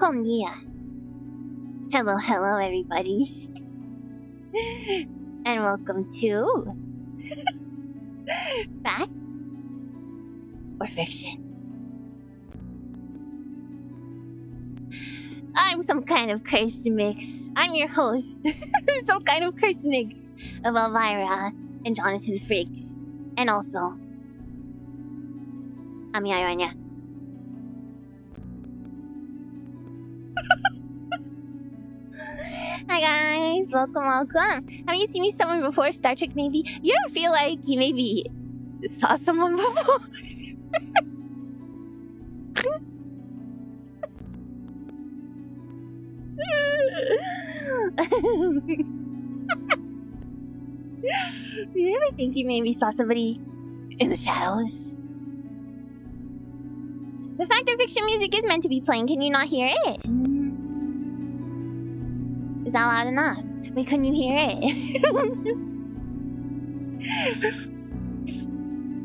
Welcome, Nia. Hello, hello, everybody. And welcome to Fact or Fiction. I'm some kind of cursed mix. I'm your host. Some kind of cursed mix of Elvira and Jonathan Friggs. And also, Amiya Aranha. Hi guys, welcome. Have you seen me somewhere before? Star Trek maybe? You ever feel like you maybe saw someone before? You ever think you maybe saw somebody in the shadows? The Fact or Fiction music is meant to be playing. Can you not hear it? Is that loud enough? Wait, couldn't you hear it?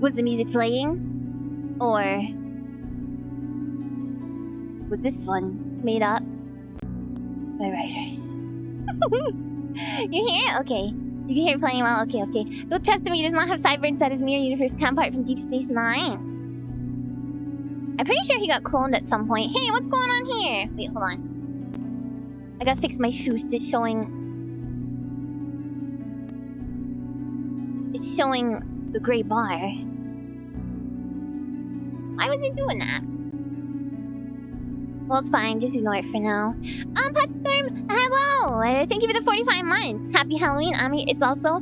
Was the music playing? Or was this one made up by writers? You hear it? Okay. You can hear it playing well? Okay. Don't trust him, he does not have sideburns that is mirror universe counterpart from Deep Space Nine. I'm pretty sure he got cloned at some point. Hey, what's going on here? Wait, hold on. I gotta fix my shoes. It's showing the gray bar. Why was it doing that? Well, it's fine. Just ignore it for now. Petstorm, hello! Thank you for the 45 months. Happy Halloween, Ami. It's also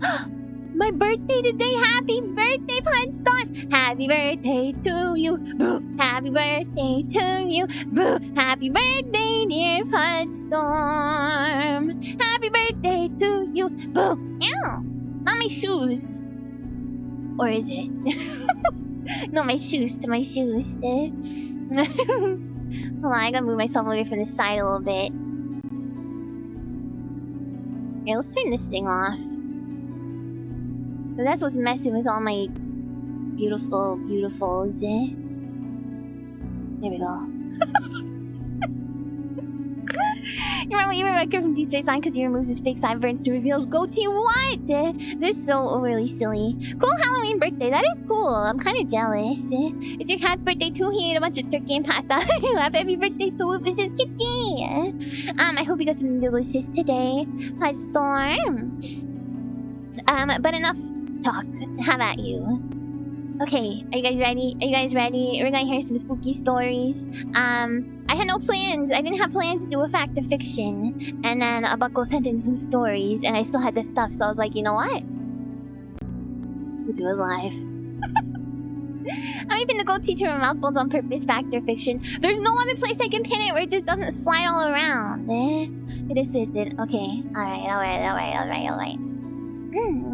my birthday today. Happy birthday, Petstorm! Happy birthday to you. Boo! Happy birthday to you. Boo! Happy birthday, dear Petstorm. Happy birthday to you. Boo! Ew! Not my shoes. Or is it? Not my shoes to my shoes. Hold on, I gotta move myself away from the side a little bit. Okay, let's turn this thing off. So that's what's messing with all my beautifuls. There we go. You remember you were record from Deep Space Nine because he removes his fake sideburns to reveal his goatee? What? This is so overly silly. Cool Halloween birthday. That is cool. I'm kind of jealous. It's your cat's birthday too. He ate a bunch of turkey and pasta. Happy birthday to Mrs. Kitty. I hope you got something delicious today. Hi, Storm. But enough talk. How about you? Okay, are you guys ready? We're gonna hear some spooky stories. I had no plans. I didn't have plans to do a fact or fiction. And then Bucko sent in some stories, and I still had this stuff, so I was like, you know what? We'll do it live. I'm even the gold teacher of mouthfuls on purpose, fact or fiction. There's no other place I can pin it where it just doesn't slide all around. It is it. Okay. Alright.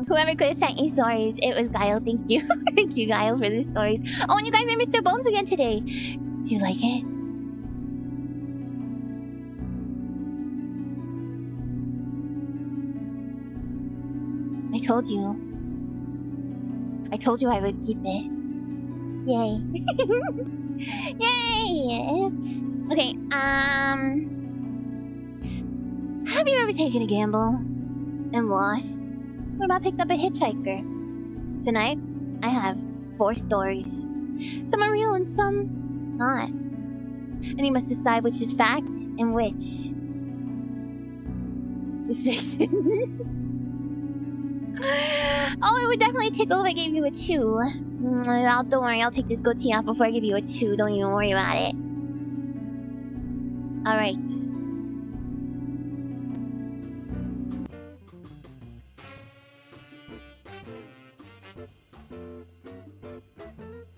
Whoever could have sent you stories, it was Guile. Thank you. Thank you, Guile, for the stories. Oh, and you guys are Mr. Bones again today. Do you like it? I told you I would keep it. Yay. Yay! Okay, have you ever taken a gamble and lost? What about picked up a hitchhiker? Tonight, I have 4 stories. Some are real and some not. And you must decide which is fact and which is fiction. Oh, it would definitely tickle if I gave you a chew. Don't worry, I'll take this goatee off before I give you a chew. Don't even worry about it. Alright.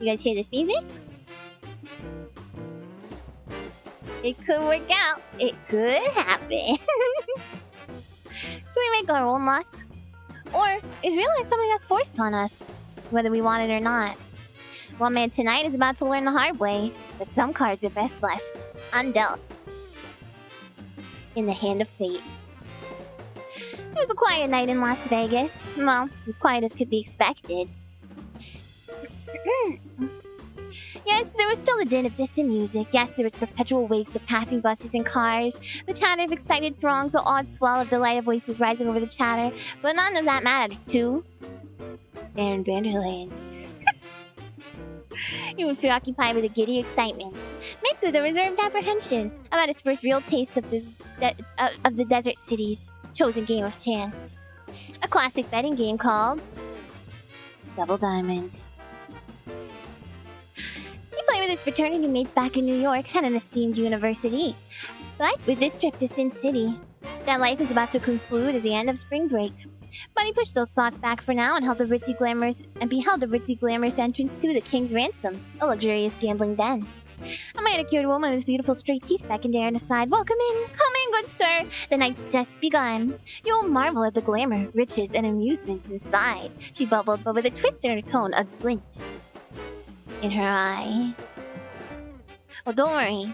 You guys hear this music? It could work out. It could happen. Do we make our own luck? Or is real life something that's forced on us, whether we want it or not? Well, man, tonight is about to learn the hard way that some cards are best left undealt in the hand of fate. It was a quiet night in Las Vegas. Well, as quiet as could be expected. Yes, there was still the din of distant music. Yes, there was perpetual wakes of passing buses and cars, the chatter of excited throngs, the odd swell of delighted voices rising over the chatter. But none of that mattered to Aaron Vanderland. He was preoccupied with a giddy excitement, mixed with a reserved apprehension about his first real taste of the desert city's chosen game of chance. A classic betting game called Double Diamond. He played with his fraternity mates back in New York at an esteemed university. But with this trip to Sin City, that life is about to conclude at the end of spring break. But he pushed those thoughts back for now and beheld a ritzy glamorous entrance to the King's Ransom, a luxurious gambling den. A manicured woman with beautiful straight teeth beckoned Aaron aside. "Welcome in, come in, good sir. The night's just begun. You'll marvel at the glamour, riches, and amusements inside," she bubbled, but with a twist in her tone, a glint in her eye. "Oh, don't worry.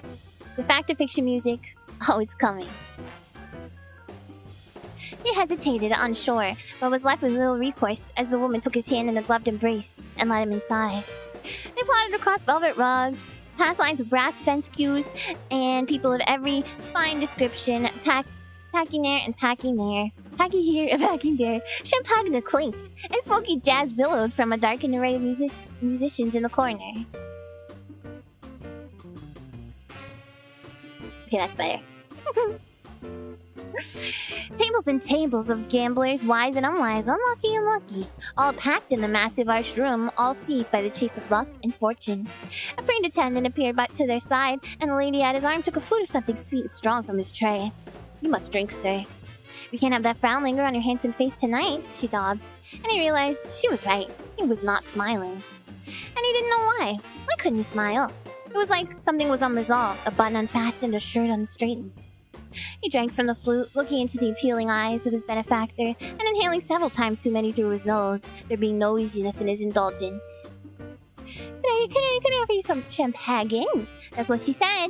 The fact or fiction music, it's coming." He hesitated, unsure, but was left with little recourse as the woman took his hand in a gloved embrace and led him inside. They plodded across velvet rugs, past lines of brass fence cues, and people of every fine description, packing there and packing there, packing here and packing there. Champagne clinked, and smoky jazz billowed from a darkened array of musicians in the corner. Okay, that's better. Tables and tables of gamblers, wise and unwise, unlucky and lucky, all packed in the massive arched room, all seized by the chase of luck and fortune. A preened attendant appeared to their side, and a lady at his arm took a flute of something sweet and strong from his tray. "You must drink, sir. We can't have that frown linger on your handsome face tonight," she sobbed, and he realized she was right. He was not smiling. And he didn't know why. Why couldn't he smile? It was like something was unresolved, a button unfastened, a shirt unstraightened. He drank from the flute, looking into the appealing eyes of his benefactor, and inhaling several times too many through his nose, there being no easiness in his indulgence. Could I offer you some champagne? That's what she said.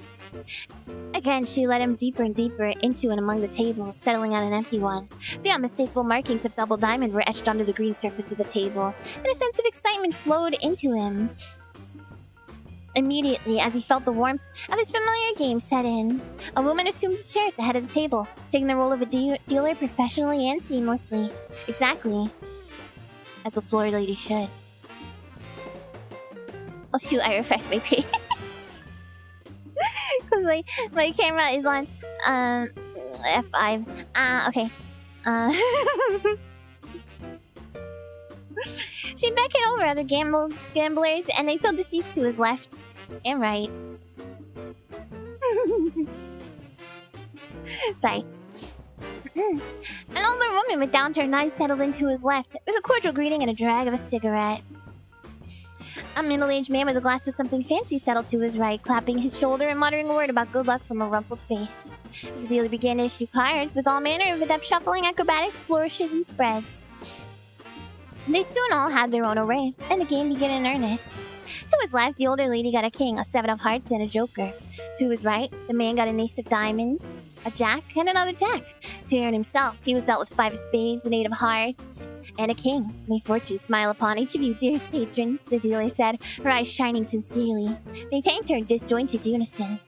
Again, she led him deeper and deeper into and among the tables, settling on an empty one. The unmistakable markings of Double Diamond were etched onto the green surface of the table, and a sense of excitement flowed into him. Immediately, as he felt the warmth of his familiar game set in, a woman assumed a chair at the head of the table, taking the role of a dealer professionally and seamlessly. Exactly as the floor lady should. Oh shoot, I refreshed my page. Because my camera is on F5. Okay. She beckoned over other gamblers, and they filled the seats to his left and right. Sorry. An older woman with downturned eyes settled into his left, with a cordial greeting and a drag of a cigarette. A middle-aged man with a glass of something fancy settled to his right, clapping his shoulder and muttering a word about good luck from a rumpled face. As the dealer began to issue cards with all manner of adept shuffling, acrobatics, flourishes, and spreads. They soon all had their own array, and the game began in earnest. To his left, the older lady got a king, a 7 of hearts, and a joker. To his right, the man got an ace of diamonds, a jack, and another jack. To Aaron himself, he was dealt with 5 of spades, an 8 of hearts, and a king. "May fortune smile upon each of you, dearest patrons," the dealer said, her eyes shining sincerely. They thanked her in disjointed unison.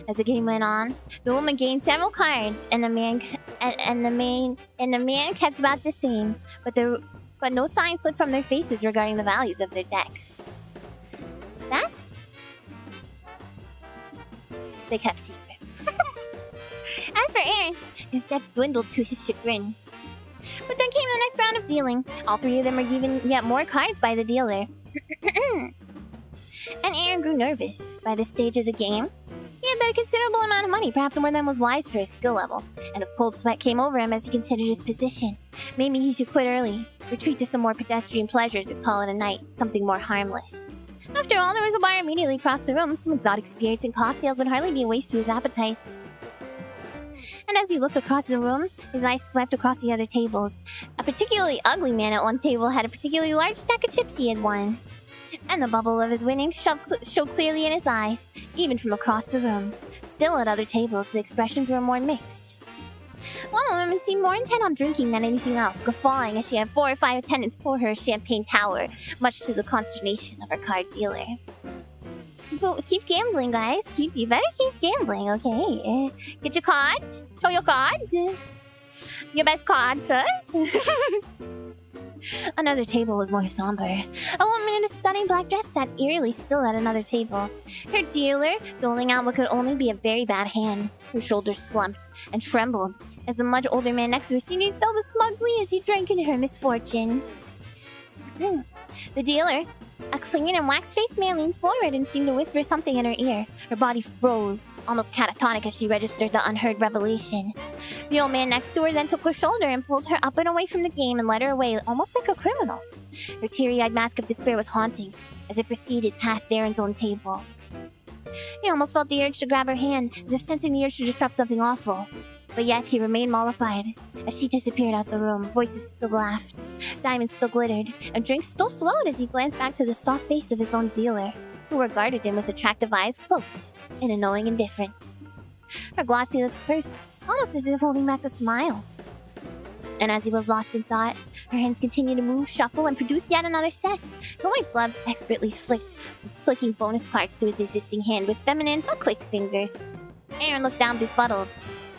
As the game went on, the woman gained several cards, and the man kept about the same, but no sign slipped from their faces regarding the values of their decks. That they kept secret. As for Aaron, his deck dwindled to his chagrin. But then came the next round of dealing. All 3 of them were given yet more cards by the dealer. And Aaron grew nervous. By this stage of the game, he had bet a considerable amount of money, perhaps more than was wise for his skill level, and a cold sweat came over him as he considered his position. Maybe he should quit early, retreat to some more pedestrian pleasures and call it a night, something more harmless. After all, there was a bar immediately across the room. Some exotic spirits and cocktails would hardly be a waste to his appetites. And as he looked across the room, his eyes swept across the other tables. A particularly ugly man at one table had a particularly large stack of chips he had won. And the bubble of his winning showed clearly in his eyes, even from across the room. Still at other tables, the expressions were more mixed. One woman seemed more intent on drinking than anything else, guffawing as she had 4 or 5 attendants pour her a champagne tower, much to the consternation of her card dealer. keep gambling, guys. You better keep gambling, okay? Get your cards. Show your cards. Your best cards, sis. Another table was more somber. A woman in a stunning black dress sat eerily still at another table. Her dealer doling out what could only be a very bad hand. Her shoulders slumped and trembled as the much older man next to her seemed to be filled with smug glee as he drank in her misfortune. The dealer, a clean and wax-faced man, leaned forward and seemed to whisper something in her ear. Her body froze, almost catatonic as she registered the unheard revelation. The old man next to her then took her shoulder and pulled her up and away from the game and led her away almost like a criminal. Her teary-eyed mask of despair was haunting as it proceeded past Aaron's own table. He almost felt the urge to grab her hand, as if sensing the urge to disrupt something awful. But yet he remained mollified. As she disappeared out the room, voices still laughed, diamonds still glittered, and drinks still flowed as he glanced back to the soft face of his own dealer, who regarded him with attractive eyes cloaked in a knowing indifference. Her glossy lips pursed, almost as if holding back a smile. And as he was lost in thought, her hands continued to move, shuffle, and produce yet another set. Her white gloves expertly flicking bonus cards to his existing hand with feminine but quick fingers. Aaron looked down befuddled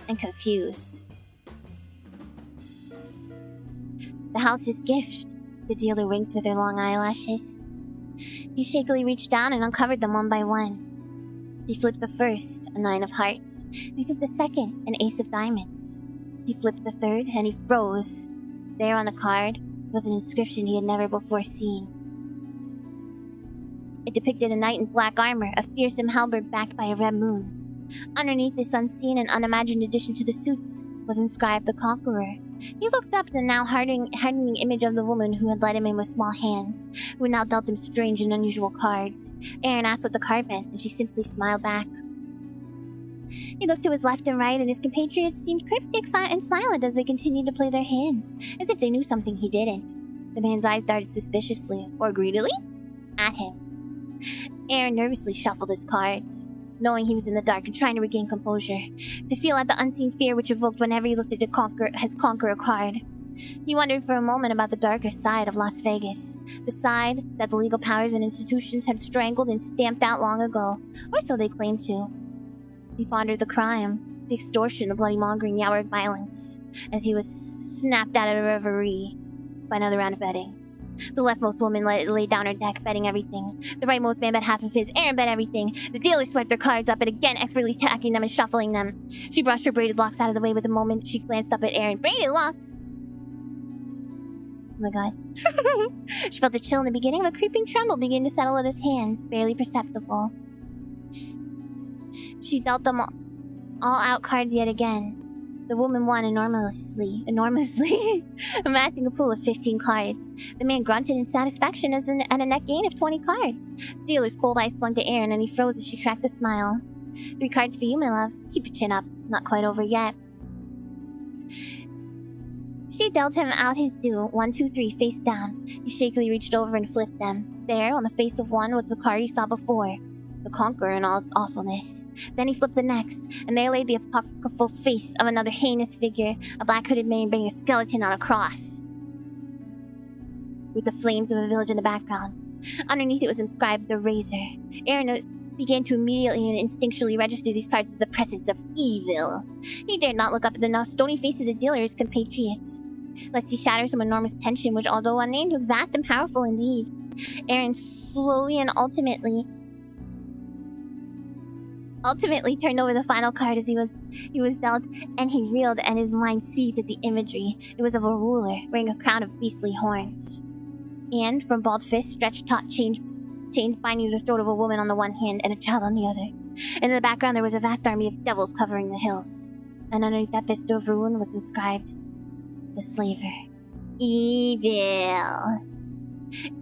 and confused. The house's gift, the dealer winked with her long eyelashes. He shakily reached down and uncovered them one by one. He flipped the first, a 9 of hearts. He flipped the second, an ace of diamonds. He flipped the third, and he froze. There on the card was an inscription he had never before seen. It depicted a knight in black armor, a fearsome halberd backed by a red moon. Underneath this unseen and unimagined addition to the suits was inscribed the Conqueror. He looked up at the now hardening image of the woman who had let him in with small hands, who had now dealt him strange and unusual cards. Aaron asked what the card meant, and she simply smiled back. He looked to his left and right, and his compatriots seemed cryptic and silent as they continued to play their hands, as if they knew something he didn't. The man's eyes darted suspiciously, or greedily, at him. Aaron nervously shuffled his cards, knowing he was in the dark and trying to regain composure, to feel at the unseen fear which evoked whenever he looked at his Conqueror card. He wondered for a moment about the darker side of Las Vegas, the side that the legal powers and institutions had strangled and stamped out long ago, or so they claimed to. He pondered the crime, the extortion, the bloody mongering, the hour of violence, as he was snapped out of a reverie by another round of betting. The leftmost woman laid down her deck, betting everything. The rightmost man bet half of his. Aaron bet everything. The dealer swiped her cards up and again expertly stacking them and shuffling them. She brushed her braided locks out of the way with a moment she glanced up at Aaron. Braided locks? Oh my god. She felt a chill in the beginning of a creeping tremble begin to settle at his hands, barely perceptible. She dealt them all out cards yet again. The woman won enormously, amassing a pool of 15 cards. The man grunted in satisfaction at a net gain of 20 cards. The dealer's cold eyes swung to Aaron, and he froze as she cracked a smile. 3 cards for you, my love. Keep your chin up. Not quite over yet. She dealt him out his due, 1, 2, 3, face down. He shakily reached over and flipped them. There, on the face of one, was the card he saw before. The Conqueror in all its awfulness. Then he flipped the next, and there lay the apocryphal face of another heinous figure, a black-hooded man bearing a skeleton on a cross, with the flames of a village in the background. Underneath it was inscribed the Razor. Aaron began to immediately and instinctually register these cards as the presence of evil. He dared not look up at the now stony face of the dealer, his compatriots, lest he shatter some enormous tension which, although unnamed, was vast and powerful indeed. Aaron slowly and ultimately turned over the final card as he was dealt, and he reeled, and his mind seethed at the imagery. It was of a ruler wearing a crown of beastly horns, and from bald fists stretched taut chains binding the throat of a woman on the one hand and a child on the other. And in the background there was a vast army of devils covering the hills, and underneath that fist of ruin was inscribed the slaver. Evil.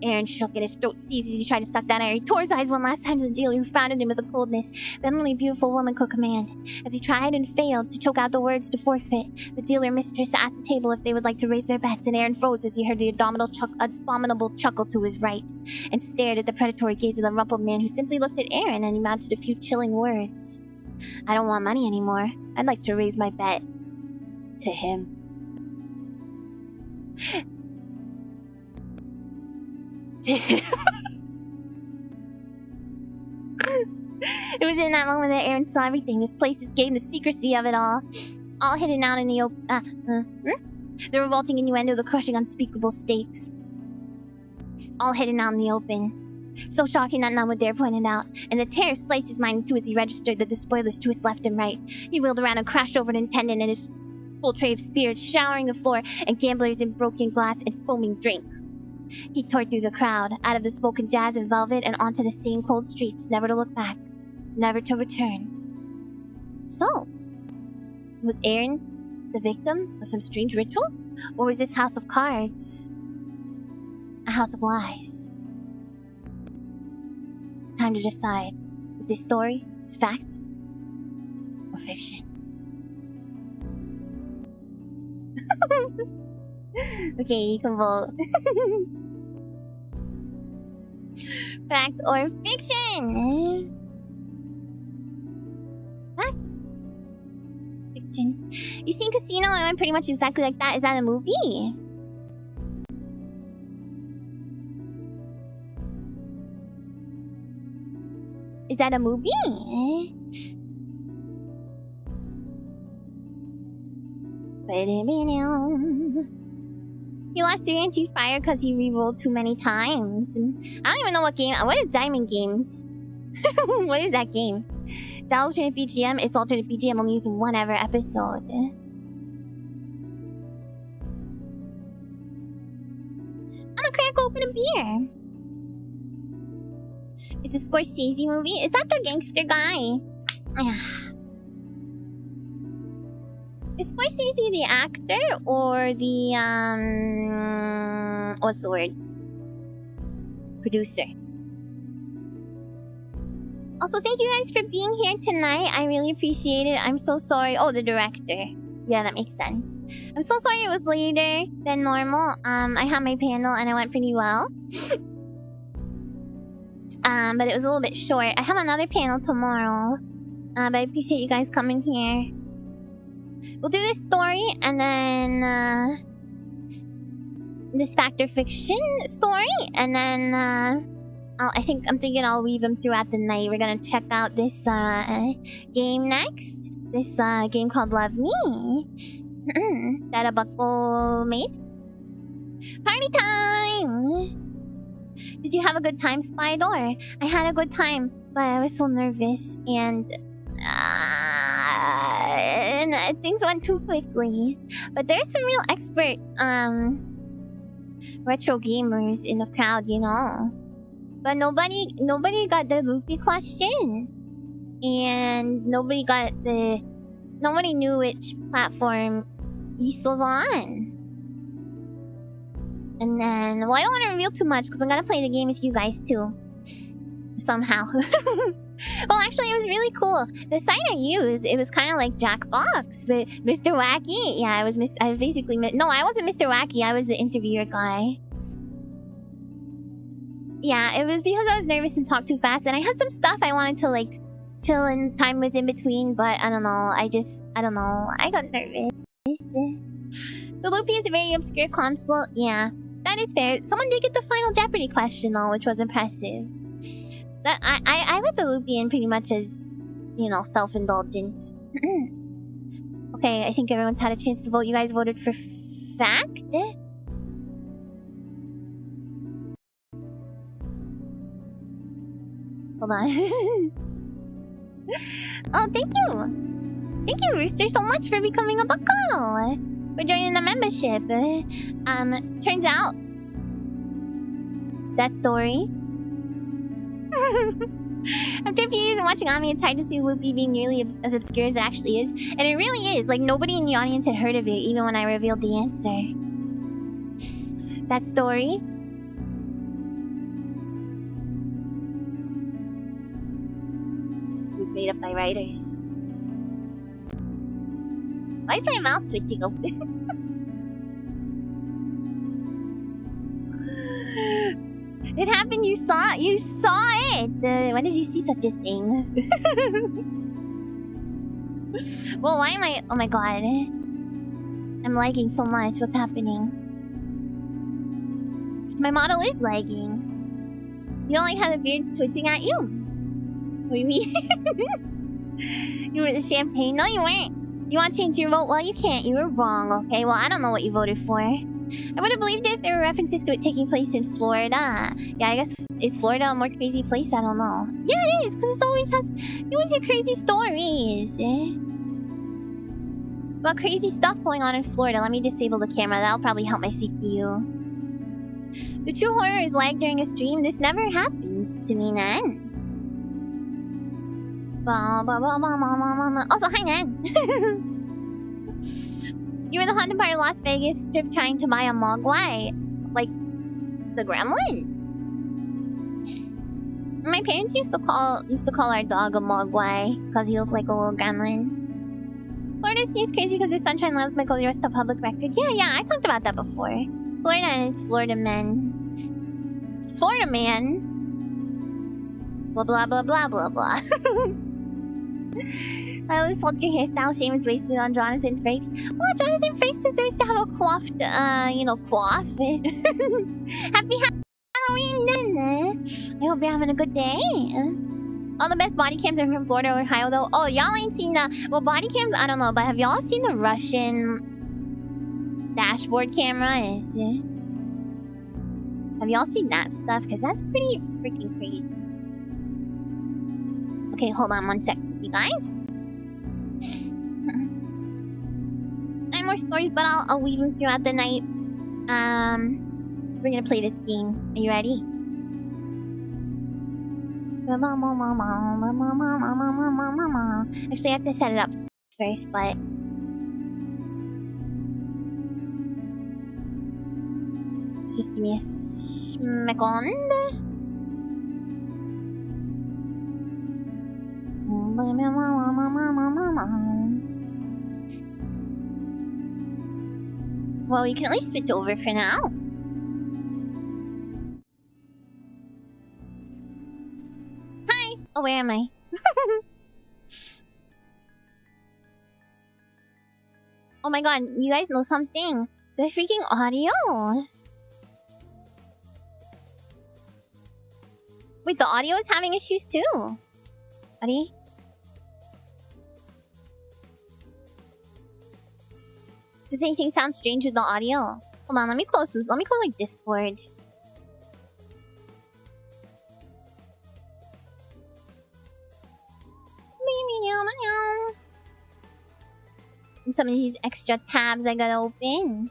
Aaron shook and his throat seized as he tried to suck that air. He tore his eyes one last time to the dealer, who frowned at him with a coldness that only a beautiful woman could command. As he tried and failed to choke out the words to forfeit, the dealer mistress asked the table if they would like to raise their bets, and Aaron froze as he heard the abominable chuckle to his right, and stared at the predatory gaze of the rumpled man, who simply looked at Aaron and he mounted a few chilling words. I don't want money anymore. I'd like to raise my bet to him. It was in that moment that Aaron saw everything. This place, this game, the secrecy of it all hidden out in the open. The revolting innuendo, the crushing unspeakable stakes. All hidden out in the open. So shocking that none would dare point it out. And the terror sliced his mind in two as he registered the despoilers to his left and right. He wheeled around and crashed over an attendant and his full tray of spirits showering the floor and gamblers in broken glass and foaming drink. He tore through the crowd, out of the smoke and jazz and velvet and onto the same cold streets, never to look back, never to return. So, was Aaron the victim of some strange ritual? Or was this house of cards a house of lies? Time to decide if this story is fact or fiction. Okay, you can vote. Fact or fiction? Fact. Fiction. You seen Casino? I went pretty much exactly like that. Is that a movie? Is that a movie? He lost 3 entries prior because he re-rolled too many times. I don't even know what game. What is Diamond Games? What is that game? It's alternate BGM. It's alternate BGM only using one ever episode. I'm gonna crack open a beer. It's a Scorsese movie. Is that the gangster guy? Is Scorsese the actor or the what's the word? Producer. Also, thank you guys for being here tonight. I really appreciate it. I'm so sorry. Oh, the director. Yeah, that makes sense. I'm so sorry it was later than normal. I had my panel and it went pretty well. But it was a little bit short. I have another panel tomorrow. But I appreciate you guys coming here. We'll do this story and then this fact or fiction story, and then I'm thinking I'll weave them throughout the night. We're gonna check out this game next. This game called Love Me that a buckle made. Party time! Did you have a good time, Spydor? I had a good time, but I was so nervous and things went too quickly. But there's some real expert retro gamers in the crowd, you know. But nobody got the loopy question, and nobody knew which platform East was on. And then, well, I don't want to reveal too much because I'm gonna play the game with you guys too. Somehow. Well, actually, it was really cool. The site I used, it was kind of like Jackbox, but Mr. Wacky. Yeah, I wasn't Mr. Wacky. I was the interviewer guy. Yeah, it was because I was nervous and talked too fast, and I had some stuff I wanted to like fill in time with in between, but I don't know. I don't know. I got nervous. The Loopy is a very obscure console. Yeah, that is fair. Someone did get the Final Jeopardy question though, which was impressive. That I let the Loopy in pretty much as, you know, self-indulgent. Okay, I think everyone's had a chance to vote. You guys voted for fact? Hold on. Oh, thank you! Thank you, Rooster, so much for becoming a bucko! For joining the membership. Turns out that story. After a few years of watching Amiya, it's hard to see Loopy being nearly as obscure as it actually is. And it really is. Like, nobody in the audience had heard of it, even when I revealed the answer. That story was made up by writers. Why is my mouth twitching open? It happened, you saw it! When did you see such a thing? Well, why am I... Oh my god. I'm lagging so much. What's happening? My model is lagging. You don't like how the beard's twitching at you? We You were the champagne? No, you weren't. You want to change your vote? Well, you can't. You were wrong, okay? Well, I don't know what you voted for. I would have believed it if there were references to it taking place in Florida. Yeah, I guess... Is Florida a more crazy place? I don't know. Yeah, it is, because it always has... You always hear crazy stories. About crazy stuff going on in Florida. Let me disable the camera. That'll probably help my CPU. The true horror is lag during a stream. This never happens to me, Nan. Also, hi, Nan. You were the haunted part of Las Vegas strip trying to buy a mogwai. Like, the gremlin? My parents used to call our dog a mogwai because he looked like a little gremlin. Florida seems crazy because the sunshine loves Michael the rest of public record. Yeah, I talked about that before. Florida and its Florida men. Florida man. Blah blah blah blah blah blah. I always loved your hairstyle. Shame it's wasted on Jonathan Frakes. Well, Jonathan Frakes deserves to have a coiffed, coif. Happy Halloween, then. I hope you're having a good day. All the best body cams are from Florida or Ohio, though. Oh, y'all ain't seen the... Well, body cams, I don't know. But have y'all seen the Russian dashboard cameras? Have y'all seen that stuff? Because that's pretty freaking crazy. Okay, hold on 1 second, you guys. I have more stories, but I'll weave them throughout the night. We're gonna play this game. Are you ready? Actually, I have to set it up first, but... Just give me a second. Well, we can at least switch over for now. Hi! Oh, where am I? Oh my god, you guys know something? The freaking audio! Wait, the audio is having issues too. Buddy? Does anything sound strange with the audio? Hold on, let me close like Discord. And some of these extra tabs I gotta open.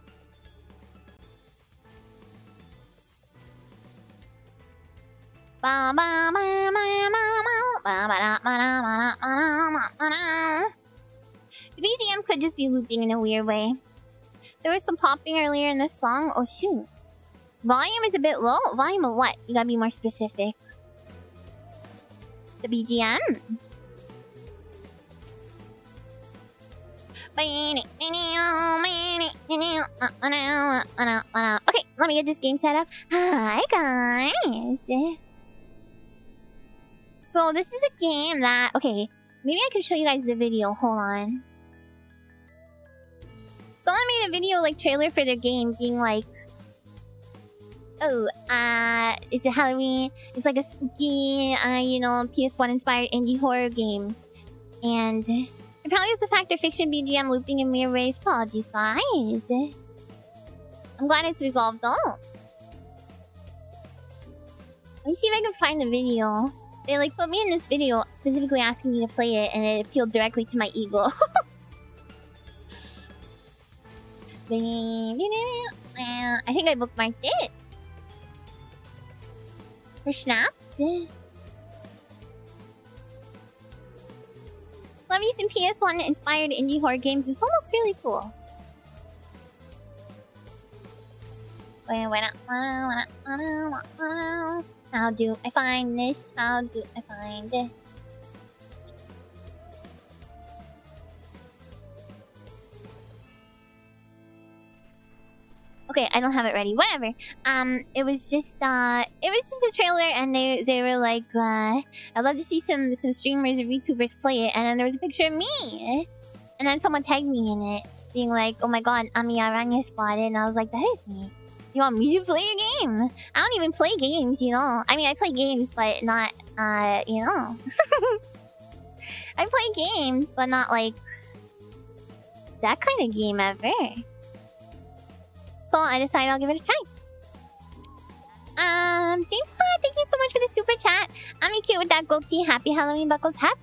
The BGM could just be looping in a weird way. There was some popping earlier in this song. Oh shoot. Volume is a bit low. Volume of what? You gotta be more specific. The BGM? Okay, let me get this game set up. Hi guys. So this is a game that... Okay, maybe I can show you guys the video. Hold on. Someone made a video, like, trailer for their game being like... Oh, it's a Halloween. It's like a spooky, PS1 inspired indie horror game. And... It probably was the fact of fiction BGM looping in weird ways. Apologies, guys. I'm glad it's resolved, though. Let me see if I can find the video. They, like, put me in this video specifically asking me to play it, and it appealed directly to my ego. I think I bookmarked it. For snaps. Love using PS1 inspired indie horror games. This one looks really cool. How do I find this? How do I find it? Okay, I don't have it ready. Whatever. It was just a trailer, and they were like, I'd love to see some streamers or VTubers play it, and then there was a picture of me, and then someone tagged me in it, being like, oh my god, Amiya Aranha spotted, and I was like, that is me. You want me to play a game? I don't even play games, you know. I mean, I play games, but not, you know. I play games, but not like that kind of game ever. So I decided I'll give it a try. James Platt, thank you so much for the super chat. I'm cute with that goatee. Happy Halloween, Buckles. Happy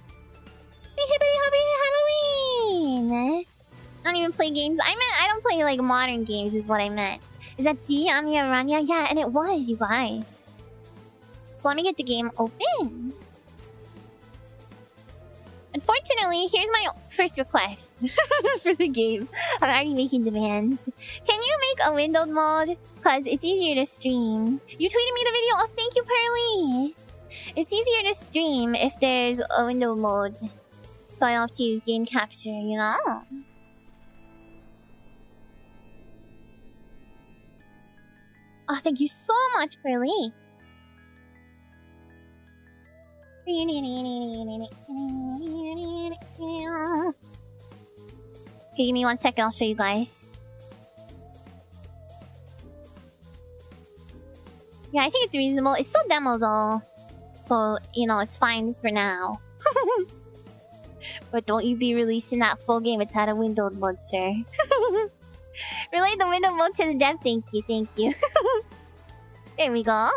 Halloween. I don't even play games. I meant I don't play like modern games is what I meant. Is that the Amiya Aranha? Yeah, and it was, you guys. So let me get the game open. Unfortunately, here's my first request for the game. I'm already making demands. Can you make a windowed mode? Because it's easier to stream. You tweeted me the video. Oh, thank you, Pearly. It's easier to stream if there's a window mode. So I don't have to use game capture, you know? Oh, thank you so much, Pearly. Okay, give me 1 second, I'll show you guys. Yeah, I think it's reasonable. It's still demo though. So, you know, it's fine for now. But don't you be releasing that full game without a windowed mode, sir. Relate the window mode to the dev, thank you, thank you. There we go.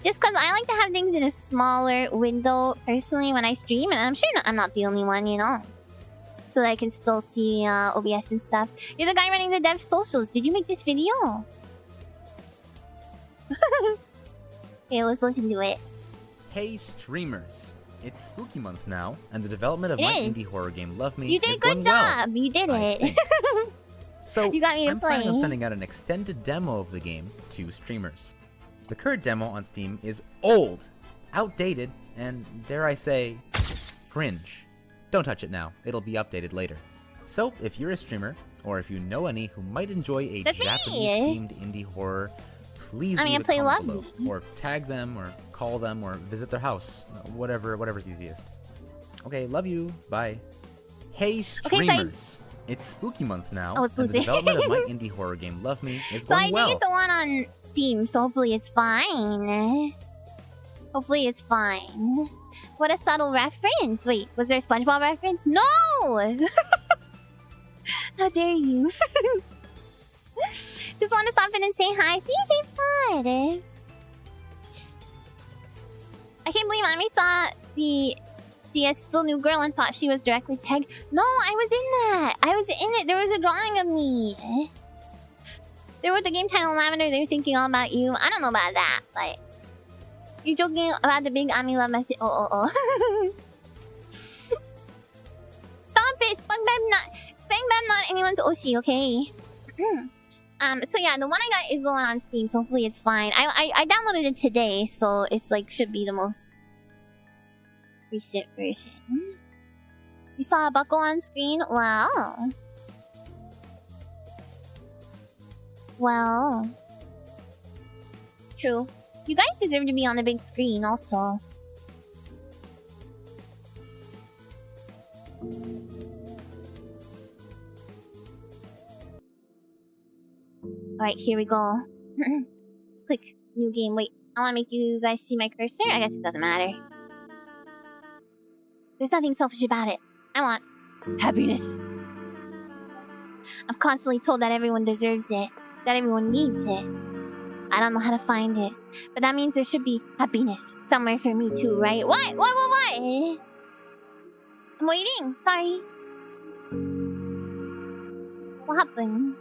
Just because I like to have things in a smaller window personally when I stream, and I'm sure I'm not the only one, you know. So that I can still see OBS and stuff. You're the guy running the dev socials. Did you make this video? Okay, let's listen to it. Hey streamers, it's spooky month now, and the development of my indie horror game Love Me You did is a good going job. well, You did it. So you got me to I'm play. planning on sending out an extended demo of the game to streamers. The current demo on Steam is old, outdated, and dare I say, cringe. Don't touch it now, it'll be updated later. So if you're a streamer, or if you know any who might enjoy a Japanese-themed indie horror, please leave a comment below, or tag them, or call them, or visit their house. Whatever's easiest. Okay, love you. Bye. Hey streamers! It's spooky month now, and the development of my indie horror game Love Me is going well. So I did get the one on Steam, so hopefully it's fine. Hopefully it's fine. What a subtle reference. Wait, was there a SpongeBob reference? No! How dare you? Just want to stop in and say hi. See you, James Pod. I can't believe I saw the Still New Girl and thought she was directly tagged. No, I was in that. I was in it. There was a drawing of me. There was the game title Lavender. They were thinking all about you. I don't know about that, but you're joking about the big Ami love message. Oh. Stop it, SpongeBob not anyone's Oshi, okay? So yeah, the one I got is the one on Steam, so hopefully it's fine. I downloaded it today, so it's like should be the most recent version. You saw a buckle on screen? Wow. Well. True. You guys deserve to be on the big screen also. Alright, here we go. Let's click new game. Wait, I want to make you guys see my cursor? I guess it doesn't matter. There's nothing selfish about it. I want happiness. I'm constantly told that everyone deserves it, that everyone needs it. I don't know how to find it, but that means there should be happiness somewhere for me too, right? What? I'm waiting. Sorry. What happened?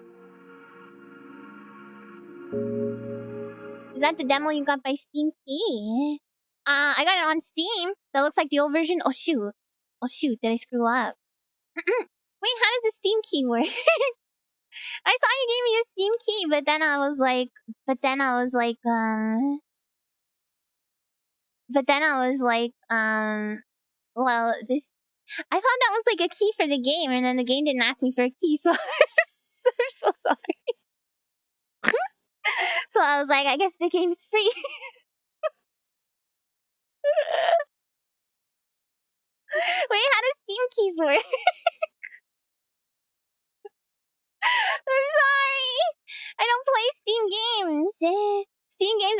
Is that the demo you got by Steam Key? I got it on Steam. That looks like the old version. Oh shoot, did I screw up? Wait, how does the Steam Key work? I saw you gave me a Steam Key, but then I was like, well, this... I thought that was like a key for the game, and then the game didn't ask me for a key, so I'm so sorry. So I was like, I guess the game's free. Wait, how do Steam keys work?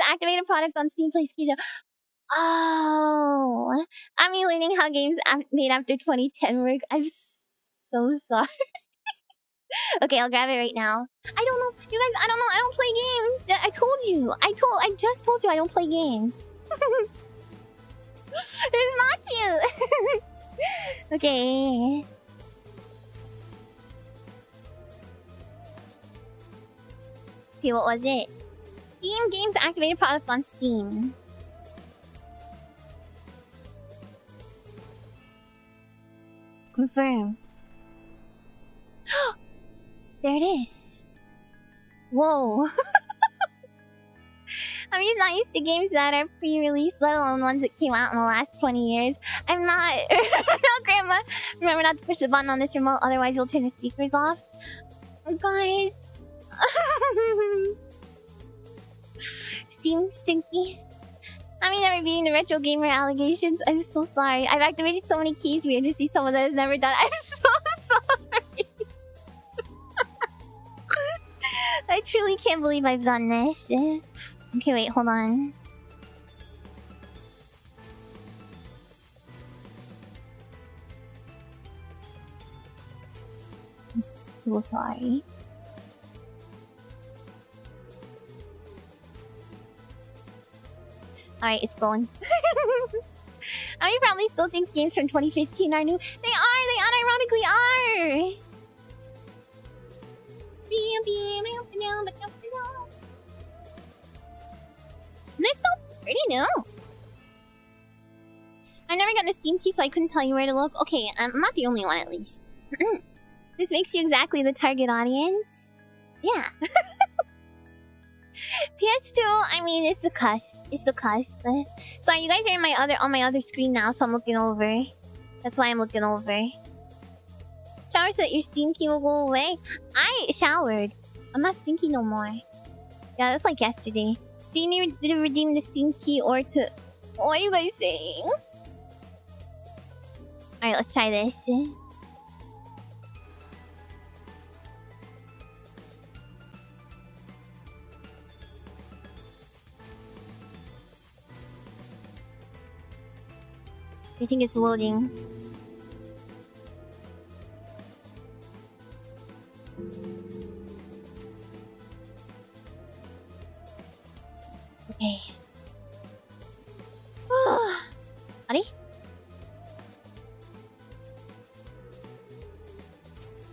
activate a product on Steam Play Ski. Oh, I'm learning how games made after 2010 work. I'm so sorry. Okay, I'll grab it right now. I don't know, you guys. I don't know. I don't play games. I told you. I just told you I don't play games. It's not cute. Okay. Okay, what was it? Steam games activated product on Steam. Confirm. There it is. Whoa. I'm just not used to games that are pre-release, let alone ones that came out in the last 20 years. I'm not... No, Grandma. Remember not to push the button on this remote, otherwise you'll turn the speakers off. Guys. Steam stinky. I'm never beating the retro gamer allegations. I'm so sorry. I've activated so many keys. We to see someone that has never done. I'm so sorry. I truly can't believe I've done this. Okay, wait, hold on. I'm so sorry. Alright, it's going. I mean, probably still thinks games from 2015 are new. They unironically are! They're still pretty new. I've never gotten a Steam key, so I couldn't tell you where to look. Okay, I'm not the only one, at least. This makes you exactly the target audience. Yeah. PS2, I mean, it's the cusp. It's the cusp. Sorry, you guys are in on my other screen now, so I'm looking over. That's why I'm looking over. Shower so that your Steam key will go away. I showered. I'm not stinky no more. Yeah, that's like yesterday. Do you need to redeem the Steam key or to... What are you guys saying? Alright, let's try this. I think it's loading. Okay. Ari?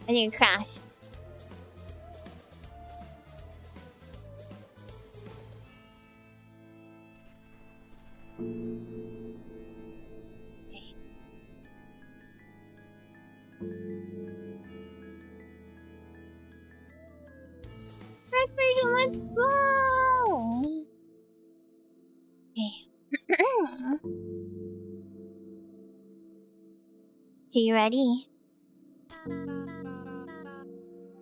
I think it crashed. Let's go! Okay. Okay, you ready?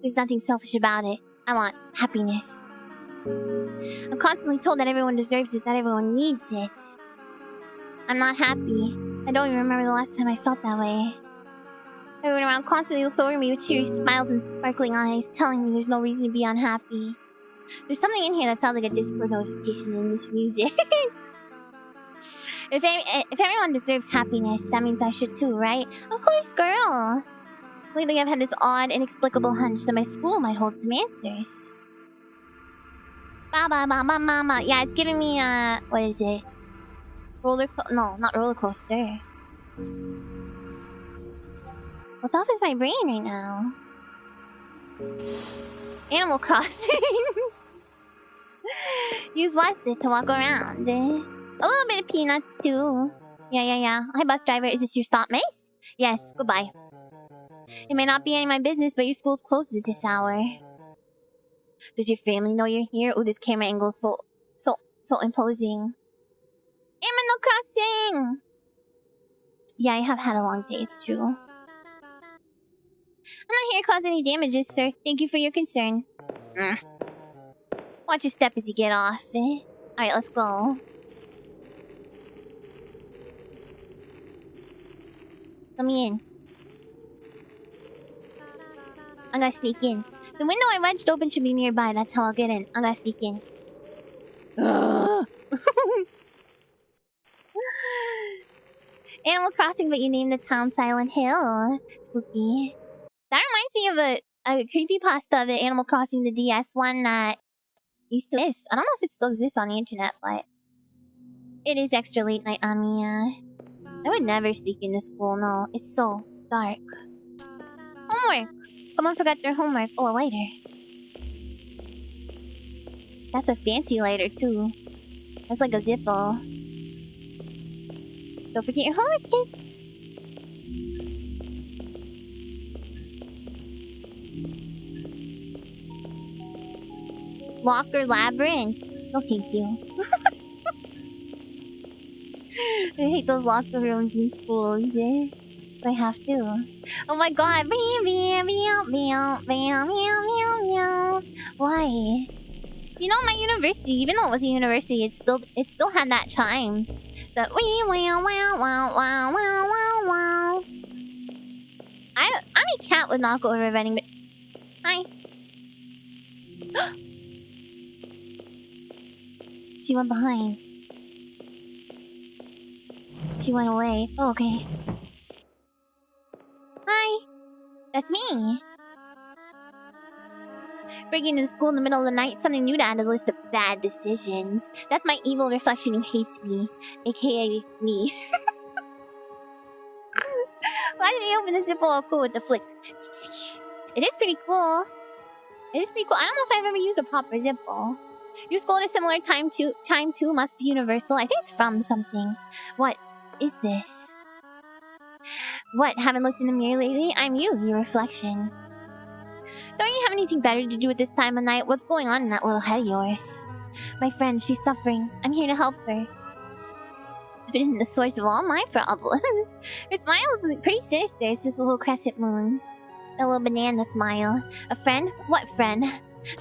There's nothing selfish about it. I want happiness. I'm constantly told that everyone deserves it, that everyone needs it. I'm not happy. I don't even remember the last time I felt that way. Everyone around constantly looks over me with cheery smiles and sparkling eyes, telling me there's no reason to be unhappy. There's something in here that sounds like a Discord notification in this music. If everyone deserves happiness, that means I should too, right? Of course, girl! Lately I've had this odd, inexplicable hunch that my school might hold some answers. Ba-ba-ba-ba-ma-ma. Yeah, it's giving me, what is it? No, not roller coaster. What's off with my brain right now? Animal Crossing. Use Wasted to walk around. A little bit of peanuts too. Yeah. Hi, bus driver. Is this your stop, miss? Yes, goodbye. It may not be any of my business, but your school's closed at this hour. Does your family know you're here? Oh, this camera angle's so imposing. Animal Crossing! Yeah, I have had a long day, it's true. I'm not here to cause any damages, sir. Thank you for your concern. Watch your step as you get off. Alright, let's go. Let me in. I'm gonna sneak in. The window I wedged open should be nearby. That's how I'll get in. I'm gonna sneak in. Ugh. Animal Crossing, but you named the town Silent Hill. Spooky. That reminds me of a creepypasta of the Animal Crossing, the DS one that used to exist. I don't know if it still exists on the internet, but it is extra late night, Amiya. I would never sneak into school, no. It's so dark. Homework! Someone forgot their homework. Oh, a lighter. That's a fancy lighter, too. That's like a Zippo. Don't forget your homework, kids! Locker Labyrinth. No, thank you. I hate those locker rooms in schools. I have to. Oh my god. Why? You know, my university, even though it was a university, it still had that chime. The wow wow wow wow wow wow. Ami Cat would not go over vending. Hi. She went behind. She went away. Oh, okay. Hi. That's me. Breaking into school in the middle of the night, something new to add to the list of bad decisions. That's my evil reflection who hates me. AKA me. Why did he open the zipper all cool with the flick? It is pretty cool. It is pretty cool. I don't know if I've ever used a proper zippo. Your school at a similar chime too must be universal. I think it's from something. What is this? What, haven't looked in the mirror lately? I'm you, your reflection. Don't you have anything better to do at this time of night? What's going on in that little head of yours? My friend, she's suffering. I'm here to help her. If it isn't the source of all my problems. Her smile is pretty sinister. It's just a little crescent moon. A little banana smile. A friend? What friend?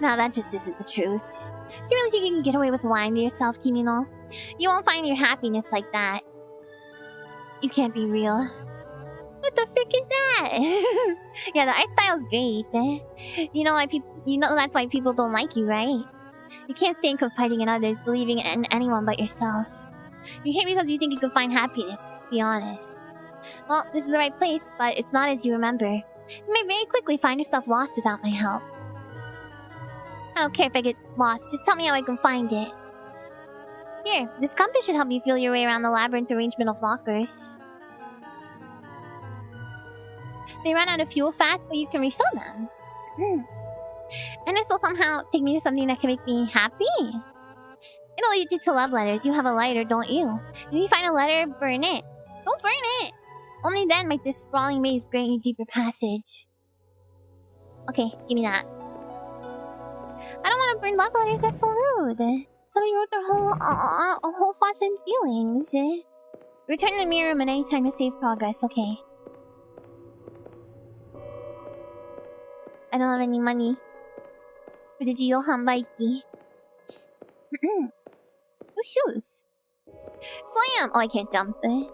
No, that just isn't the truth. Do you really think you can get away with lying to yourself, Kimino? You won't find your happiness like that. You can't be real. What the frick is that? Yeah, the art style's great. You know that's why people don't like you, right? You can't stand confiding in others, believing in anyone but yourself. You hate because you think you can find happiness. Be honest. Well, this is the right place, but it's not as you remember. You may very quickly find yourself lost without my help. I don't care if I get lost. Just tell me how I can find it. Here, this compass should help you feel your way around the labyrinth arrangement of lockers. They run out of fuel fast, but you can refill them. And this will somehow take me to something that can make me happy. It'll lead you to love letters. You have a lighter, don't you? If you find a letter, burn it. Don't burn it! Only then make this sprawling maze grant you deeper passage. Okay, give me that. I don't want to burn love letters, that's so rude. Somebody wrote their whole thoughts and feelings. Return to the mirror room at any time to save progress, okay. I don't have any money for the Jiro Hanbaiki. Whose shoes? Slam! Oh, I can't jump there.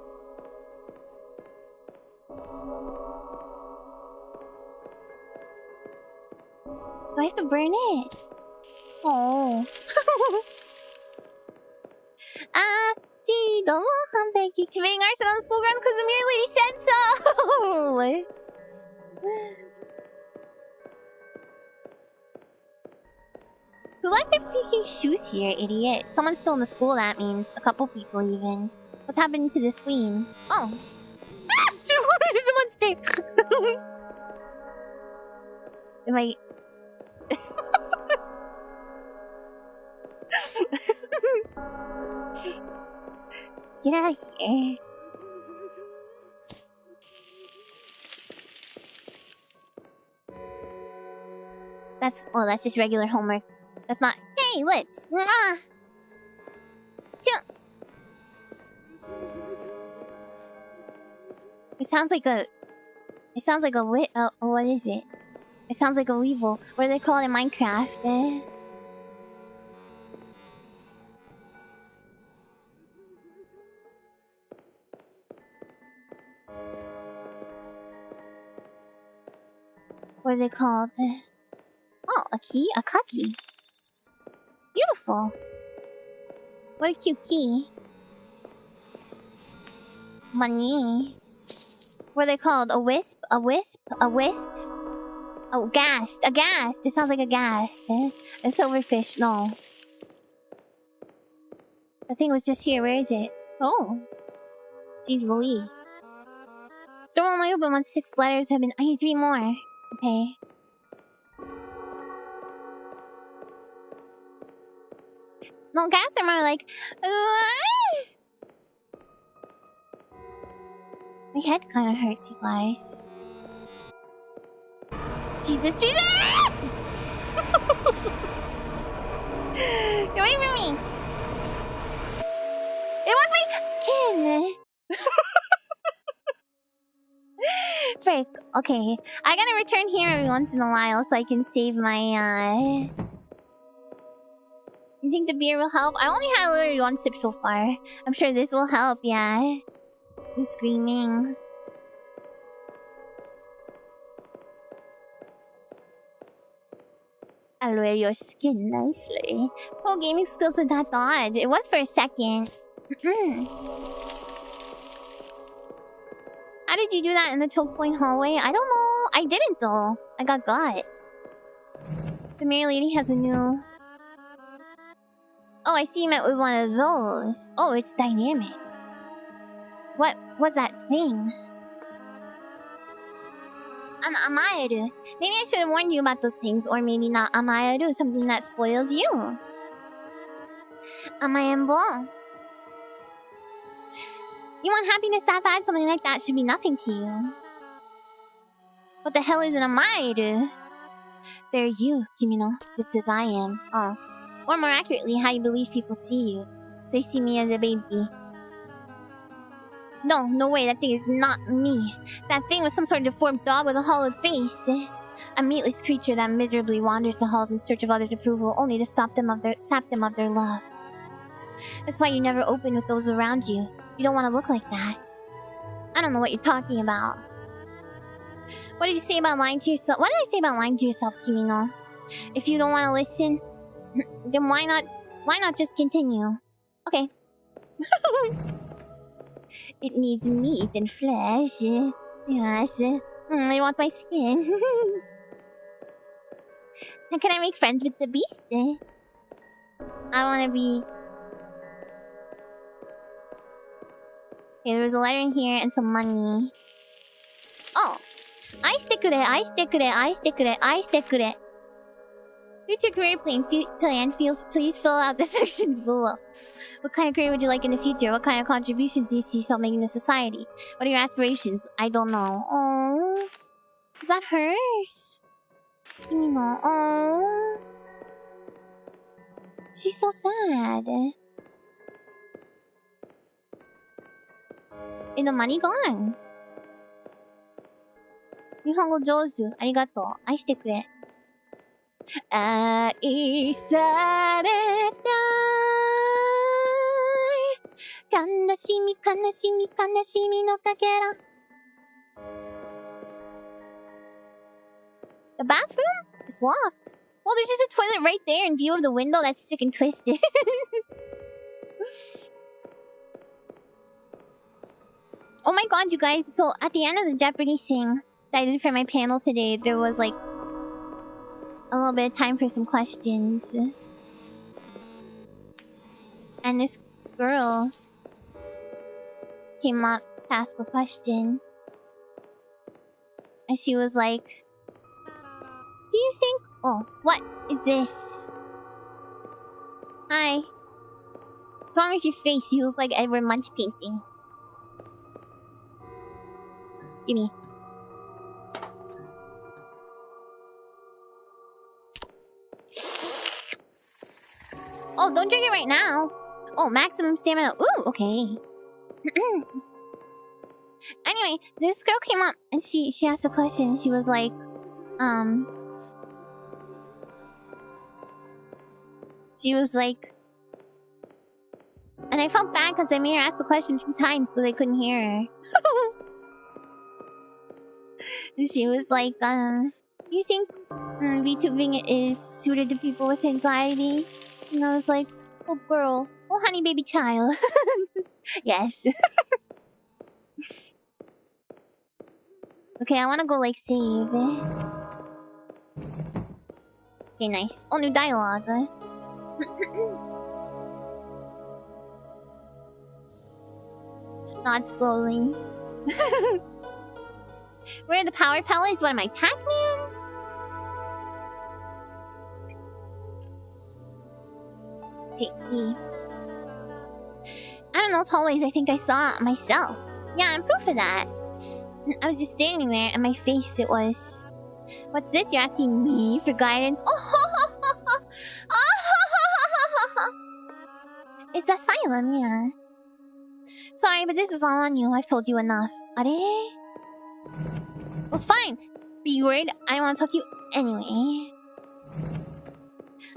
Do I have to burn it? Oh. Jiro Hanbaiki committing arson on the school grounds because the mirror lady said so! Who left their freaking shoes here, idiot? Someone's still in the school, that means. A couple people, even. What's happening to this queen? Oh. Someone's dick! Am I... Get out of here. That's just regular homework. That's not. Hey, lips. Mwah! It sounds like a. What is it? It sounds like a weevil. What do they call it in Minecraft? What are they called? Oh, a key? A kaki. Beautiful. What a cute key. Money. What are they called? A wisp? A wisp? A wisp? Oh, ghast. A ghast. It sounds like a ghast. A silverfish. No. The thing was just here. Where is it? Oh. Jeez Louise. Store only open once 6 letters have been... I need 3 more. Okay. No, ghasts are more like... My head kind of hurts, you guys. Jesus, Jesus! Get away from me! It was my skin! Frick. Okay. I gotta return here every once in a while so I can save my, You think the beer will help? I only had literally 1 sip so far. I'm sure this will help, yeah. The screaming. I'll wear your skin nicely. Oh, gaming skills did not dodge. It was for a second. How did you do that in the choke point hallway? I don't know. I didn't though. I got. The Mary Lady has a new... Oh, I see you met with one of those. Oh, it's dynamic. What was that thing? An Amayaru. Maybe I should have warned you about those things, or maybe not Amayaru, something that spoils you. Amayambo. You want happiness that bad? Something like that should be nothing to you. What the hell is an Amayaru? They're you, Kimino, just as I am. Oh. Or more accurately, how you believe people see you. They see me as a baby. No way, that thing is not me. That thing was some sort of deformed dog with a hollowed face. A meatless creature that miserably wanders the halls in search of others' approval, only to sap them of their love. That's why you never open with those around you. You don't want to look like that. I don't know what you're talking about. What did you say about lying to yourself? What did I say about lying to yourself, Kimino? If you don't want to listen, then why not just continue? Okay. It needs meat and flesh. Yes. It wants my skin. How can I make friends with the beast? I want to be... Okay, there was a letter in here and some money. Oh! I stick it. Future career plan feels. Please fill out the sections below. What kind of career would you like in the future? What kind of contributions do you see yourself making to society? What are your aspirations? I don't know. Oh, is that hers? You know. Oh, she's so sad. Is the money gone? 日本語上手。ありがとう。愛してくれ。愛されたい。悲しみのかけら。The bathroom is locked. Well, there's just a toilet right there in view of the window. That's sick and twisted. Oh my god, you guys. So, at the end of the Jeopardy thing that I did for my panel today, there was like a little bit of time for some questions. And this girl came up to ask a question. And she was like, do you think... Oh, what is this? Hi. What's wrong with your face? You look like Edward Munch painting. Gimme. Oh, don't drink it right now. Oh, maximum stamina. Ooh, okay. Anyway, this girl came up and she asked a question. She was like, She was like... And I felt bad because I made her ask the question 2 times because I couldn't hear her. She was like, do you think VTubing is suited to people with anxiety? And I was like, oh girl, oh honey baby child. Yes. Okay, I wanna go like save. Okay, nice. Oh, new dialogue. Not slowly. Where are the power pellets? What am I, Pac-Man? Okay, E. I don't know, it's hallways I think I saw myself. Yeah, I'm proof of that. I was just standing there, and my face, it was... What's this? You're asking me for guidance? Oh, it's asylum, yeah. Sorry, but this is all on you. I've told you enough. Are they? Well, fine. Be worried. I don't want to talk to you anyway.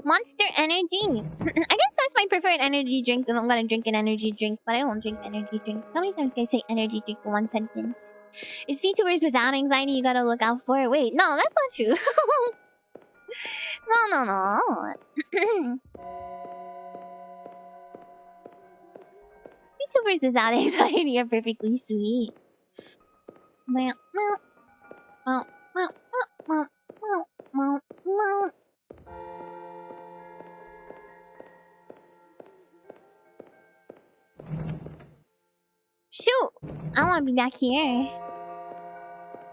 Monster energy. I guess that's my preferred energy drink if I'm gonna drink an energy drink, but I don't drink energy drink. How many times can I say energy drink in one sentence? Is VTubers without anxiety you gotta look out for? Wait, no, that's not true. No. VTubers without anxiety are perfectly sweet. Shoot! I want to be back here.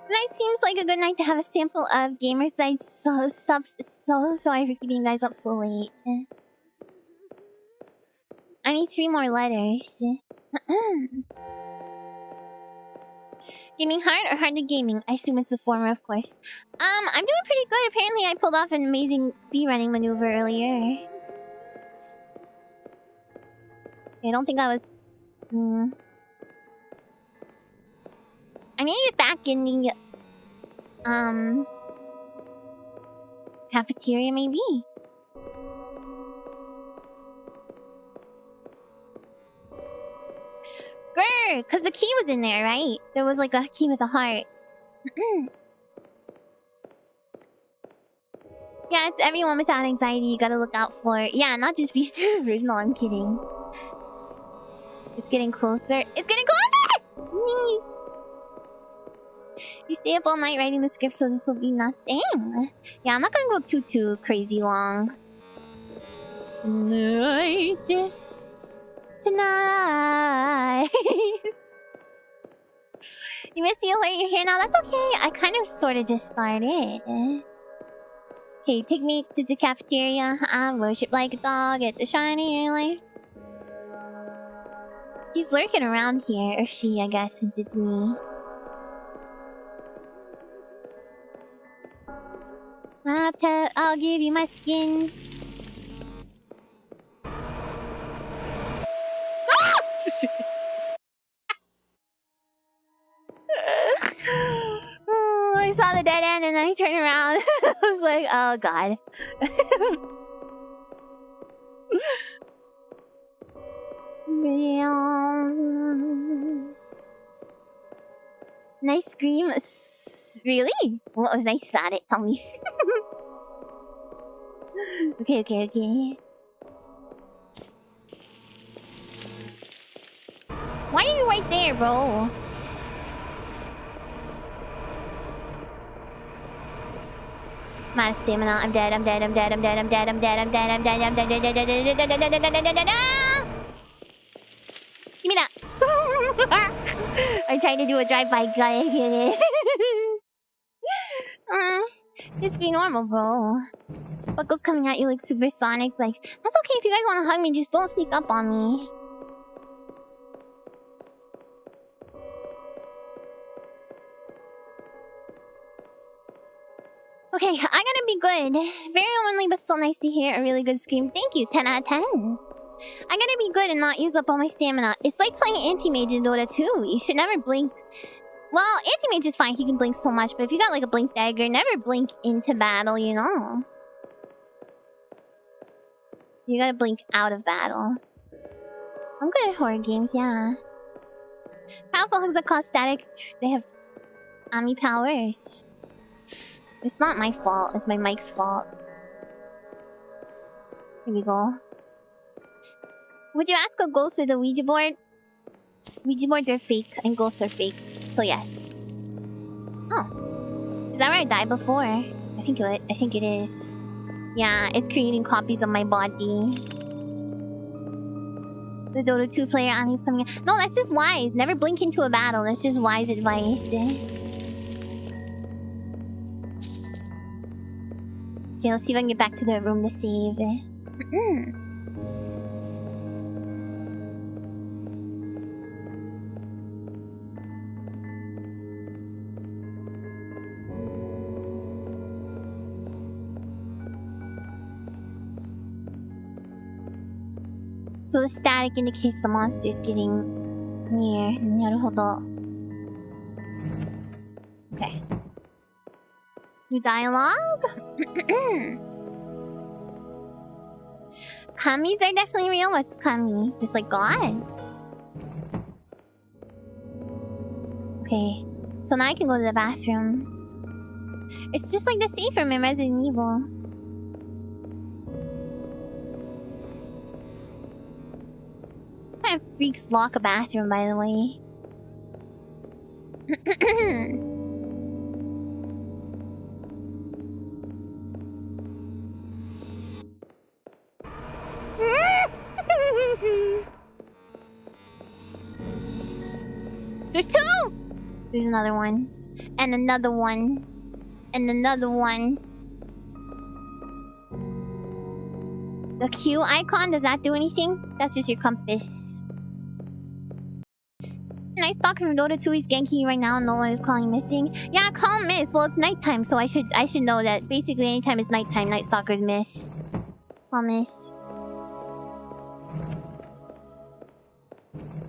Tonight seems like a good night to have a sample of gamer sites. So sorry for keeping you guys up so late. I need 3 more letters. Gaming hard or hard to gaming? I assume it's the former, of course. I'm doing pretty good. Apparently, I pulled off an amazing speedrunning maneuver earlier. I don't think I was... I need to get back in the... cafeteria, maybe? Grr! Because the key was in there, right? There was like a key with a heart. Yeah, it's everyone without anxiety you gotta look out for. Yeah, not just VTubers. No, I'm kidding. It's getting closer. It's getting closer! You stay up all night writing the script, so this will be nothing. Yeah, I'm not gonna go too crazy long. Tonight. You missed the alert, you're here now. That's okay. I kind of sort of just started. Okay, take me to the cafeteria. I worship like a dog at the shiny light. He's lurking around here, or she, I guess, since it's me. I'll give you my skin. Oh, I saw the dead end and then I turned around. I was like, oh god. Nice scream. Really? What was nice about it? Tell me. Okay. Why are you right there, bro? I'm out of stamina. I'm dead. Give me that. I tried to do a drive-by guy. Get it? Just be normal, bro. Buckle's coming at you like supersonic. Like, that's okay if you guys want to hug me. Just don't sneak up on me. Okay, I gotta be good. Very lonely, but still nice to hear a really good scream. Thank you, 10 out of 10. I gotta be good and not use up all my stamina. It's like playing Anti-Mage in Dota 2. You should never blink. Well, Anti-Mage is fine, he can blink so much, but if you got like a blink dagger, never blink into battle, you know? You gotta blink out of battle. I'm good at horror games, yeah. Powerful hugs that cause static. They have Ami powers. It's not my fault, it's my mic's fault. Here we go. Would you ask a ghost with a Ouija board? Ouija boards are fake and ghosts are fake. So yes. Oh. Is that where I died before? I think it is. Yeah, it's creating copies of my body. The Dota 2 player Ami's coming in. No, that's just wise. Never blink into a battle. That's just wise advice. Okay, let's see if I can get back to the room to save. So the static indicates the monster is getting near. Naruhodo. Okay. New dialogue? Kamis are definitely real. What's kami? Just like gods? Okay. So now I can go to the bathroom. It's just like the safe room in Resident Evil. What kind of freaks lock a bathroom, by the way? There's two! There's another one. And another one. And another one. The Q icon, does that do anything? That's just your compass. Nice stalker from Dota 2 is ganking right now. No one is calling missing. Yeah, call miss. Well, it's nighttime, so I should know that basically anytime it's nighttime, night stalkers miss. Call miss.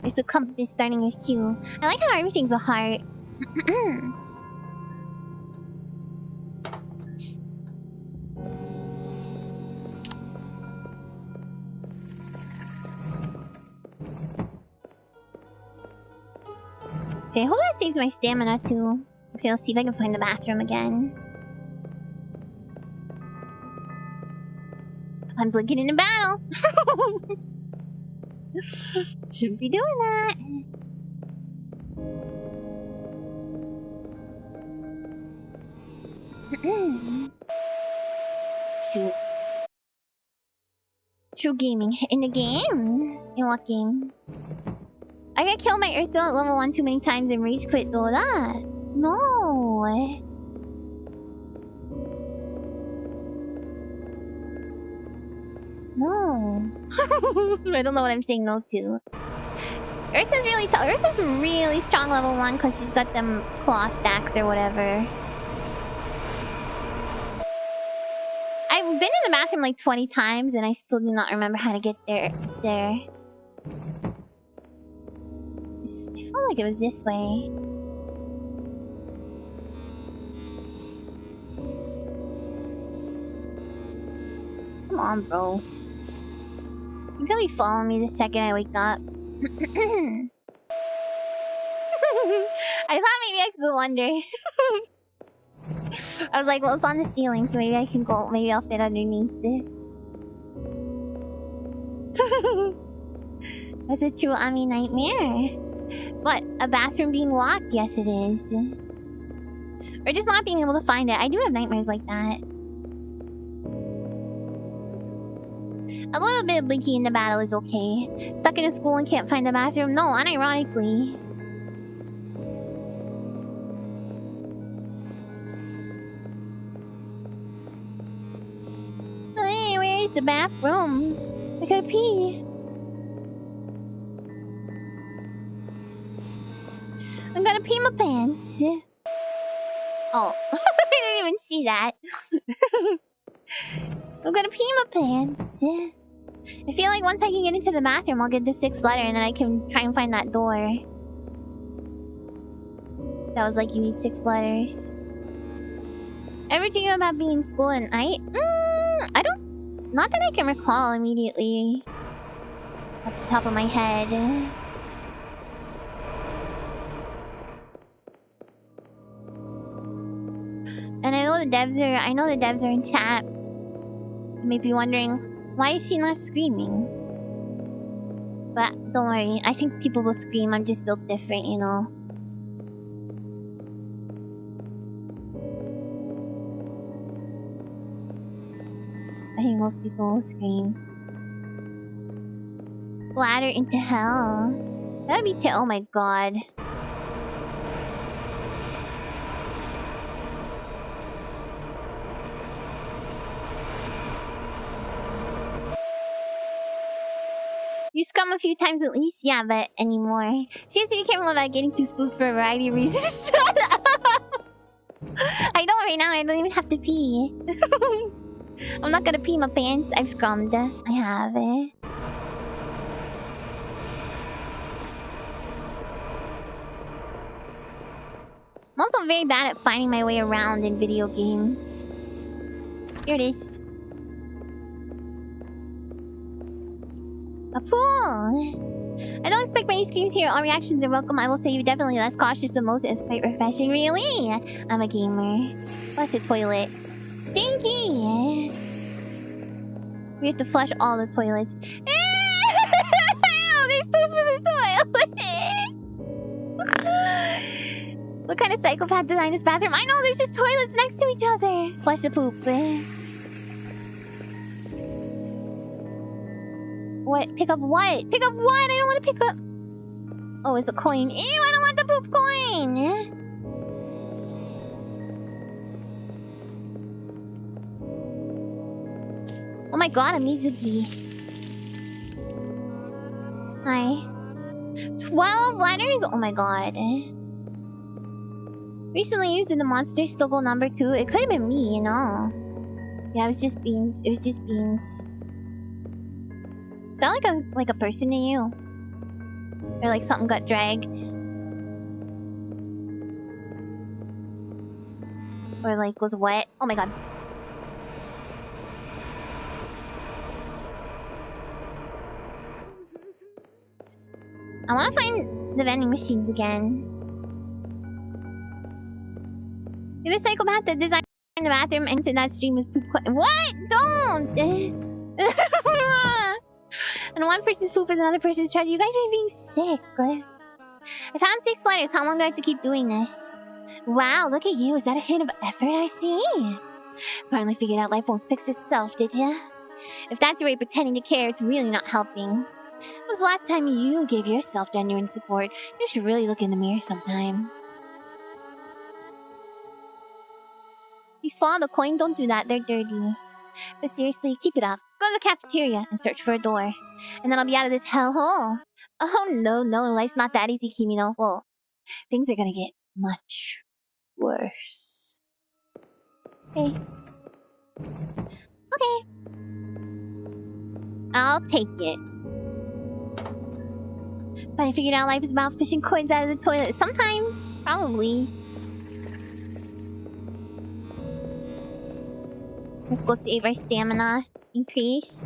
It's a compass starting with Q. I like how everything's a heart. Okay, I hope that saves my stamina too. Okay, let's see if I can find the bathroom again. I'm blinking in a battle. Shouldn't be doing that. Shoot. True gaming. In the game? In what game? I got killed by Ursula at level 1 too many times and rage quit Dota. No. No. I don't know what I'm saying no to. Ursa's really tough. Ursa's really strong level 1 because she's got them claw stacks or whatever. I've been in the bathroom like 20 times and I still do not remember how to get there. I felt like it was this way. Come on, bro. You're gonna be following me the second I wake up. I thought maybe I could go under. I was like, well, it's on the ceiling, so maybe I can go. Maybe I'll fit underneath it. That's a true Ami nightmare. What? A bathroom being locked? Yes, it is. Or just not being able to find it. I do have nightmares like that. A little bit of blinking in the battle is okay. Stuck in a school and can't find the bathroom? No, unironically. Hey, where is the bathroom? I gotta pee. I'm gonna pee my pants. Oh, I didn't even see that. I'm gonna pee my pants. I feel like once I can get into the bathroom, I'll get the 6th letter and then I can try and find that door. That was like, you need 6 letters. Ever dream about being in school at night? I don't... Not that I can recall immediately. Off the top of my head. And I know the devs are in chat. You may be wondering, why is she not screaming? But don't worry, I think people will scream. I'm just built different, you know. I think most people will scream. Ladder into hell. That'd be oh my god. You scrum a few times at least? Yeah, but anymore. She has to be careful about getting too spooked for a variety of reasons. Shut up! I don't right now, I don't even have to pee. I'm not gonna pee my pants. I've scrummed. I have it. I'm also very bad at finding my way around in video games. Here it is. A pool! I don't expect many screams here. All reactions are welcome. I will say you're definitely less cautious than most. It's quite refreshing. Really? I'm a gamer. Flush the toilet. Stinky! We have to flush all the toilets. There's poop in the toilet! What kind of psychopath designed this bathroom? I know, there's just toilets next to each other. Flush the poop. What? Pick up what? Pick up what? I don't want to pick up... Oh, it's a coin. Ew, I don't want the poop coin! Oh my god, a Mizuki. Hi. 12 letters? Oh my god. Recently used in the monster still go number 2. It could have been me, you know. Yeah, it was just beans. It was just beans. Sound like a person to you? Or like something got dragged? Or like was wet? Oh my god. I want to find the vending machines again. You're the psychopath that designed the bathroom into that stream with poop. What? Don't! And one person's poop is another person's trash. You guys are being sick. I found 6 letters. How long do I have to keep doing this? Wow, look at you. Is that a hint of effort I see? Finally figured out life won't fix itself, did ya? If that's your way of pretending to care, it's really not helping. When was the last time you gave yourself genuine support? You should really look in the mirror sometime. You swallowed a coin? Don't do that. They're dirty. But seriously, keep it up. Go to the cafeteria and search for a door. And then I'll be out of this hellhole. Oh no, life's not that easy, Kimino. Well, things are gonna get much worse. Okay. Okay. I'll take it. But I figured out life is about fishing coins out of the toilet. Sometimes. Probably. Let's go save our stamina. Increase.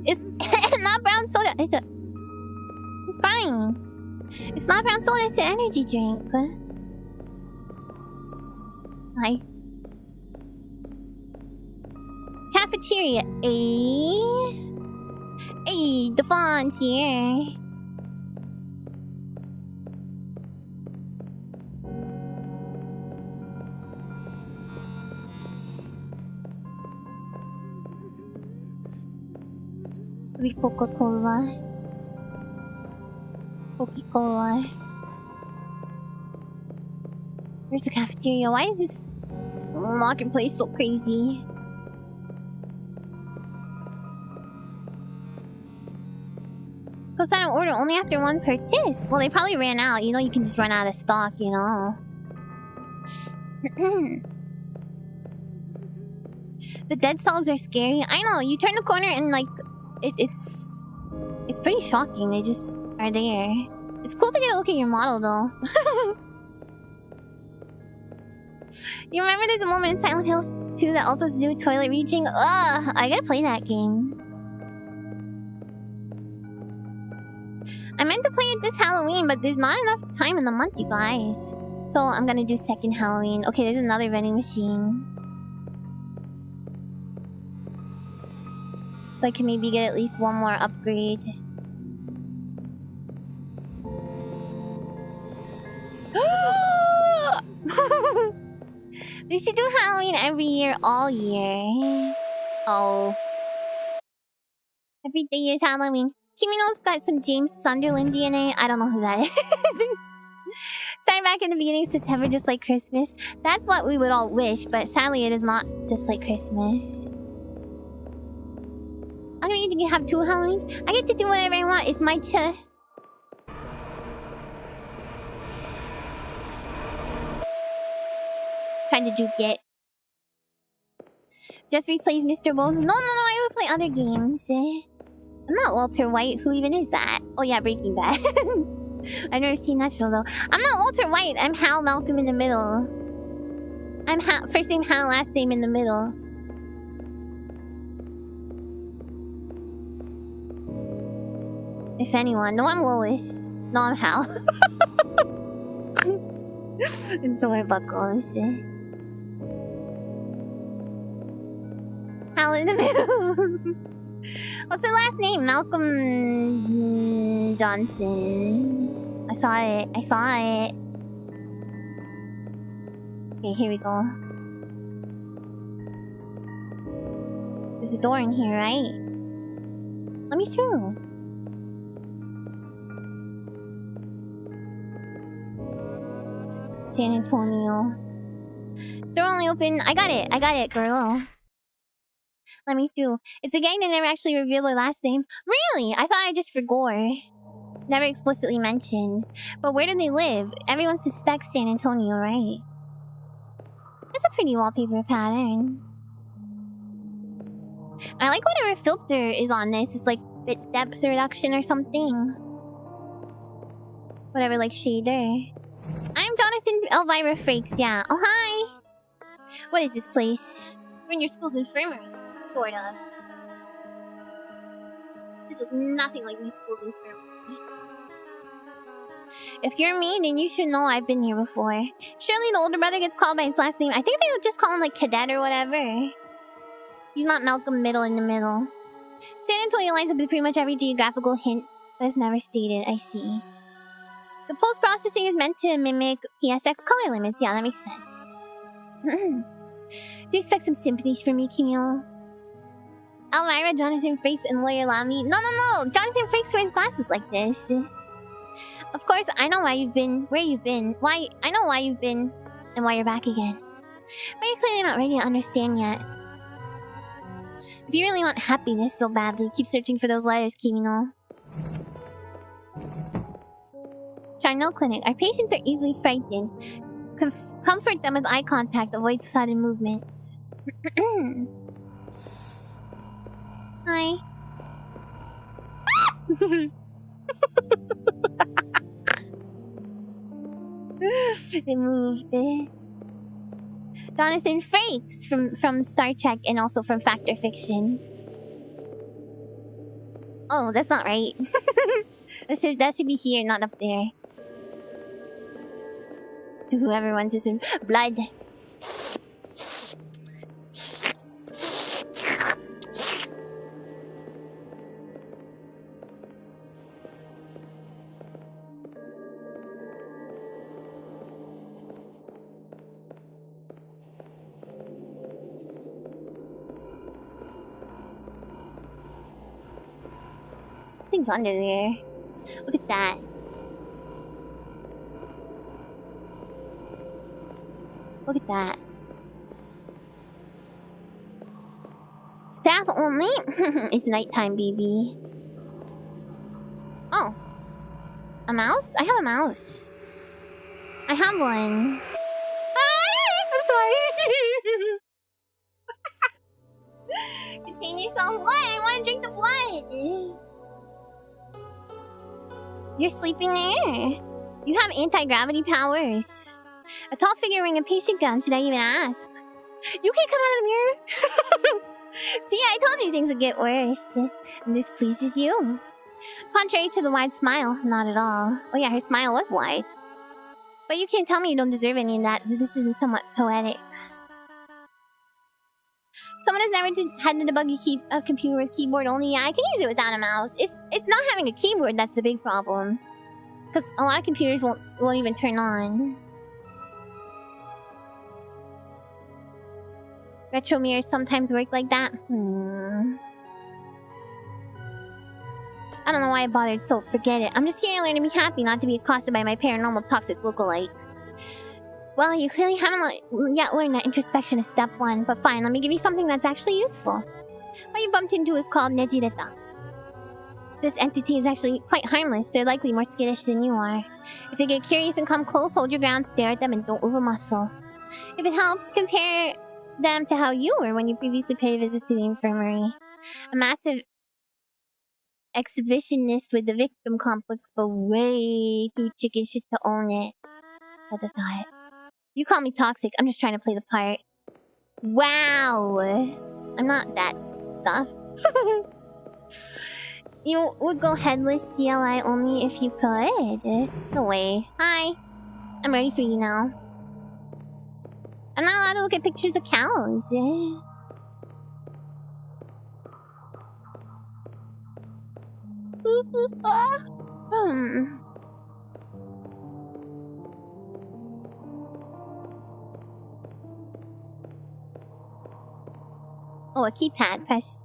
It's not brown soda. It's a... I'm crying. It's not brown soda. It's an energy drink. Hi. Cafeteria. Hey, the font's here. Maybe Coca-Cola. Coca-Cola. Where's the cafeteria? Why is this marketplace so crazy? Close out an order only after one purchase. Well, they probably ran out. You know, you can just run out of stock, you know. The dead cells are scary. I know. You turn the corner and like, it's pretty shocking. They just are there. It's cool to get a look at your model, though. You remember there's a moment in Silent Hill 2 that also has to do with toilet reaching? Ugh, I gotta play that game. I meant to play it this Halloween, but there's not enough time in the month, you guys. So I'm gonna do second Halloween. Okay, there's another vending machine. So I can maybe get at least one more upgrade. should do Halloween every year, all year. Oh. Every day is Halloween. Kimino's got some James Sunderland DNA. I don't know who that is. Starting back in the beginning of September, just like Christmas. That's what we would all wish, but sadly it is not just like Christmas. I mean, you can have 2 Halloweens. I get to do whatever I want. It's my choice. Trying to juke it. Just replays Mr. Bowles. No, I would play other games. I'm not Walter White. Who even is that? Oh yeah, Breaking Bad. I've never seen that show though. I'm not Walter White. I'm Hal Malcolm in the Middle. I'm first name Hal, last name in the middle. If anyone. No, I'm Lois. No, I'm Hal. And so are Buckles. Hal in the middle. What's her last name? Malcolm Johnson. I saw it. Okay, here we go. There's a door in here, right? Let me through. San Antonio. Door only open. I got it, girl. Let me through. It's a gang that never actually revealed their last name. Really? I thought I just forgot. Never explicitly mentioned. But where do they live? Everyone suspects San Antonio, right? That's a pretty wallpaper pattern. I like whatever filter is on this. It's like bit depth reduction or something. Whatever, like shader. I'm Jonathan Elvira Frakes, yeah. Oh, hi! What is this place? We're in your school's infirmary. Sorta. This looks nothing like my school's infirmary. If you're me, then you should know I've been here before. Surely the older brother gets called by his last name. I think they would just call him like Cadet or whatever. He's not Malcolm Middle in the middle. San Antonio lines up with pretty much every geographical hint, but it's never stated. I see. The post-processing is meant to mimic PSX color limits. Yeah, that makes sense. Do you expect some sympathy from me, Kimio? Elvira, Jonathan Frakes, and Lawyer Lamy. No. Jonathan Frakes wears glasses like this. Of course, I know why you've been, where you've been. I know why you've been, and why you're back again. But you're clearly not ready to understand yet. If you really want happiness so badly, keep searching for those letters, Kimino. Charnel Clinic. Our patients are easily frightened. Comfort them with eye contact. Avoid sudden movements. Hi. They moved. Jonathan Frakes from Star Trek and also from Fact or Fiction. Oh, that's not right. that should be here, not up there. To whoever wants this in blood. Something's under there. Look at that. Look at that. Staff only? It's nighttime, baby. Oh. A mouse? I have a mouse. I have one. I'm sorry. Contain yourself. What? I want to drink the blood. You're sleeping there. You have anti-gravity powers. A tall figure wearing a patient gown, should I even ask? You can't come out of the mirror? See, I told you things would get worse. And this pleases you. Contrary to the wide smile, not at all. Oh yeah, her smile was wide. But you can't tell me you don't deserve any of that. This isn't somewhat poetic. Someone has never had to debug a computer with keyboard only. Yeah, I can use it without a mouse. It's not having a keyboard that's the big problem. Because a lot of computers won't even turn on. Retro mirrors sometimes work like that. I don't know why I bothered, so forget it. I'm just here to learn to be happy, not to be accosted by my paranormal toxic lookalike. Well, you clearly haven't yet learned that introspection is step 1, but fine, let me give you something that's actually useful. What you bumped into is called Nejireta. This entity is actually quite harmless. They're likely more skittish than you are. If they get curious and come close, hold your ground, stare at them, and don't move a muscle. If it helps, compare them to how you were when you previously paid a visit to the infirmary. A massive exhibitionist with the victim complex, but way too chicken shit to own it. At the thought. You call me toxic, I'm just trying to play the part. Wow! I'm not that stuff. You would go headless CLI only if you could. No way. Hi. I'm ready for you now. I'm not allowed to look at pictures of cows. Oh, a keypad. Press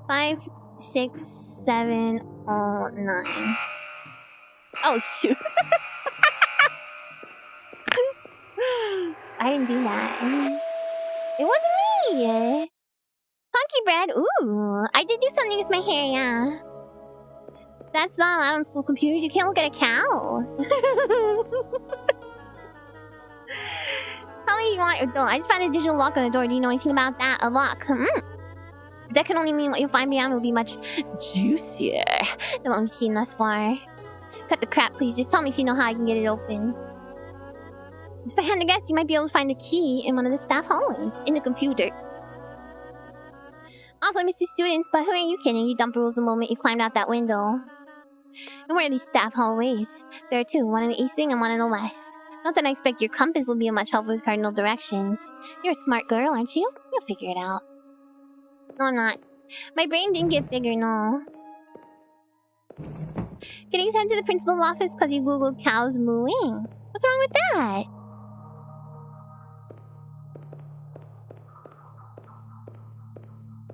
5, 6, 7, 9. Oh shoot! I didn't do that. It wasn't me. Punky bread. Ooh, I did do something with my hair. Yeah. That's not allowed on school computers. You can't look at a cow. How many you want? Oh, I just found a digital lock on the door. Do you know anything about that? A lock. That can only mean what you'll find beyond will be much juicier than what we've seen thus far. Cut the crap, please. Just tell me if you know how I can get it open. If I had to guess, you might be able to find a key in one of the staff hallways. In the computer. Also, Mr. Students, but who are you kidding? You dumped rules the moment you climbed out that window. And where are these staff hallways? There are 2, one in the east wing and one in the west. Not that I expect your compass will be of much help with cardinal directions. You're a smart girl, aren't you? You'll figure it out. No, I'm not. My brain didn't get bigger, no. Getting sent to the principal's office because you googled cows mooing. What's wrong with that?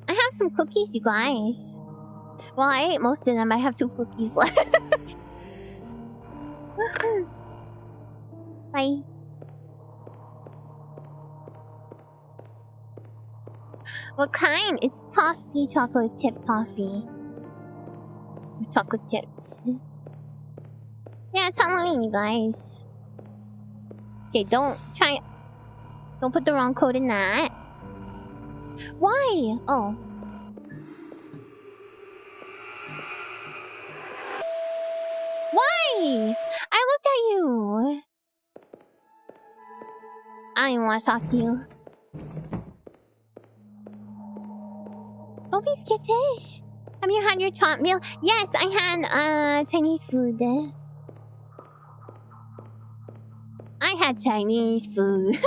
I have some cookies, you guys. Well, I ate most of them. I have 2 cookies left. Bye. What kind? It's toffee, chocolate chip toffee. Chocolate chips. Yeah, it's Halloween, you guys. Okay, don't put the wrong code in that. Why? Oh. Why? I looked at you. I don't even want to talk to you. Don't be skittish. Have you had your top meal? Yes, I had Chinese food. I had Chinese food.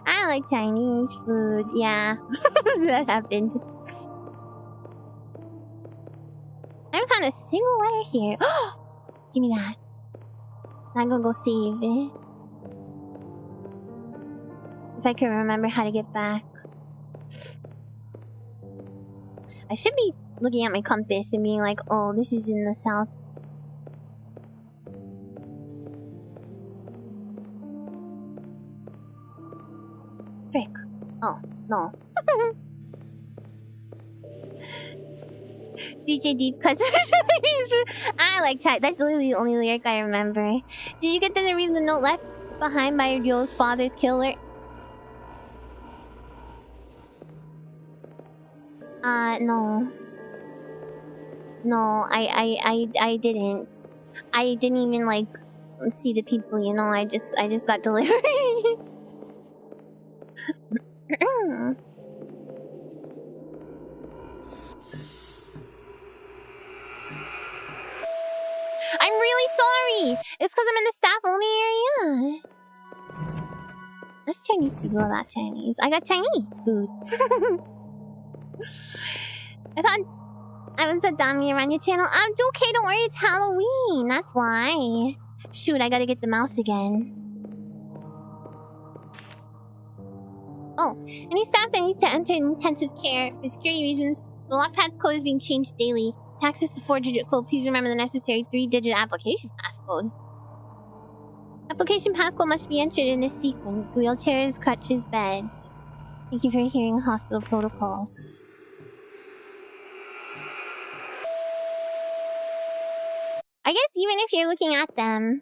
I like Chinese food. Yeah, that happened. I haven't found a single letter here. Give me that. I'm gonna go save it. If I can remember how to get back. I should be looking at my compass and being like, oh, this is in the south. Frick. Oh, no. DJ Deep cuts. I like chat. That's literally the only lyric I remember. Did you get to read the note left behind by Ryo's father's killer? No. No, I didn't. I didn't even, like, see the people, you know? I just got delivery. I'm really sorry! It's because I'm in the staff-only area. That's Chinese people about Chinese. I got Chinese food. I thought I was a Amiya Aranha channel. I'm okay, don't worry, it's Halloween. That's why. Shoot, I gotta get the mouse again. Oh, any staff that needs to enter intensive care for security reasons, the lockpad's code is being changed daily. To access the 4-digit code, please remember the necessary 3-digit application passcode. Application passcode must be entered in this sequence: wheelchairs, crutches, beds. Thank you for hearing hospital protocols. I guess even if you're looking at them,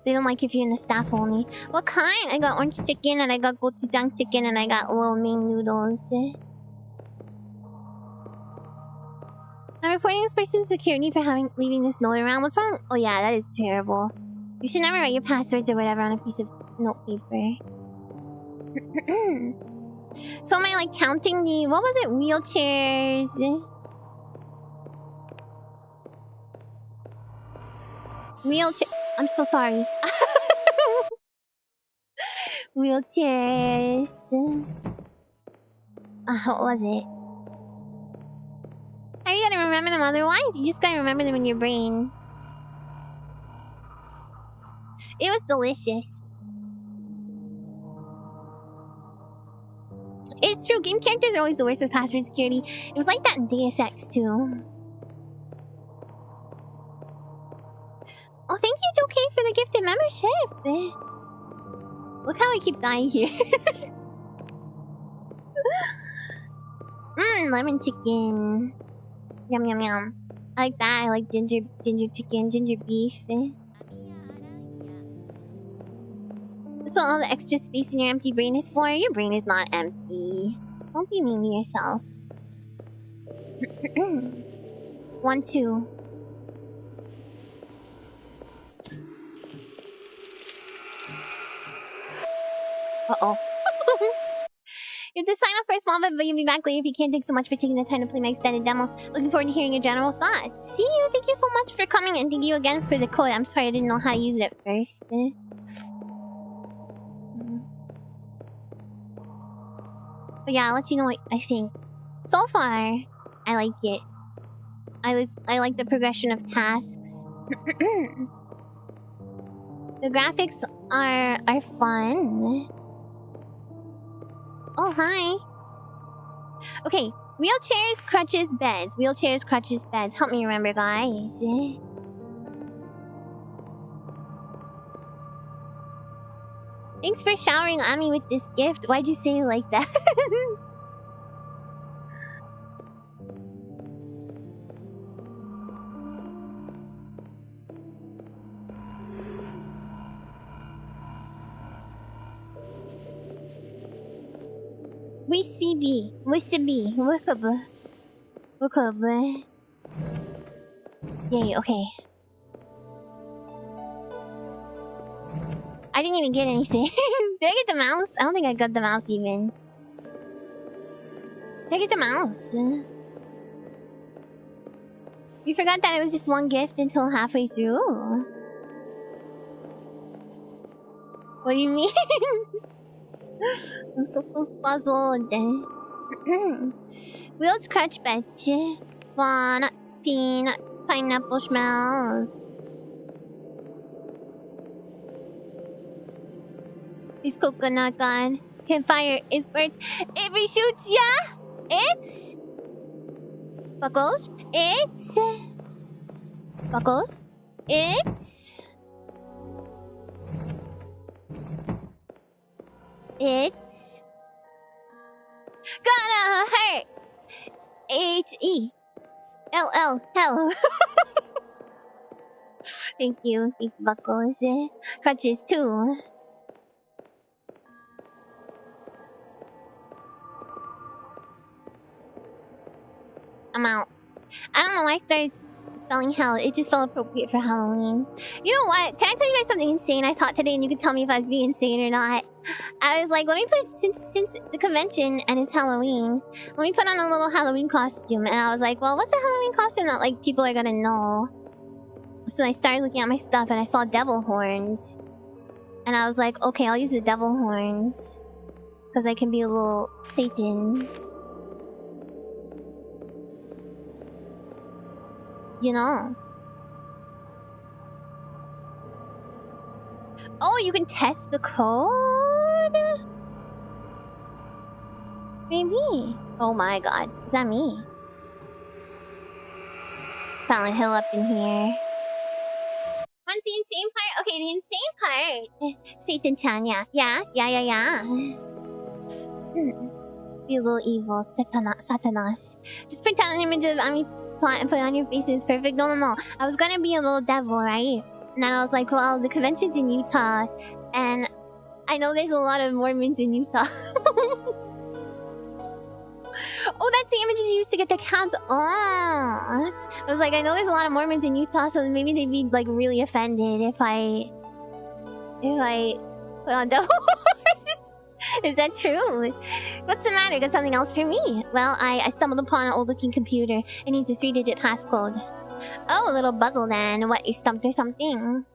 they don't like if you're in the staff only. What kind? I got orange chicken, and I got gochujang chicken, and I got lo mein noodles. I'm reporting this person's security for leaving this note around. What's wrong? Oh yeah, that is terrible. You should never write your passwords or whatever on a piece of note paper. So am I like counting the... What was it? Wheelchairs... Wheelchair... I'm so sorry. Wheelchairs... what was it? How are you gonna remember them otherwise? You just gotta remember them in your brain. It was delicious. It's true, game characters are always the worst with password security. It was like that in Deus Ex too. Oh, thank you, Joe for the gifted membership. Look how I keep dying here. Lemon chicken. Yum yum yum. I like that. I like ginger chicken, ginger beef. Amiya Aranha. That's what all the extra space in your empty brain is for. Your brain is not empty. Don't be mean to yourself. 1, 2. Uh-oh. You have to sign up for a small bit, but you'll be back later if you can't. Thanks so much for taking the time to play my extended demo. Looking forward to hearing your general thoughts. See you. Thank you so much for coming, and thank you again for the code. I'm sorry I didn't know how to use it at first. But yeah, I'll let you know what I think. So far, I like it. I like the progression of tasks. The graphics are fun. Oh, hi. Okay, wheelchairs, crutches, beds. Wheelchairs, crutches, beds. Help me remember, guys. Thanks for showering on me with this gift. Why'd you say it like that? Wisibi. Wukub. Yay, okay. I didn't even get anything. Did I get the mouse? I don't think I got the mouse even. Did I get the mouse? You forgot that it was just one gift until halfway through. What do you mean? I'm so puzzled. Wheeled crutch bench. Walnuts, peanuts, pineapple smells. Is coconut gone? Campfire is birds. It reshoots ya! It's... Buckles. It's... Buckles. It's... It's... Gonna hurt! H-E-L-L. Hell. Thank you. Thank you, Buckles. Crutches too. I'm out. I don't know why I started spelling hell. It just felt appropriate for Halloween. You know what? Can I tell you guys something insane I thought today, and you can tell me if I was being insane or not? I was like, let me put, since the convention and it's Halloween, let me put on a little Halloween costume. And I was like, well, what's a Halloween costume that like people are gonna know? So I started looking at my stuff and I saw devil horns. And I was like, okay, I'll use the devil horns. Because I can be a little Satan. You know. Oh, you can test the code? Maybe. Oh my god. Is that me? Silent Hill up in here. What's the insane part? Okay, the insane part. Satan Tanya. Yeah. Be a little evil. Satanas. Just print out an image of Ami plot and put it on your face. It's perfect. No. I was gonna be a little devil, right? And then I was like, well, the convention's in Utah. And I know there's a lot of Mormons in Utah. Oh, that's the images you used to get the counts. Oh, I was like, I know there's a lot of Mormons in Utah, so maybe they'd be like really offended if I put on devil horns. Is that true? What's the matter? Got something else for me? Well, I stumbled upon an old-looking computer. It needs a 3-digit passcode. Oh, a little puzzle then. What, you stumped or something?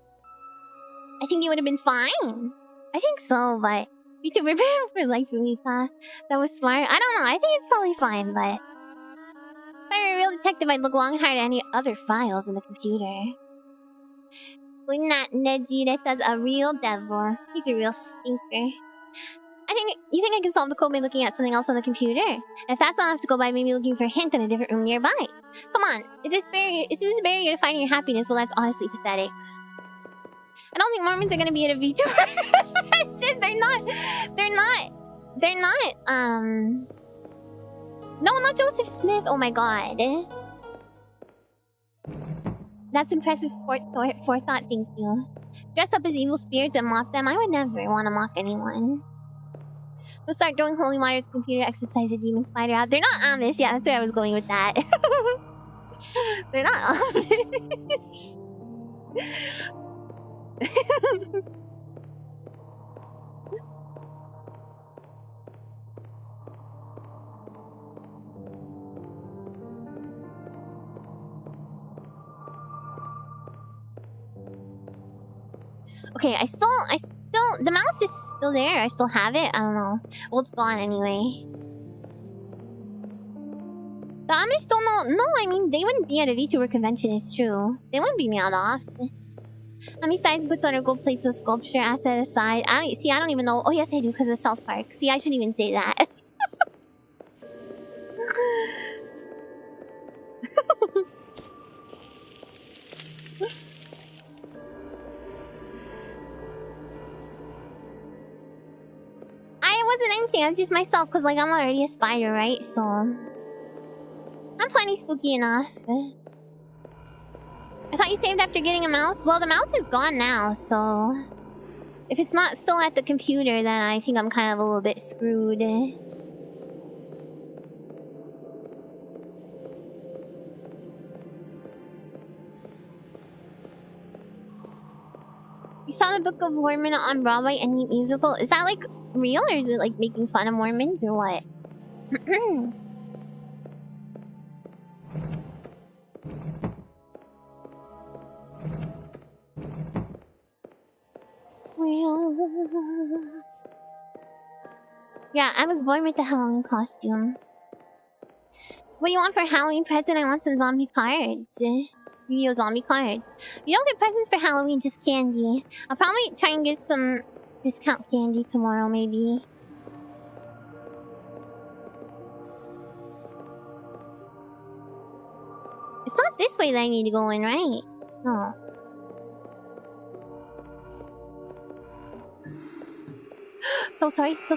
I think you would have been fine. I think so, but you to prepare for life, Rika. That was smart. I don't know. I think it's probably fine, but if I were a real detective, I'd look long and hard at any other files in the computer. We're not Nejireta's a real devil. He's a real stinker. You think I can solve the code by looking at something else on the computer? And if that's not enough to go by, maybe looking for a hint in a different room nearby. Come on, is this a barrier to finding your happiness? Well, that's honestly pathetic. I don't think Mormons are gonna be at a VTuber convention. They're not. No, not Joseph Smith. Oh my god. That's impressive forethought, thank you. Dress up as evil spirits and mock them? I would never want to mock anyone. We'll start throwing holy water at the computer, exercise a demon spider out. They're not Amish. Yeah, that's where I was going with that. They're not Amish. Okay, I still, the mouse is still there. I still have it. I don't know. Well, it's gone anyway. The Amish don't know. No, I mean, they wouldn't be at a VTuber convention, it's true. They wouldn't be meowed off. Amish size puts on her gold plates of sculpture asset aside. I don't even know. Oh, yes, I do, because of South Park. See, I shouldn't even say that. I wasn't anything. I was just myself, because, like, I'm already a spider, right? So I'm plenty spooky enough. I thought you saved after getting a mouse? Well, the mouse is gone now, so if it's not still at the computer, then I think I'm kind of a little bit screwed. You saw the Book of Mormon on Broadway and Neat Musical. Is that, like, real, or is it, like, making fun of Mormons, or what? Yeah, I was born with the Halloween costume. What do you want for a Halloween present? I want some zombie cards. Yu-Gi-Oh! Zombie cards. You don't get presents for Halloween, just candy. I'll probably try and get some discount candy tomorrow, maybe. It's not this way that I need to go in, right? No. So sorry. I'm so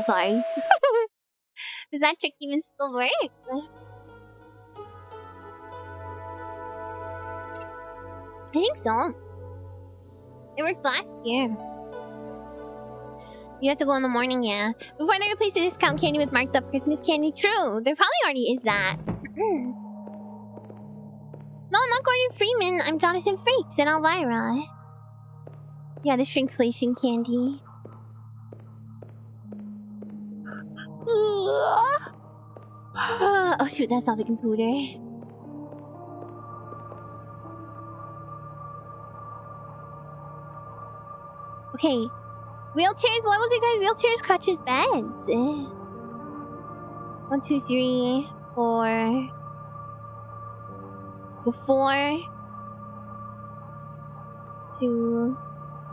sorry. Does that trick even still work? I think so. It worked last year. You have to go in the morning, yeah. Before they replace the discount candy with marked up Christmas candy. True, there probably already is that. No, I'm not Gordon Freeman. I'm Jonathan Frakes and Elvira. Yeah, the shrinkflation candy. Oh shoot, that's not the computer. Okay. Wheelchairs? What was it, guys? Wheelchairs, crutches, beds. 1, 2, 3, 4. So 4, 2,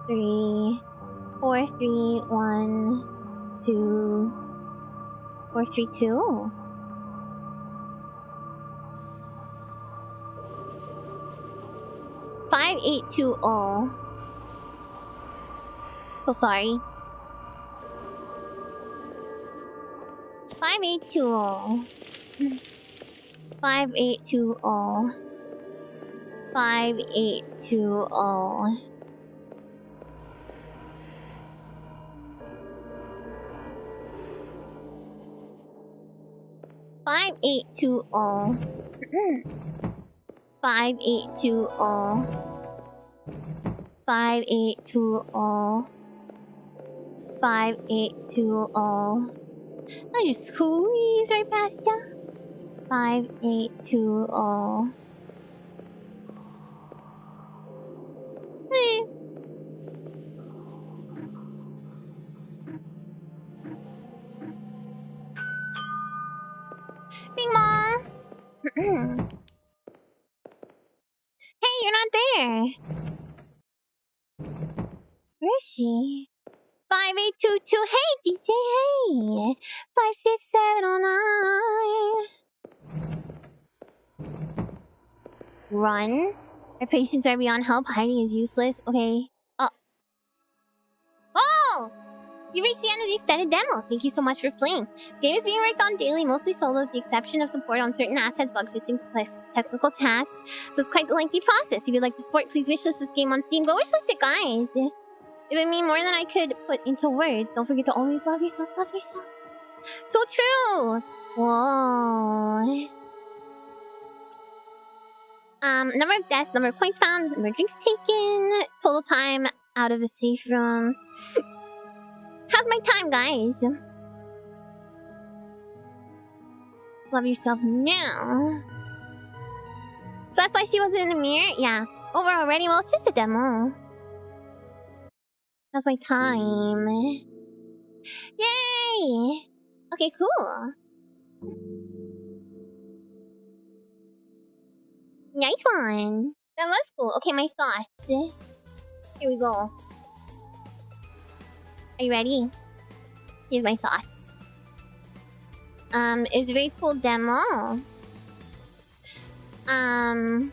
3, 4, 3, 1, 2, 4, 3, 2. Five, 8, 2, 0. So sorry. 5, 8, 2, 0. 5, 8, 2, 0. 5, 8, 2, 0. Five, 8, 2, 0. 5, 8, 2, 0. 5, 8, 2, 0. 5, 8, 2, 0. I just squeeze right past ya. 5, 8, 2, 0. Bing bong. Hey, you're not there. Where is she? 5822. Hey, DJ. Hey. 56709. Run. Our patients are beyond help. Hiding is useless. Okay. Oh! You reached the end of the extended demo. Thank you so much for playing. This game is being worked on daily, mostly solo, with the exception of support on certain assets, bug fixing, technical tasks. So it's quite a lengthy process. If you'd like to support, please wishlist this game on Steam. Go wishlist it, guys. It would mean more than I could put into words. Don't forget to always love yourself. Love yourself. So true. Whoa. Number of deaths, number of points found, number of drinks taken, total time out of the safe room. How's my time, guys? Love yourself now. So that's why she wasn't in the mirror? Yeah. Over already? Well, it's just a demo. How's my time? Yay! Okay, cool. Nice one. That was cool. Okay, my thoughts. Here we go. Are you ready? Here's my thoughts. It was a very cool demo. I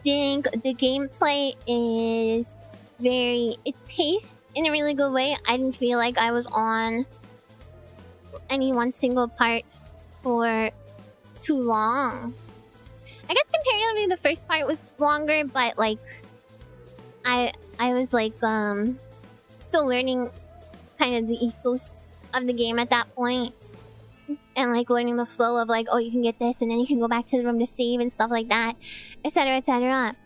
think the gameplay is it's paced in a really good way. I didn't feel like I was on any one single part for too long. I guess comparatively the first part was longer, but like I was like still learning kind of the ethos of the game at that point. And like learning the flow of like, oh, you can get this and then you can go back to the room to save and stuff like that, etc, etc.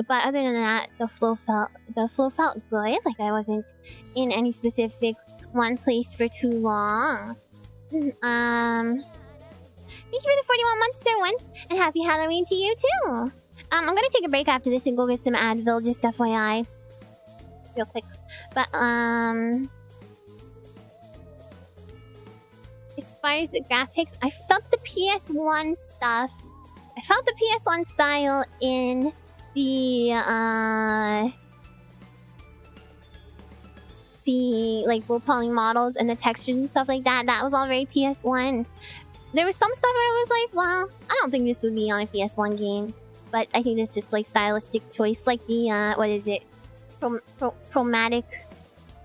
But other than that, the flow felt good. Like I wasn't in any specific one place for too long. Thank you for the 41 months, Sir Went, and happy Halloween to you too. I'm gonna take a break after this and go get some Advil, just FYI. Real quick. But as far as the graphics, I felt the PS1 stuff. I felt the PS1 style in the like low poly models and the textures and stuff like that. That was all very PS1. There was some stuff where I was like, well, I don't think this would be on a PS1 game. But I think it's just like stylistic choice, like the what is it? Chromatic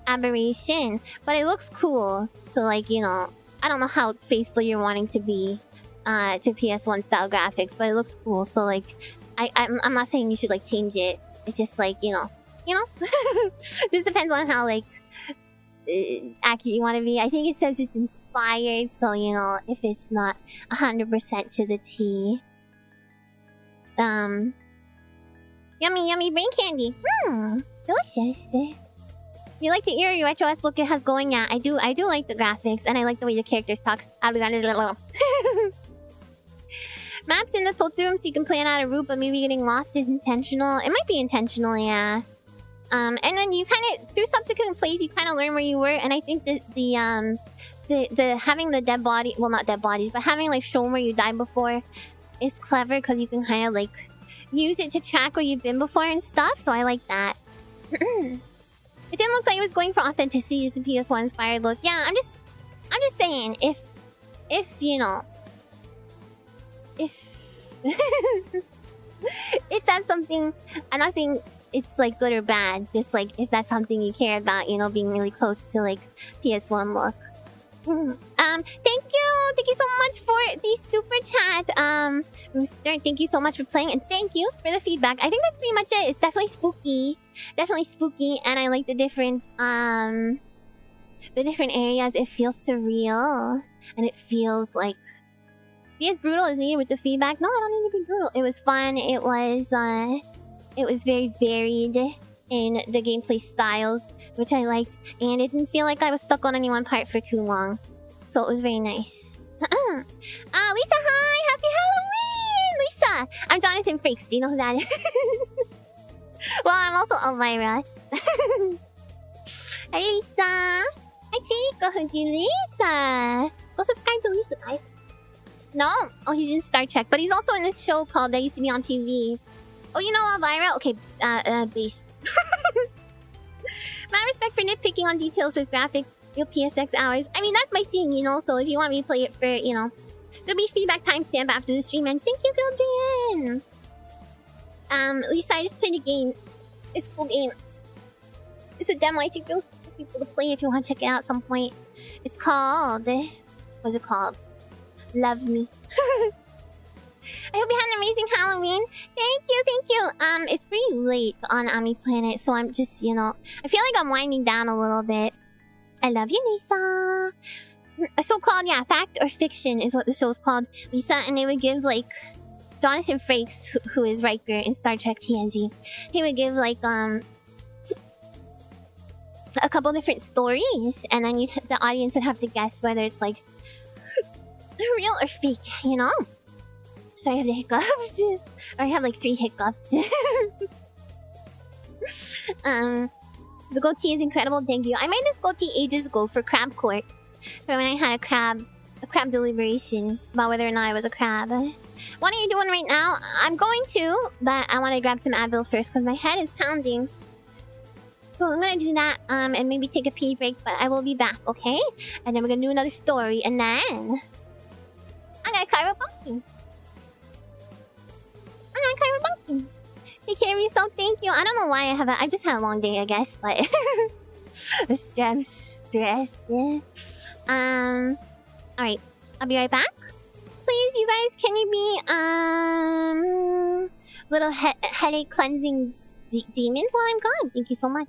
aberration. But it looks cool. So like, you know, I don't know how faithful you're wanting to be to PS1 style graphics, but it looks cool. So like I'm not saying you should like change it. It's just like, you know. Just depends on how like accurate you want to be. I think it says it's inspired, so you know, if it's not 100% to the T. Yummy brain candy. Delicious. You like the eerie retro-esque look it has going? Yeah, I do like the graphics, and I like the way the characters talk. Maps in the Totsu room so you can plan out a route, but maybe getting lost is intentional. It might be intentional, yeah. And then you kind of, through subsequent plays, you kind of learn where you were, and I think that the having the dead body, well, not dead bodies, but having like shown where you died before is clever, because you can kind of like use it to track where you've been before and stuff, so I like that. It didn't look like it was going for authenticity, just a PS1 inspired look. Yeah, I'm just saying, if you know, if if that's something, I'm not saying it's like good or bad, just like if that's something you care about, you know, being really close to like PS1 look. Thank you so much for the super chat. Rooster, thank you so much for playing, and thank you for the feedback. I think that's pretty much it. It's definitely spooky, and I like the different areas. It feels surreal, and it feels like be as brutal as needed with the feedback. No, I don't need to be brutal. It was fun. It was very varied in the gameplay styles, which I liked, and it didn't feel like I was stuck on any one part for too long. So it was very nice. Lisa, hi! Happy Halloween! Lisa! I'm Jonathan Frakes. Do you know who that is? Well, I'm also Elvira. Hi, Lisa! Hi, Chico. Who's Lisa? Go subscribe to Lisa, guys. No? Oh, he's in Star Trek, but he's also in this show called that used to be on TV. Oh, you know Elvira? Okay, based. My respect for nitpicking on details with graphics. Your PSX hours. I mean, that's my thing, you know, so if you want me to play it for, you know, there'll be feedback timestamp after the stream ends. Thank you, Gildrian! Lisa, I just played a game. It's a cool game. It's a demo. I think they'll get people to play if you want to check it out at some point. It's called... What's it called? Love Me. I hope you had an amazing Halloween. Thank you. It's pretty late on Ami Planet, so I'm just, you know... I feel like I'm winding down a little bit. I love you, Lisa. A show called, yeah, Fact or Fiction is what the show's called, Lisa. And they would give, like, Jonathan Frakes, who is Riker in Star Trek TNG. He would give, like, a couple different stories. And then the audience would have to guess whether it's, like, real or fake, you know? So I have the hiccups. Or I have, like, 3 hiccups. The goatee is incredible, thank you. I made this goatee ages ago for Crab Court. For when I had a crab deliberation about whether or not I was a crab. What are you doing right now? I'm going to, but I want to grab some Advil first because my head is pounding. So I'm gonna do that, and maybe take a pee break, but I will be back, okay? And then we're gonna do another story, and then... I'm gonna carve a pumpkin. Take care of yourself, thank you. I don't know why I just had a long day, I guess, but I'm stressed. Yeah. Alright, I'll be right back. Please, you guys, can you be little headache cleansing demons while I'm gone? Thank you so much.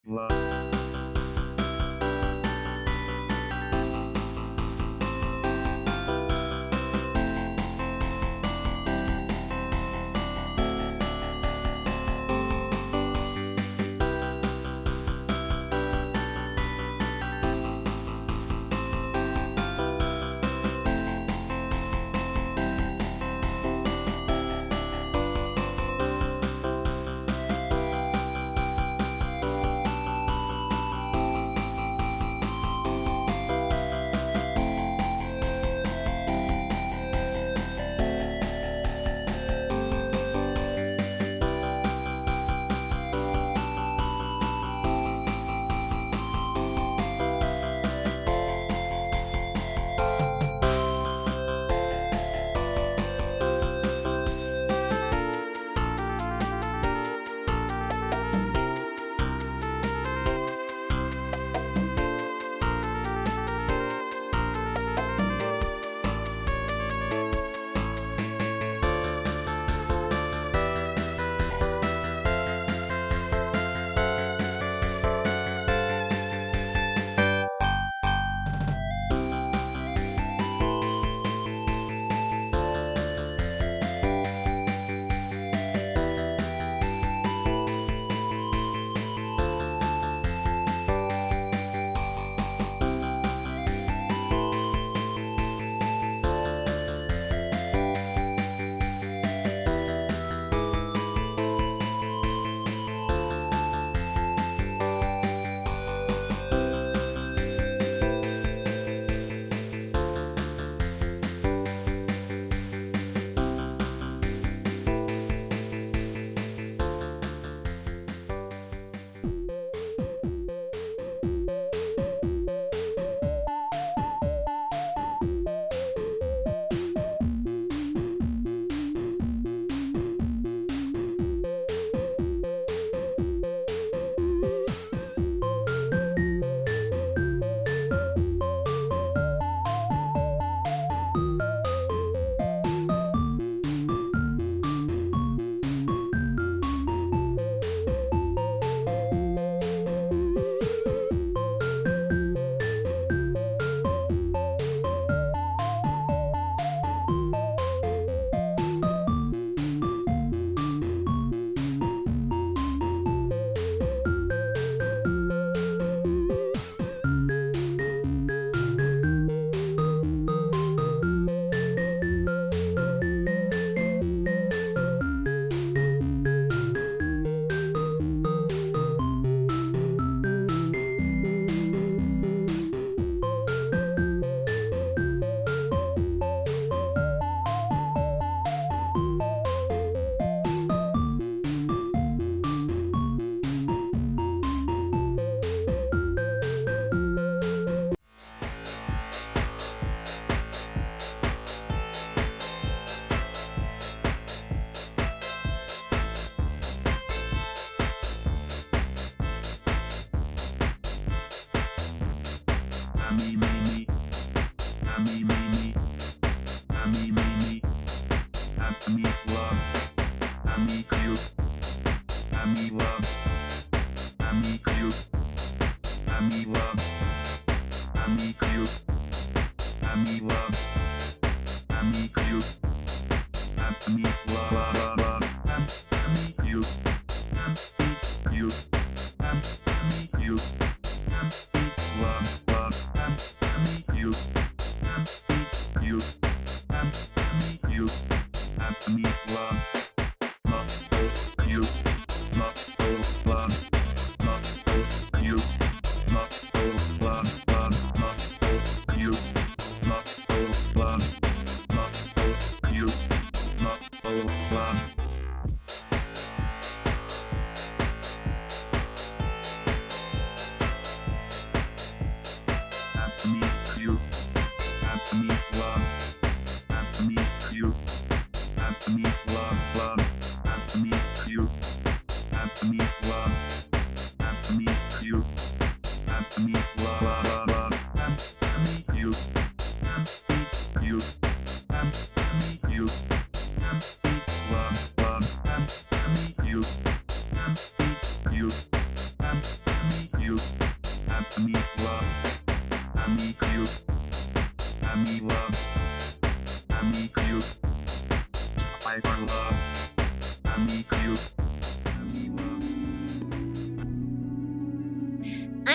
Love.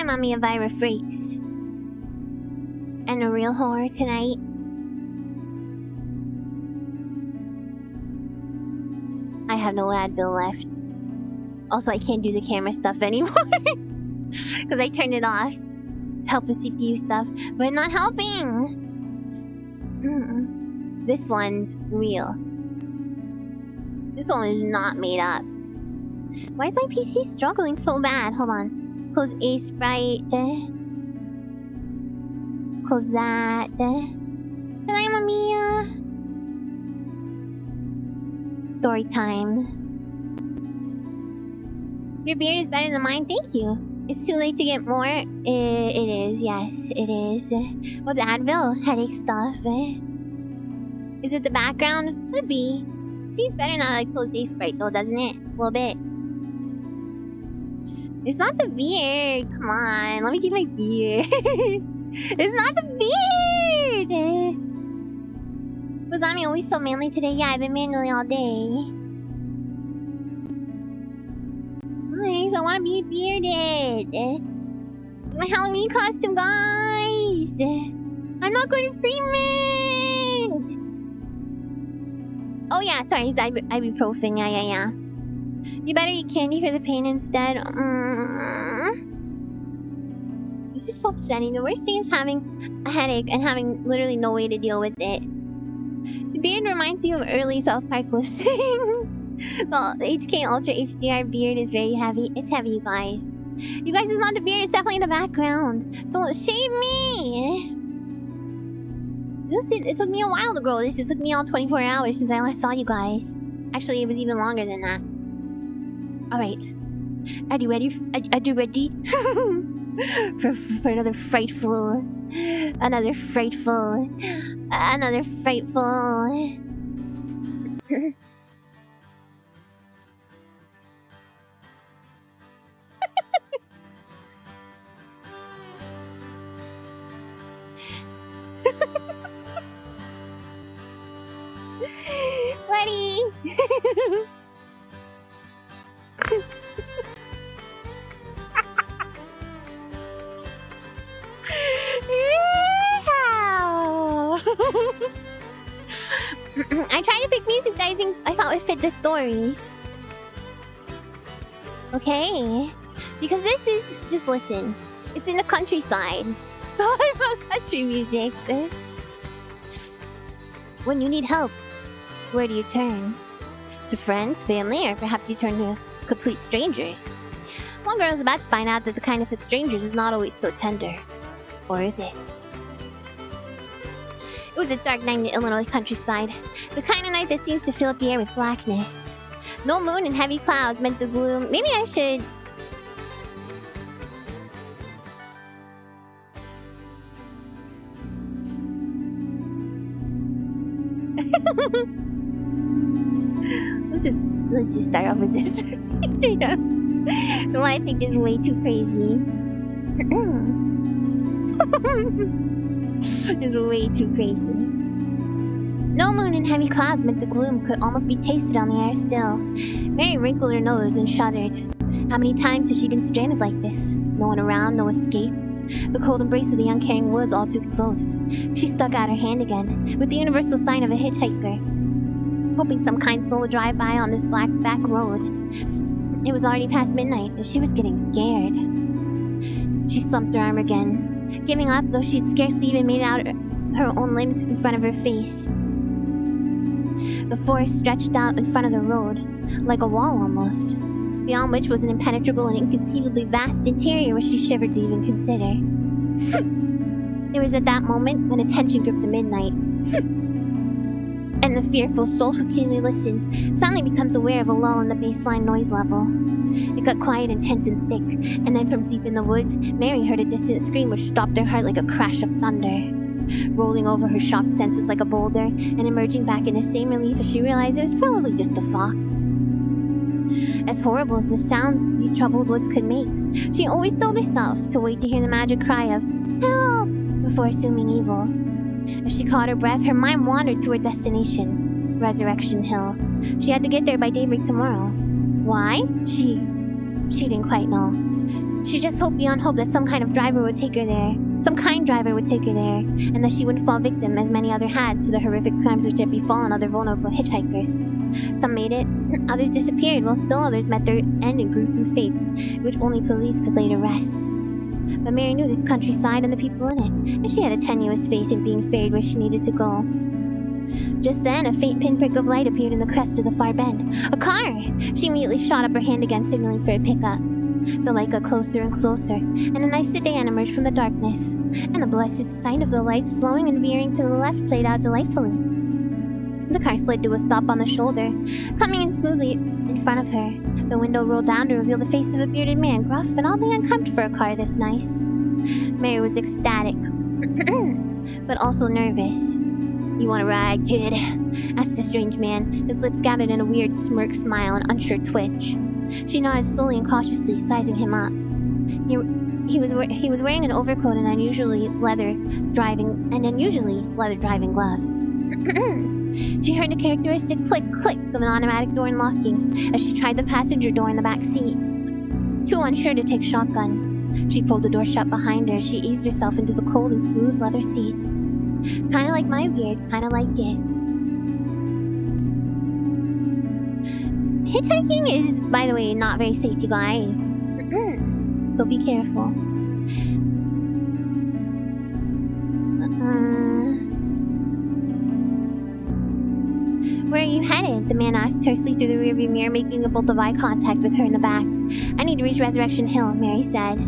I'm Amiya Aranha Freaks. And a real horror tonight. I have no Advil left. Also, I can't do the camera stuff anymore. Because I turned it off. To help with CPU stuff. But not helping! This one's real. This one is not made up. Why is my PC struggling so bad? Hold on. Close A Sprite. Let's close that. And I'm Amiya. Story time. Your beard is better than mine, thank you. It's too late to get more. It is, yes, it is. What's Advil? Headache stuff. Is it the background? Could be. Seems better now that I closed A Sprite though, doesn't it? A little bit. It's not the beard. Come on, let me keep my beard. It's not the beard. Was Ami always so manly today? Yeah, I've been manly all day. Nice, I want to be bearded. My Halloween costume, guys. I'm not going to Freeman. Oh yeah, sorry, it's ibuprofen. Yeah. You better eat candy for the pain instead. This is so upsetting. The worst thing is having a headache and having literally no way to deal with it. The beard reminds you of early South Park lip sync. The HK Ultra HDR beard is very heavy. It's heavy, you guys. You guys, it's not the beard, it's definitely the background. Don't shave me! It took me a while to grow this. It took me all 24 hours since I last saw you guys. Actually, it was even longer than that. Alright. Are you ready? Are you ready? for another frightful... Another frightful... Ready? I tried to pick music that I thought would fit the stories. Okay. Because this is... Just listen. It's in the countryside. So I wrote country music. When you need help, where do you turn? To friends, family, or perhaps you turn to complete strangers? One girl is about to find out that the kindness of strangers is not always so tender. Or is it? It was a dark night in the Illinois countryside. The kind of night that seems to fill up the air with blackness. No moon and heavy clouds meant the gloom. Maybe I should... let's just start off with this. The light pink is way too crazy. It's way too crazy. No moon and heavy clouds meant the gloom could almost be tasted on the air still. Mary wrinkled her nose and shuddered. How many times had she been stranded like this? No one around, no escape. The cold embrace of the uncaring woods all too close. She stuck out her hand again, with the universal sign of a hitchhiker, hoping some kind soul would drive by on this black back road. It was already past midnight, and she was getting scared. She slumped her arm again, giving up, though she'd scarcely even made out her own limbs in front of her face. The forest stretched out in front of the road, like a wall almost, beyond which was an impenetrable and inconceivably vast interior which she shivered to even consider. It was at that moment when attention gripped the midnight, and the fearful soul who keenly listens suddenly becomes aware of a lull in the baseline noise level. It got quiet and tense and thick, and then from deep in the woods, Mary heard a distant scream which stopped her heart like a crash of thunder. Rolling over her shocked senses like a boulder, and emerging back in the same relief as she realized it was probably just a fox. As horrible as the sounds these troubled woods could make, she always told herself to wait to hear the magic cry of "Help!" before assuming evil. As she caught her breath, her mind wandered to her destination, Resurrection Hill. She had to get there by daybreak tomorrow. Why? She didn't quite know. She just hoped beyond hope that some kind driver would take her there, and that she wouldn't fall victim, as many others had, to the horrific crimes which had befallen other vulnerable hitchhikers. Some made it, others disappeared, while still others met their end in gruesome fates, which only police could lay to rest. But Mary knew this countryside and the people in it, and she had a tenuous faith in being ferried where she needed to go. Just then, a faint pinprick of light appeared in the crest of the far bend. A car! She immediately shot up her hand again, signaling for a pickup. The light got closer and closer, and a nice sedan emerged from the darkness, and the blessed sight of the lights slowing and veering to the left played out delightfully. The car slid to a stop on the shoulder, coming in smoothly in front of her. The window rolled down to reveal the face of a bearded man, gruff and oddly unkempt for a car this nice. Mary was ecstatic, but also nervous. "You want a ride, kid?" asked the strange man, his lips gathered in a weird smirk smile and unsure twitch. She nodded slowly and cautiously, sizing him up. He was wearing an overcoat and unusually leather driving gloves. She heard the characteristic click-click of an automatic door unlocking as she tried the passenger door in the back seat. Too unsure to take shotgun, she pulled the door shut behind her as she eased herself into the cold and smooth leather seat. Kinda like my beard, kinda like it. Hitchhiking is, by the way, not very safe, you guys. So be careful. Where are you headed? The man asked tersely through the rearview mirror, making a bolt of eye contact with her in the back. "I need to reach Resurrection Hill," Mary said.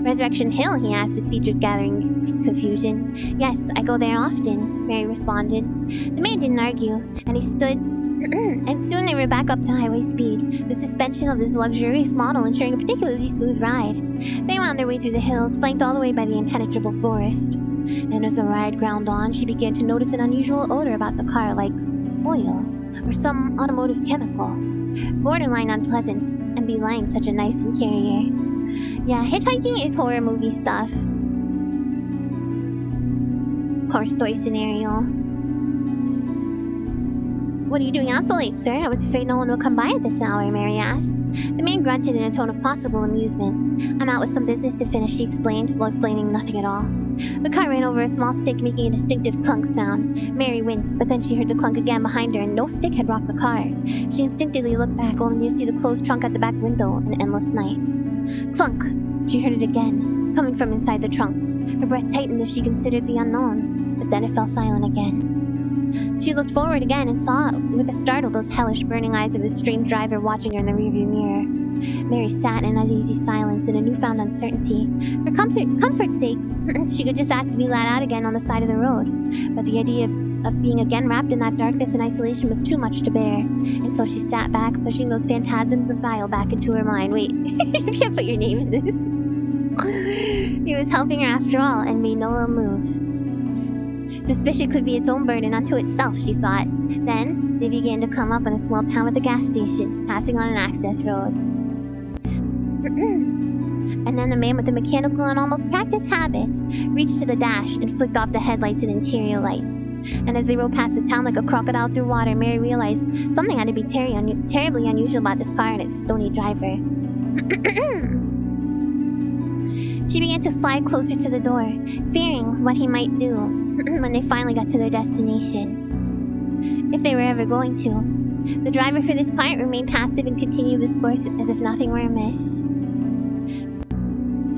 "Resurrection Hill?" he asked, his features gathering confusion. "Yes, I go there often," Mary responded. The man didn't argue, and he stood, and soon they were back up to highway speed, the suspension of this luxurious model ensuring a particularly smooth ride. They wound their way through the hills, flanked all the way by the impenetrable forest. And as the ride ground on, she began to notice an unusual odor about the car, like oil, or some automotive chemical. Borderline unpleasant, and belying such a nice interior. Yeah, hitchhiking is horror movie stuff. Horror story scenario. "What are you doing out so late, sir? I was afraid no one would come by at this hour," Mary asked. The man grunted in a tone of possible amusement. "I'm out with some business to finish," she explained, while explaining nothing at all. The car ran over a small stick, making a distinctive clunk sound. Mary winced, but then she heard the clunk again behind her, and no stick had rocked the car. She instinctively looked back, only to see the closed trunk at the back window, an endless night. Clunk! She heard it again, coming from inside the trunk. Her breath tightened as she considered the unknown, but then it fell silent again. She looked forward again and saw, with a startle, those hellish burning eyes of a strange driver watching her in the rearview mirror. Mary sat in uneasy silence, in a newfound uncertainty. For comfort's sake, she could just ask to be let out again on the side of the road. But the idea of being again wrapped in that darkness and isolation was too much to bear, and so she sat back, pushing those phantasms of guile back into her mind. Wait, you can't put your name in this. He was helping her after all, and made no little move. Suspicion could be its own burden unto itself, she thought. Then, they began to come up on a small town with a gas station, passing on an access road. And then the man with the mechanical and almost practiced habit reached to the dash and flicked off the headlights and interior lights. And as they rode past the town like a crocodile through water, Mary realized something had to be terribly unusual about this car and its stony driver. She began to slide closer to the door, fearing what he might do when they finally got to their destination. If they were ever going to. The driver for this part remained passive and continued this course as if nothing were amiss.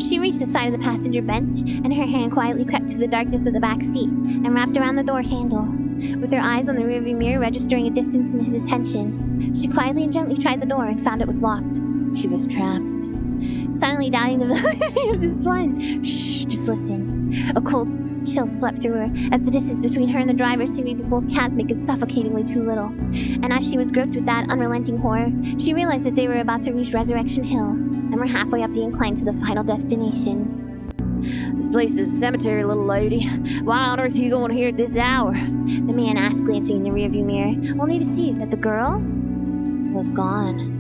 She reached the side of the passenger bench, and her hand quietly crept through the darkness of the back seat and wrapped around the door handle. With her eyes on the rearview mirror registering a distance in his attention, she quietly and gently tried the door and found it was locked. She was trapped. Suddenly doubting the validity of this one. Shh, just listen. A cold chill swept through her as the distance between her and the driver seemed to be both chasmic and suffocatingly too little. And as she was gripped with that unrelenting horror, she realized that they were about to reach Resurrection Hill and were halfway up the incline to the final destination. This place is a cemetery, little lady. Why on earth are you going here at this hour? The man asked, glancing in the rearview mirror, only to see that the girl was gone.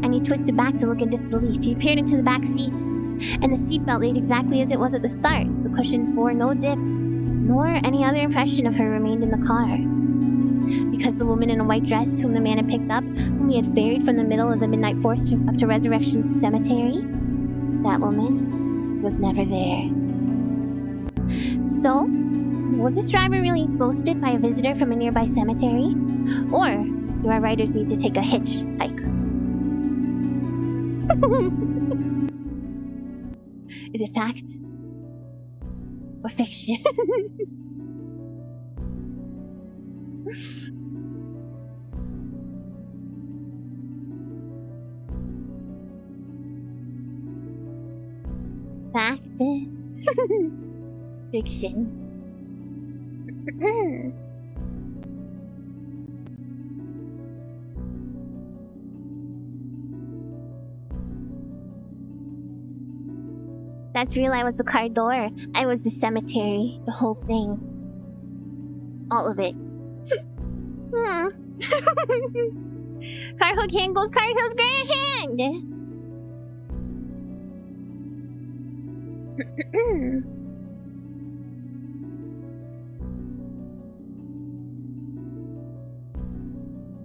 And he twisted back to look in disbelief. He peered into the back seat, and the seatbelt laid exactly as it was at the start. The cushions bore no dip, nor any other impression of her remained in the car. Because the woman in a white dress, whom the man had picked up, whom he had ferried from the middle of the Midnight Forest up to Resurrection Cemetery, that woman was never there. So, was this driver really ghosted by a visitor from a nearby cemetery? Or do our writers need to take a hitchhike? Is it fact? Or fiction? Fact? Fiction? That's real. I was the car door. I was the cemetery. The whole thing. All of it. Car hook hand goes car hook grand hand.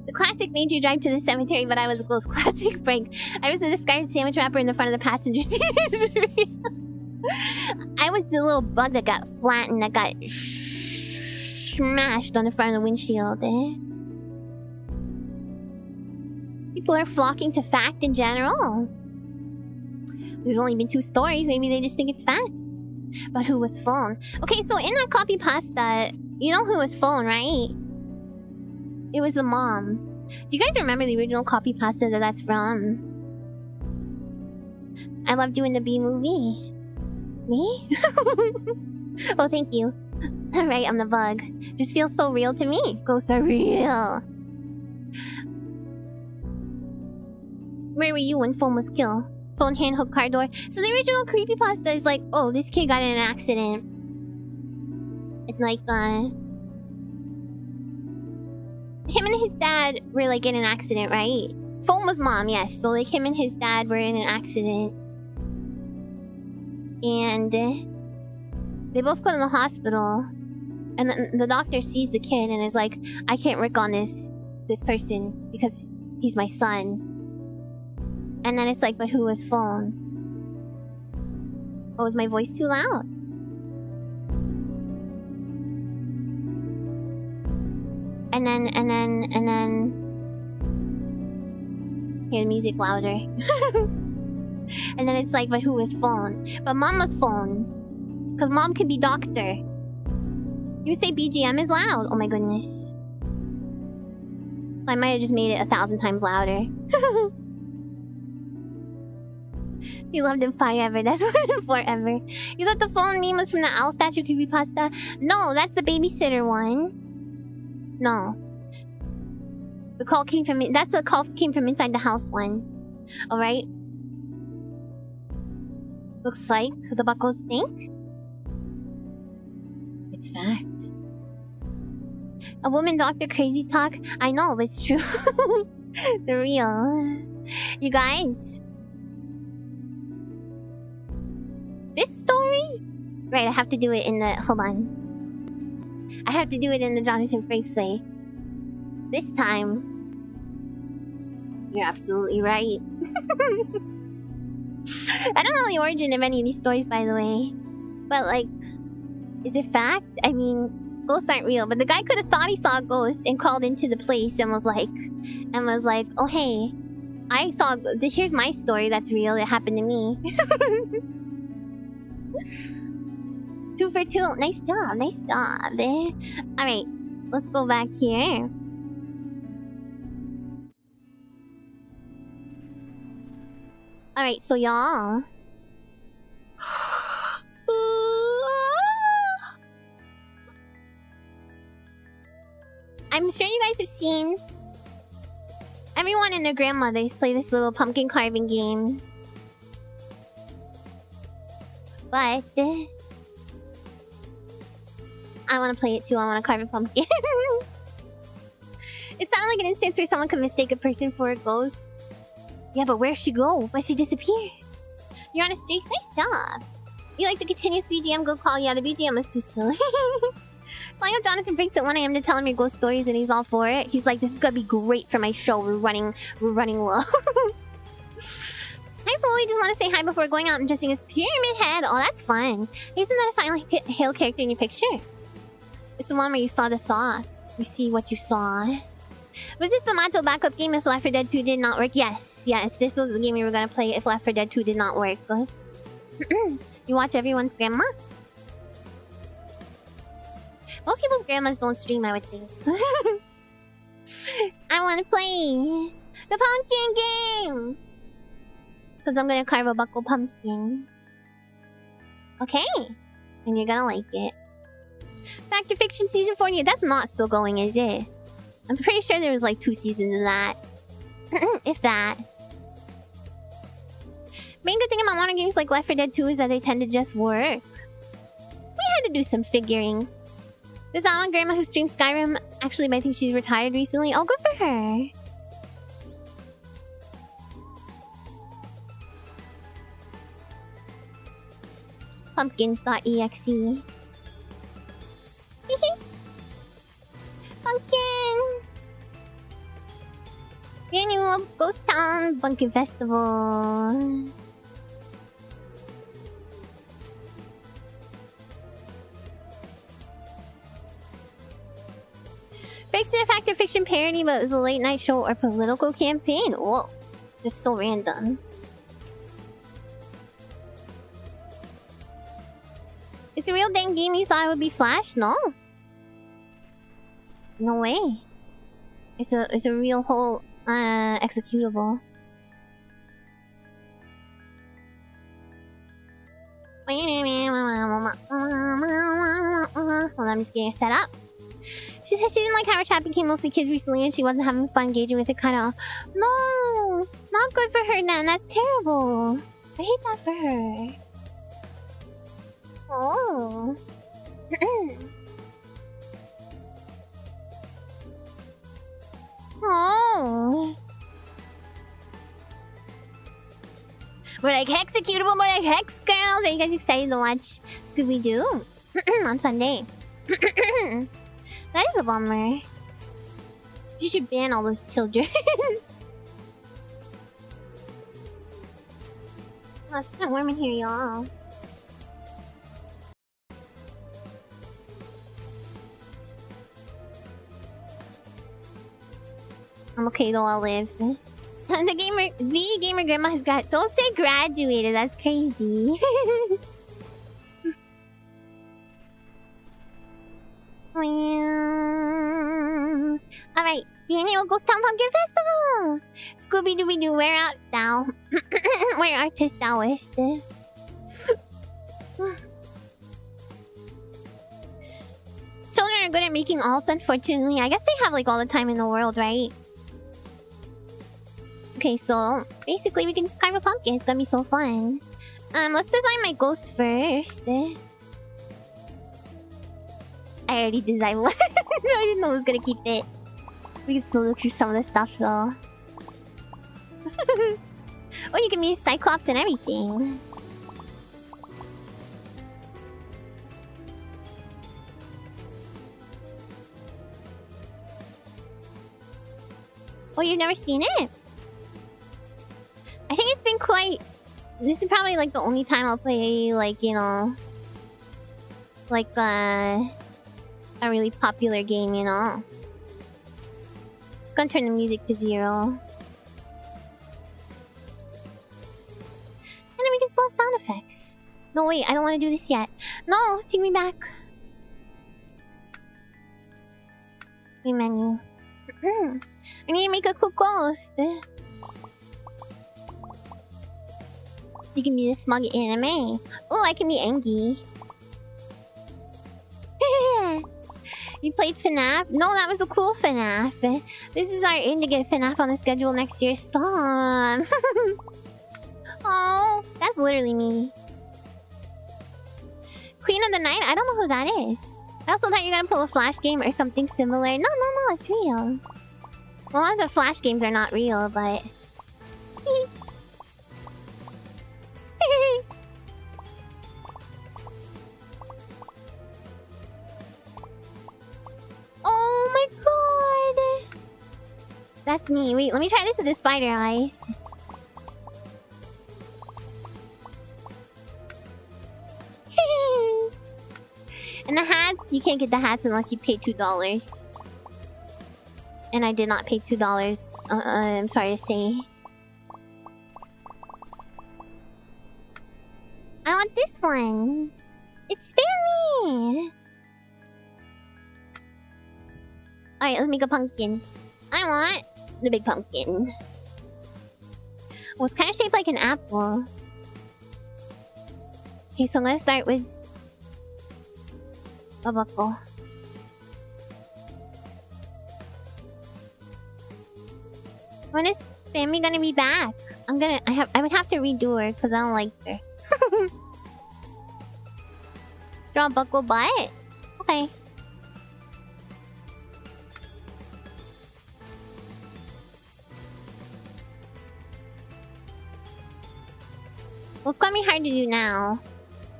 The classic made you drive to the cemetery, but I was a close classic prank. I was the disguised sandwich wrapper in the front of the passenger seat. I was the little bug that got flattened, that got smashed on the front of the windshield. People are flocking to fact in general. There's only been 2 stories. Maybe they just think it's fact. But who was phone? Okay, so in that copy pasta, you know who was phone, right? It was the mom. Do you guys remember the original copy pasta that's from? I love doing the B movie. Me? Oh, thank you. Right, I'm the bug. Just feels so real to me. Ghosts are real. Where were you when phone was killed? Phone hand hook car door. So the original creepypasta is like, oh, this kid got in an accident. It's like, him and his dad were like in an accident, right? Phone was mom, yes. So like him and his dad were in an accident. And they both go to the hospital. And the doctor sees the kid and is like, I can't work on this person because he's my son. And then it's like, but who was phone? Oh, was my voice too loud? And then hear the music louder. And then it's like, but who was phone? But mom was phone. Cause mom can be doctor. You would say BGM is loud. Oh my goodness. I might have just made it 1,000 times louder. You loved him forever. That's forever. You thought the phone meme was from the owl statue creepypasta? No, that's the babysitter one. No. The call came from that's the call came from inside the house one. Alright? Looks like the buckos think it's fact. A woman doctor crazy talk. I know, but it's true. The real. You guys. This story? Right, I have to do it in the... Hold on. I have to do it in the Jonathan Frakes way. This time... You're absolutely right. I don't know the origin of any of these stories, by the way. But, like... Is it fact? I mean... Ghosts aren't real, but the guy could have thought he saw a ghost and called into the place and was like, oh hey, I saw. Here's my story that's real. It happened to me. 2 for 2. Nice job, nice job. All right, let's go back here. All right, so y'all. I'm sure you guys have seen everyone and their grandmothers play this little pumpkin carving game. But I want to play it too. I want to carve a pumpkin. It sounded like an instance where someone could mistake a person for a ghost. Yeah, but where'd she go? Why'd she disappear? You're on a streak? Nice job. You like the continuous BGM? Good call. Yeah, the BGM is too silly. Flying up Jonathan Frakes at 1 AM to tell him your ghost stories and he's all for it. He's like, this is gonna be great for my show. We're running low. Hi, Fool. You just want to say hi before going out and just sing his Pyramid Head. Oh, that's fun. Isn't that a Silent Hill character in your picture? It's the one where you saw the saw. We see what you saw. Was this the Macho backup game if Left 4 Dead 2 did not work? Yes. This was the game we were gonna play if Left 4 Dead 2 did not work. You watch everyone's grandma? Most people's grandmas don't stream, I would think. I want to play the pumpkin game! Because I'm going to carve a buckle pumpkin. Okay. And you're going to like it. Fact or Fiction Season 40. That's not still going, is it? I'm pretty sure there was like 2 seasons of that. If that. Main good thing about modern games like Left 4 Dead 2 is that they tend to just work. We had to do some figuring. There's that one grandma who streams Skyrim. Actually, I think she's retired recently. Oh, good for her. Pumpkins.exe. Pumpkin! The annual Ghost Town Pumpkin Festival. Frakes did a Fact or Fiction parody, but it was a late night show or political campaign. Whoa. Just so random. It's a real dang game. You thought it would be Flash? No. No way. It's a real whole executable. Hold on, I'm just getting set up. She said she didn't like how her chat became mostly kids recently and she wasn't having fun engaging with it, kinda. No! Not good for her, Nan. That's terrible. I hate that for her. Oh. Oh. We're like executable, we're like Hex Girls. Are you guys excited to watch Scooby-Doo on Sunday? That is a bummer. You should ban all those children. Oh, it's kind of warm in here, y'all. I'm okay though, I'll live. The gamer grandma has got. Don't say graduated, that's crazy. Alright, the annual Ghost Town Pumpkin Festival! Scooby-Dooby-Doo, where art thou? Where artist thouest? Children are good at making alts, unfortunately. I guess they have like all the time in the world, right? Okay, so basically we can just carve a pumpkin. It's gonna be so fun. Let's design my ghost first. I already designed one. I didn't know it was gonna keep it. We can still look through some of the stuff though. Oh, you can be Cyclops and everything. Oh, you've never seen it? I think it's been quite... This is probably like the only time I'll play, like, you know... Like, a really popular game, you know? Just gonna turn the music to 0. And then we can still have sound effects. No, wait, I don't want to do this yet. No, take me back. Main menu. I need to make a cool ghost. You can be the smug anime. Oh, I can be Engie. You played FNAF? No, that was a cool FNAF. This is our aim to get FNAF on the schedule next year. Stop. Oh, that's literally me. Queen of the Night? I don't know who that is. I also thought you were gonna pull a Flash game or something similar. No, it's real. Well, a lot of the Flash games are not real, but... Oh my god! That's me. Wait, let me try this with the spider eyes. And the hats, you can't get the hats unless you pay $2. And I did not pay $2. I'm sorry to say. I want this one. It's Spammy. Alright, let's make a pumpkin. I want the big pumpkin. Well, it's kind of shaped like an apple. Okay, so let's start with a buckle. When is Spammy gonna be back? I would have to redo her because I don't like her. Draw a buckle butt? Okay. Well, it's gonna be hard to do now,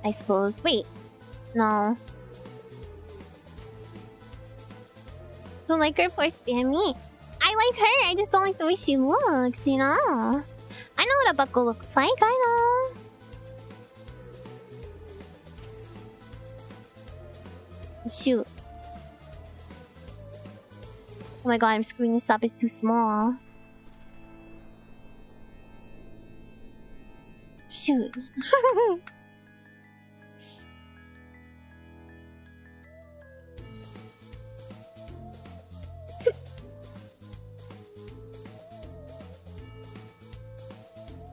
I suppose. Wait. No. Don't like her, poor Spammy. I like her, I just don't like the way she looks, you know? I know what a buckle looks like, I know. Shoot. Oh my god, I'm screwing this up, it's too small. Shoot.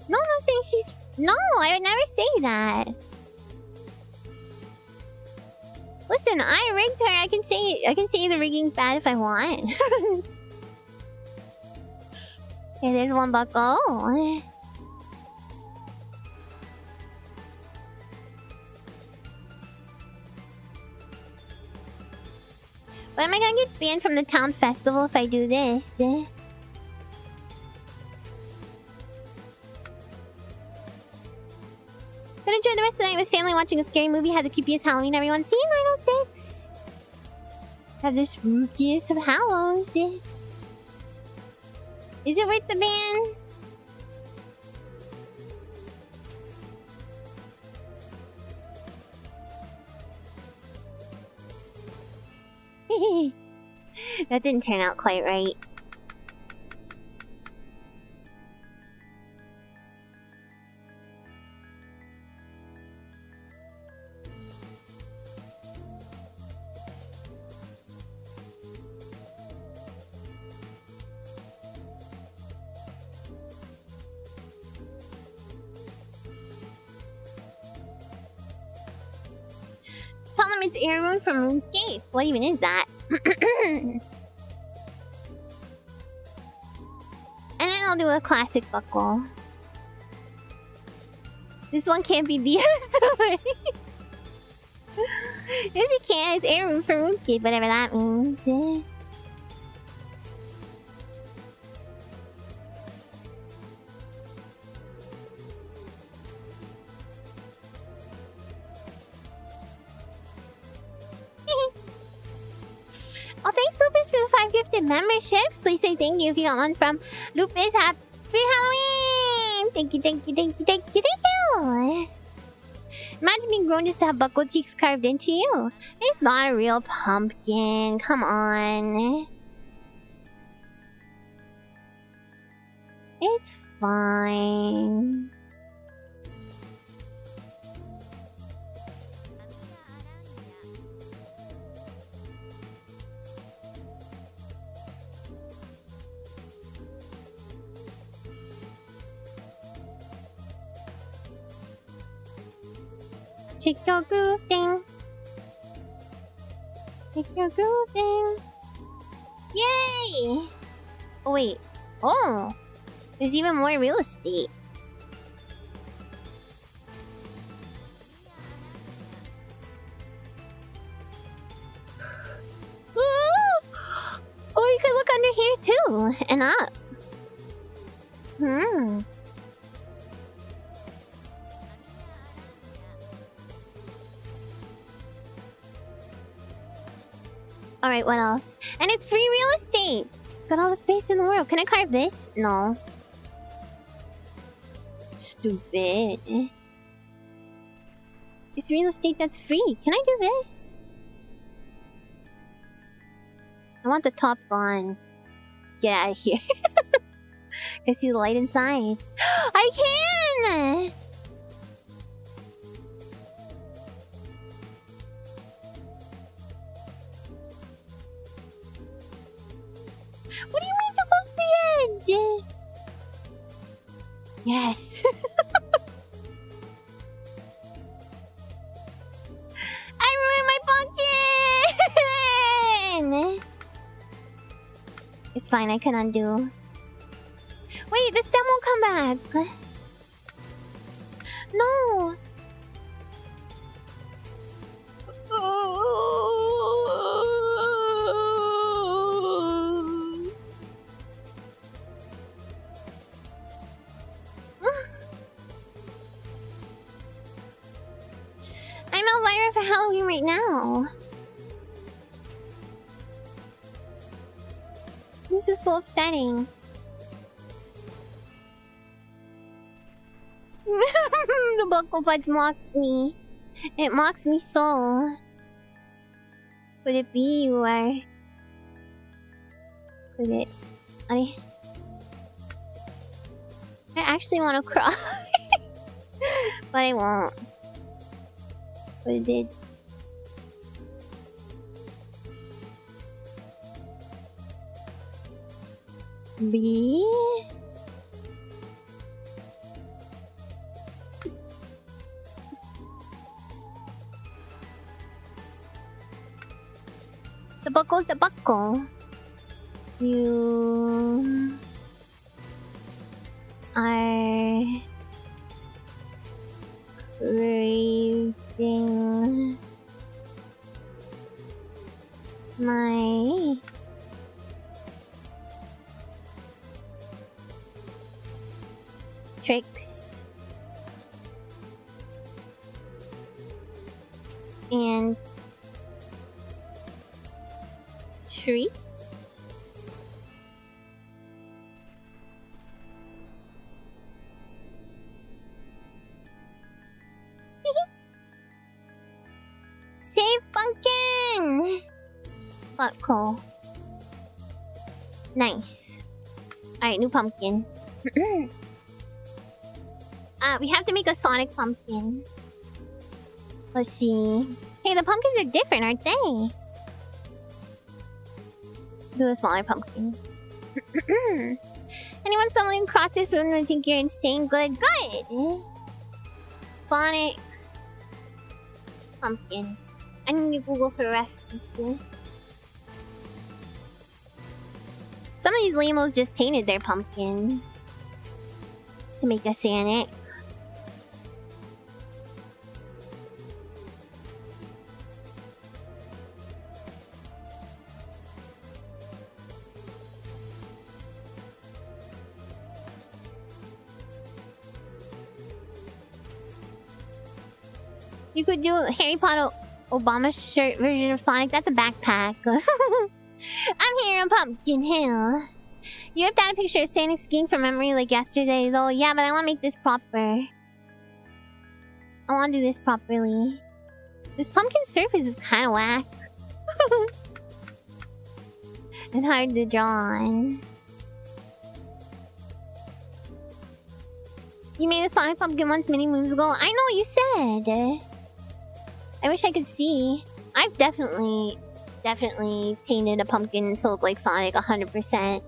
No, I'm not saying she's... No, I would never say that. Listen, I rigged her. I can say the rigging's bad if I want. Okay, there's one buckle. But am I gonna get banned from the town festival if I do this? Gonna enjoy the rest of the night with family watching a scary movie. Had the creepiest Halloween, everyone. See you, 906. Have the spookiest of Hallows. Is it worth the ban? That didn't turn out quite right. Just tell them it's air rune from RuneScape. What even is that? And then I'll do a classic buckle. This one can't be BS. Yes, you can. It's air for RuneScape, whatever that means. Oh, thanks, Lupus, for the 5 gifted memberships. Please say thank you if you got one from Lupus. Happy Halloween! Thank you, thank you, thank you, thank you, thank you! Imagine being grown just to have buckle cheeks carved into you. It's not a real pumpkin. Come on. It's fine. Shake your groove thing. Shake your groove thing. Yay! Oh, wait. Oh! There's even more real estate. Ooh! Oh, you can look under here too. And up. Alright, what else? And it's free real estate! Got all the space in the world. Can I carve this? No. Stupid. It's real estate that's free. Can I do this? I want the top gone. Get out of here. I see the light inside. I can! What do you mean to close the edge? Yes. I ruined my pumpkin! It's fine, I can undo. Wait, the stem won't come back. No. I'm Elvira for Halloween right now. This is so upsetting. The buckle buds mocks me. It mocks me so. Could it be you are? Could it? I actually want to cry. But I won't. But it did. B? The buckle's the buckle. You are craving my tricks and treats. Save pumpkin! Buckle. Nice. Alright, new pumpkin. We have to make a Sonic pumpkin. Let's see. Hey, the pumpkins are different, aren't they? Do a smaller pumpkin. Anyone stumbling across this room would think you're insane. Good. Sonic pumpkin. I need to Google for references. Some of these lamos just painted their pumpkin to make a Sonic. You could do Harry Potter Obama shirt version of Sonic. That's a backpack. I'm here on Pumpkin Hill. You have that picture of Sonic skiing from memory like yesterday, though. Yeah, but I want to make this proper. I want to do this properly. This pumpkin surface is kind of whack. And hard to draw on. You made a Sonic pumpkin once many moons ago. I know what you said. I wish I could see. I've definitely painted a pumpkin to look like Sonic 100%.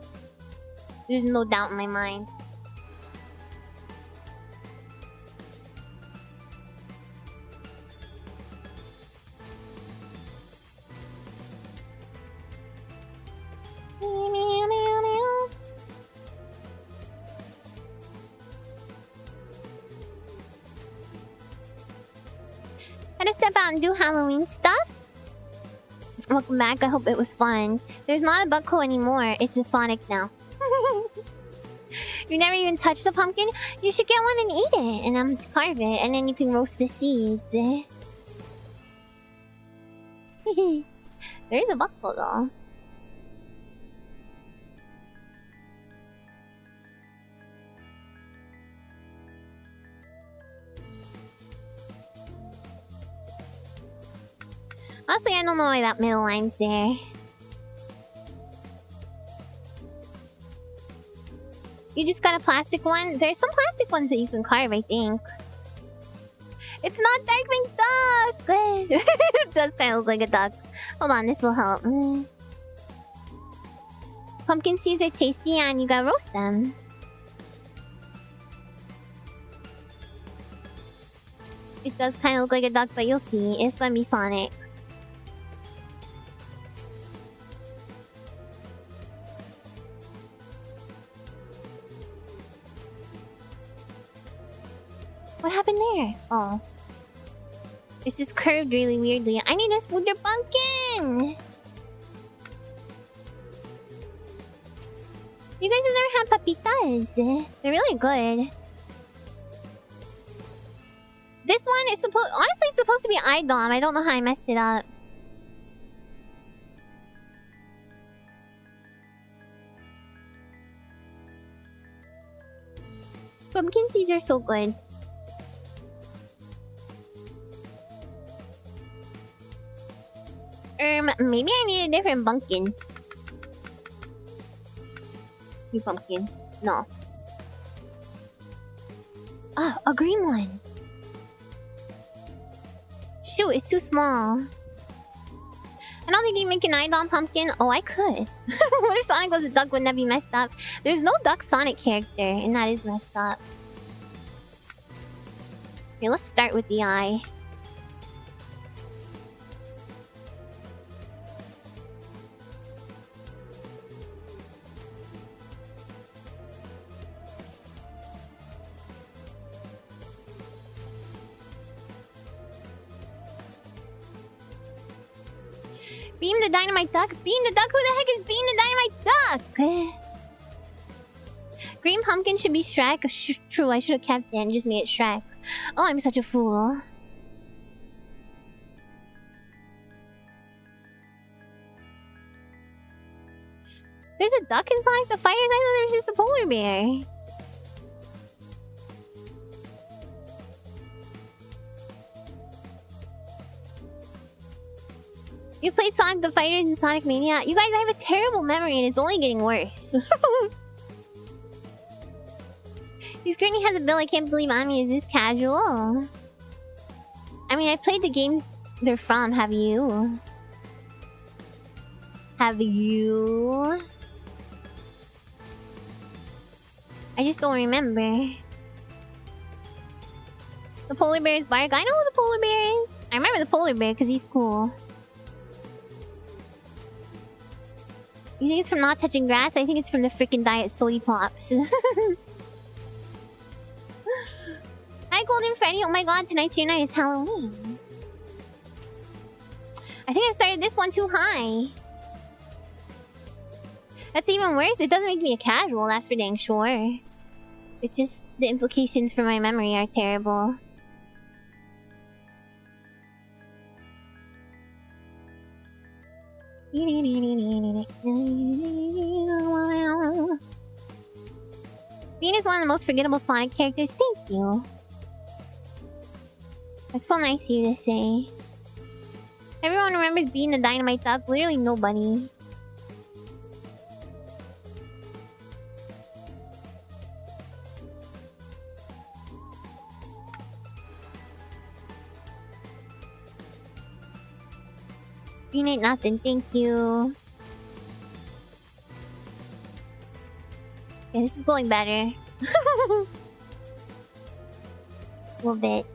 There's no doubt in my mind. Had to step out and do Halloween stuff. Welcome back. I hope it was fun. There's not a Bucko anymore. It's a Sonic now. You never even touched the pumpkin? You should get one and eat it. And carve it. And then you can roast the seeds. There's a Bucko though. Honestly, I don't know why that middle line's there. You just got a plastic one? There's some plastic ones that you can carve, I think. It's not Darkwing Duck! It does kind of look like a duck. Hold on, this will help. Pumpkin seeds are tasty and you gotta roast them. It does kind of look like a duck, but you'll see. It's gonna be Sonic. What happened there? Oh. It's just curved really weirdly. I need a smoother pumpkin! You guys have never had papitas. They're really good. This one is honestly, it's supposed to be iDom. I don't know how I messed it up. Pumpkin seeds are so good. Maybe I need a different pumpkin. New pumpkin. No. Ah, a green one. Shoot, it's too small. I don't think you make an iDom pumpkin. Oh, I could. What if Sonic was a duck? Wouldn't that be messed up? There's no duck Sonic character, and that is messed up. Okay, let's start with the eye. Beam the dynamite duck? Beam the duck? Who the heck is Beam the dynamite duck? Green pumpkin should be Shrek. True, I should have kept it and just made it Shrek. Oh, I'm such a fool. There's a duck in Sonic the Fighters? I thought there was just a polar bear. You played Sonic the Fighters and Sonic Mania? You guys, I have a terrible memory and it's only getting worse. This granny has a bill. I can't believe Amiya is this casual. I mean, I played the games they're from. Have you? Have you? I just don't remember. The polar bear is Bark. I know who the polar bear is. I remember the polar bear because he's cool. You think it's from not touching grass? I think it's from the freaking diet Sody Pops. Hi, Golden Freddy. Oh my god, tonight's your night. It's Halloween. I think I started this one too high. That's even worse. It doesn't make me a casual, that's for dang sure. It's just the implications for my memory are terrible. Bean is one of the most forgettable Sonic characters. Thank you. That's so nice of you to say. Everyone remembers Bean the Dynamite Duck. Literally nobody. Bean ain't nothing. Thank you. Yeah, this is going better. A little bit.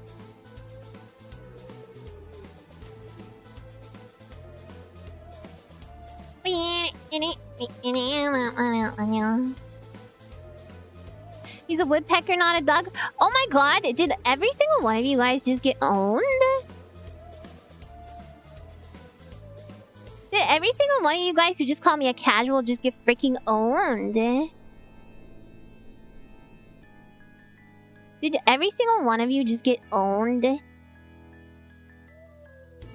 He's a woodpecker, not a duck. Oh my god, did every single one of you guys just get owned? Did every single one of you guys who just called me a casual just get freaking owned? Did every single one of you just get owned?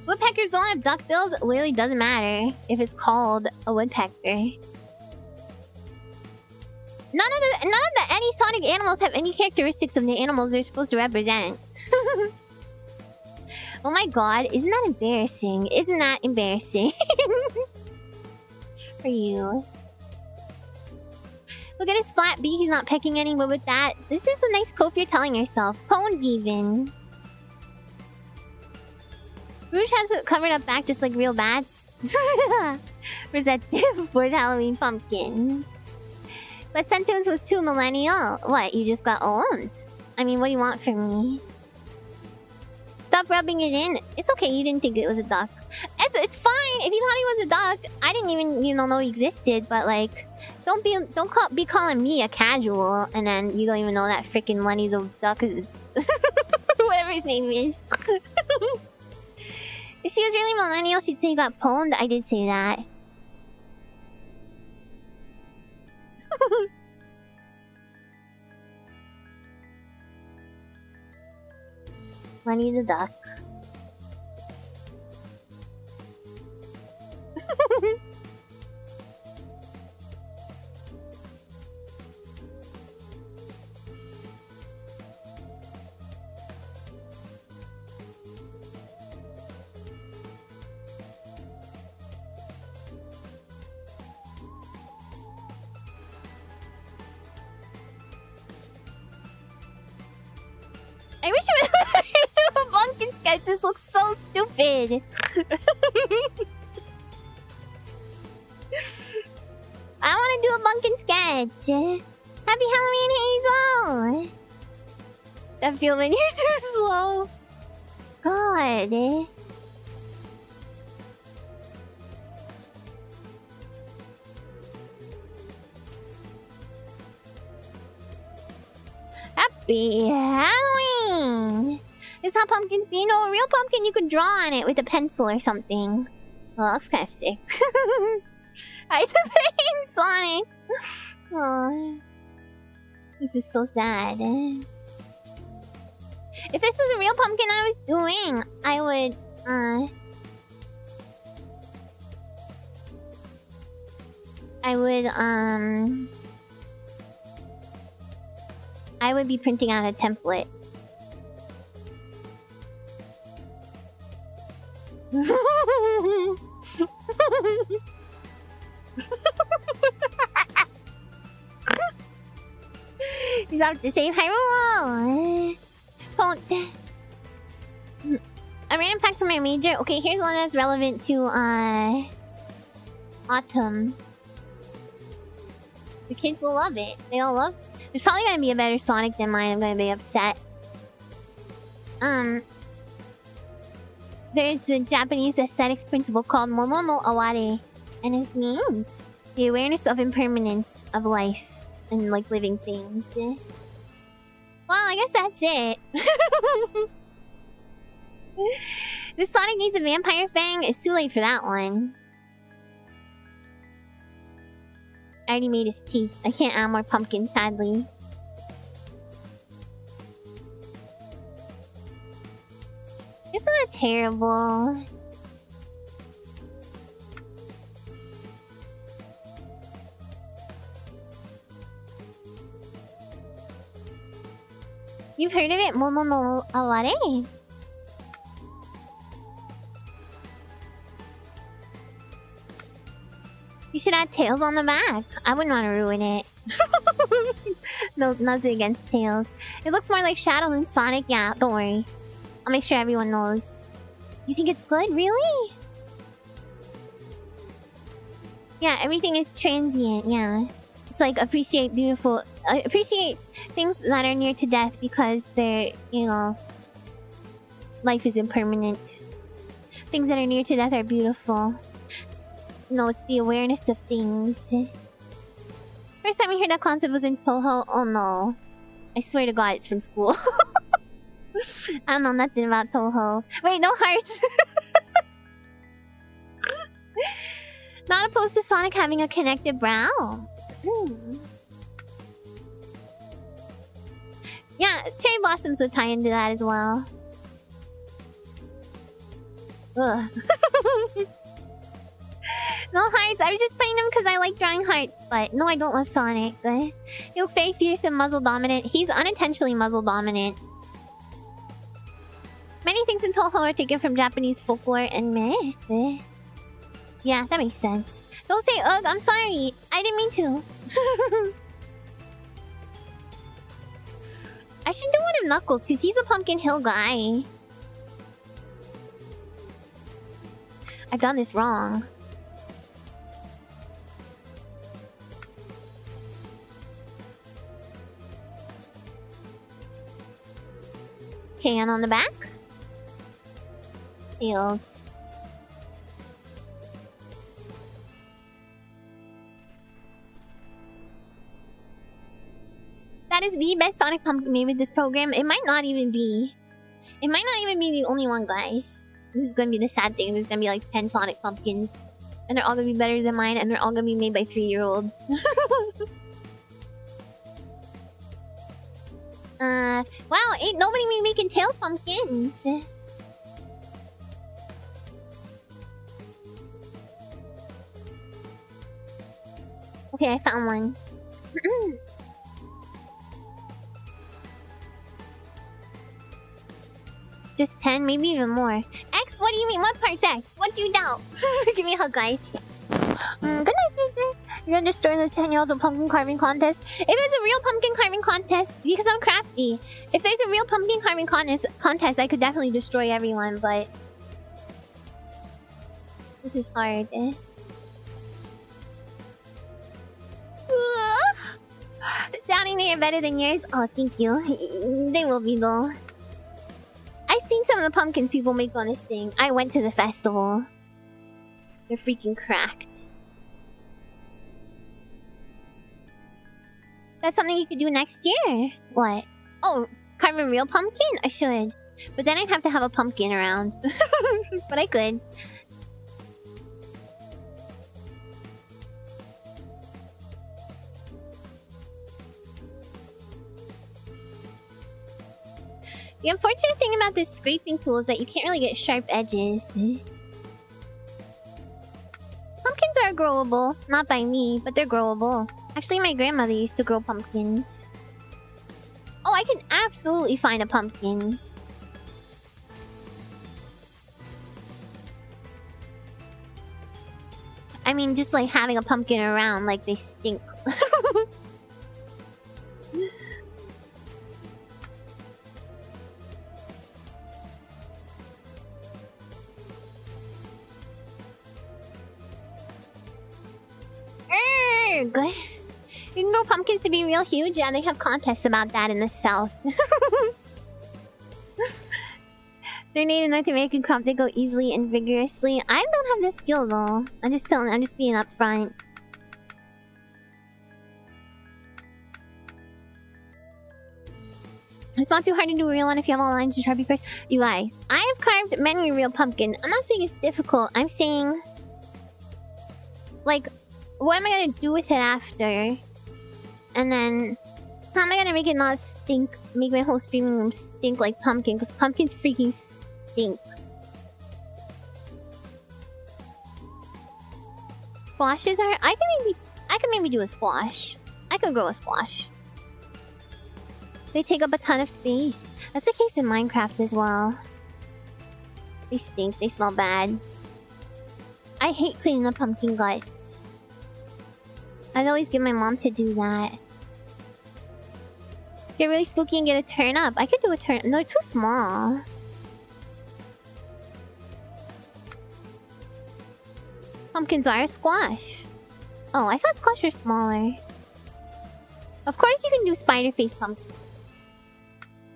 Woodpeckers don't have duck bills. It literally doesn't matter if it's called a woodpecker. None of the any Sonic animals have any characteristics of the animals they're supposed to represent. Oh my god, isn't that embarrassing? Isn't that embarrassing? For you. Look at his flat beak, he's not pecking anyone with that. This is a nice cope you're telling yourself. Pwned even. Rouge has it covered up back just like real bats. Or is that for the Halloween pumpkin? But sentence was too millennial. What, you just got owned? I mean, what do you want from me? Stop rubbing it in. It's okay, you didn't think it was a duck. It's fine if you thought he was a duck. I didn't even, know he existed, but like... Don't be calling me a casual, and then you don't even know that freaking Lenny the duck is... Whatever his name is. If she was really millennial, she'd say you got pwned. I did say that. Lenny the duck. I wish it was a Bunkin sketch. This looks so stupid. I want to do a Bunkin sketch. Happy Halloween, Hazel. That feel when you're too slow. God. Happy Halloween! This is how pumpkins be. A real pumpkin you could draw on it with a pencil or something. Well, that's kind of sick. I the pain, Sonic. Oh, this is so sad. If this was a real pumpkin I was doing, I would, I would be printing out a template. He's out to save Hyrule. A random fact for my major. Okay, here's one that's relevant to autumn. The kids will love it. They all love. There's probably gonna be a better Sonic than mine. I'm gonna be upset. There's a Japanese aesthetics principle called Momo no Aware, and it means the awareness of impermanence of life and like living things. Well, I guess that's it. This Sonic needs a vampire fang. It's too late for that one. I already made his teeth. I can't add more pumpkins, sadly. It's not terrible. You've heard of it? Mono no aware? You should add tails on the back. I wouldn't want to ruin it. No, nothing against tails. It looks more like Shadow than Sonic. Yeah, don't worry. I'll make sure everyone knows. You think it's good? Really? Yeah, everything is transient. Yeah. It's like appreciate things that are near to death because they're, you know, life is impermanent. Things that are near to death are beautiful. No, it's the awareness of things. First time I heard that concept was in Toho. Oh no. I swear to God, it's from school. I don't know nothing about Toho. Wait, no hearts. Not opposed to Sonic having a connected brow. Yeah, cherry blossoms would tie into that as well. Ugh. No hearts. I was just playing them because I like drawing hearts, but no, I don't love Sonic. He looks very fierce and muzzle dominant. He's unintentionally muzzle dominant. Many things in Toho are taken from Japanese folklore and myth. Yeah, that makes sense. Don't say ugh, I'm sorry. I didn't mean to. I should do one of Knuckles, because he's a Pumpkin Hill guy. I've done this wrong. Can on the back. Tails. That is the best Sonic Pumpkin made with this program. It might not even be. It might not even be the only one, guys. This is gonna be the sad thing. There's gonna be like 10 Sonic Pumpkins. And they're all gonna be better than mine, and they're all gonna be made by 3-year-olds. Wow, ain't nobody been making Tails pumpkins. Okay, I found one. Just 10, maybe even more. X, what do you mean? What part's X? What do you doubt? Give me a hug, guys. Good night, you're gonna destroy this 10-year-old pumpkin carving contest. If it's a real pumpkin carving contest, because I'm crafty. If there's a real pumpkin carving contest, I could definitely destroy everyone, but this is hard. Downing they are better than yours. Oh, thank you. They will be though. I've seen some of the pumpkins people make on this thing. I went to the festival. They're freaking cracked. That's something you could do next year. What? Oh, carve a real pumpkin? I should. But then I'd have to have a pumpkin around. But I could. The unfortunate thing about this scraping tool is that you can't really get sharp edges. Pumpkins are growable. Not by me, but they're growable. Actually, my grandmother used to grow pumpkins. Oh, I can absolutely find a pumpkin. I mean, just like having a pumpkin around, like they stink. Erg! You can grow pumpkins to be real huge. Yeah, they have contests about that in the South. They're native North American crop. They go easily and vigorously. I don't have this skill though. I'm just being upfront. It's not too hard to do a real one if you have all the lines to Sharpie first. You guys, I have carved many a real pumpkin. I'm not saying it's difficult. I'm saying, like, what am I gonna do with it after? And then, how am I gonna make it not stink? Make my whole streaming room stink like pumpkin? Because pumpkins freaking stink. Squashes are... I can maybe do a squash. I could grow a squash. They take up a ton of space. That's the case in Minecraft as well. They stink. They smell bad. I hate cleaning up pumpkin guts. I'd always get my mom to do that. Get really spooky and get a turnip. I could do a turnip. No, they're too small. Pumpkins are squash. Oh, I thought squash were smaller. Of course you can do spider face pumpkin.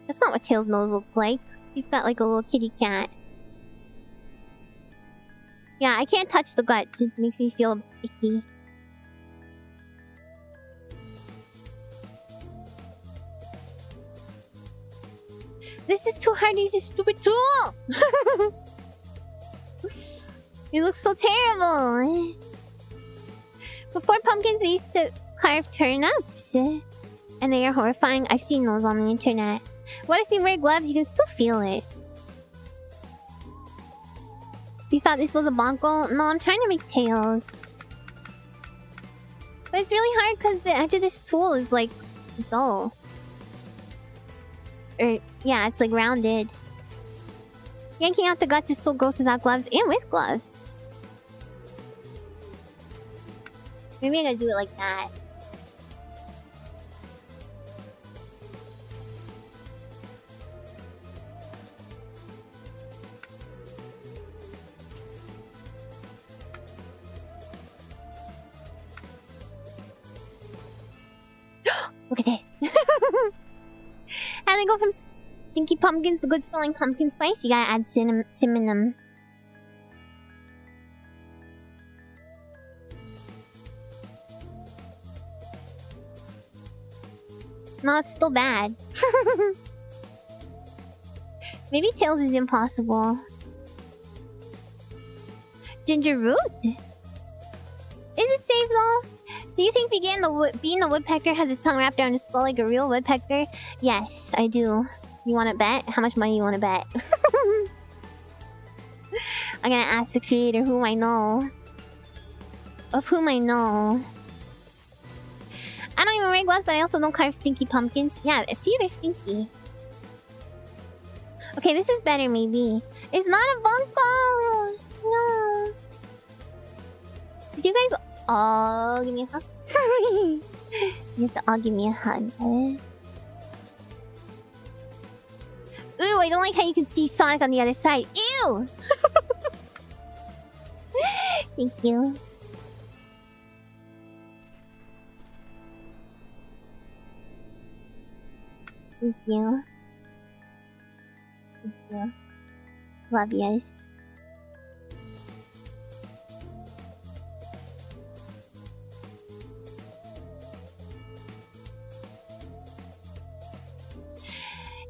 That's not what Tails' nose looks like. He's got like a little kitty cat. Yeah, I can't touch the guts. It makes me feel icky. This is too hard to use a stupid tool! It looks so terrible! Before pumpkins, they used to carve turnips. And they are horrifying. I've seen those on the internet. What if you wear gloves? You can still feel it. You thought this was a bonko? No, I'm trying to make tails. But it's really hard because the edge of this tool is like dull. Or, yeah, it's like rounded. Yanking out the guts is so gross without gloves and with gloves. Maybe I gotta do it like that. Look at it. How do they go from stinky pumpkins to good smelling pumpkin spice? You gotta add cinnamon. No, it's still bad. Maybe Tails is impossible. Ginger root? Is it safe though? Do you think being the woodpecker has its tongue wrapped around his skull like a real woodpecker? Yes, I do. You want to bet? How much money you want to bet? I'm gonna ask the creator whom I know. Of whom I know. I don't even wear gloves, but I also don't carve stinky pumpkins. Yeah, see, they're stinky. Okay, this is better maybe. It's not a bunko! No. Did you guys all give me a hug? You have to all give me a hug. Ooh, I don't like how you can see Sonic on the other side. Ew! Thank you. Thank you. Thank you. Love yous.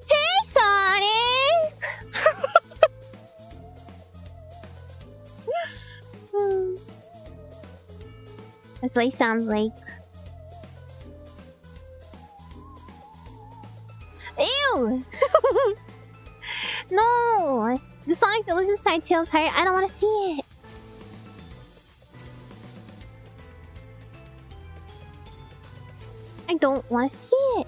Hey, Sonic! That's what he sounds like. Ew! No! The Sonic that lives inside Tails' heart, I don't want to see it. I don't want to see it.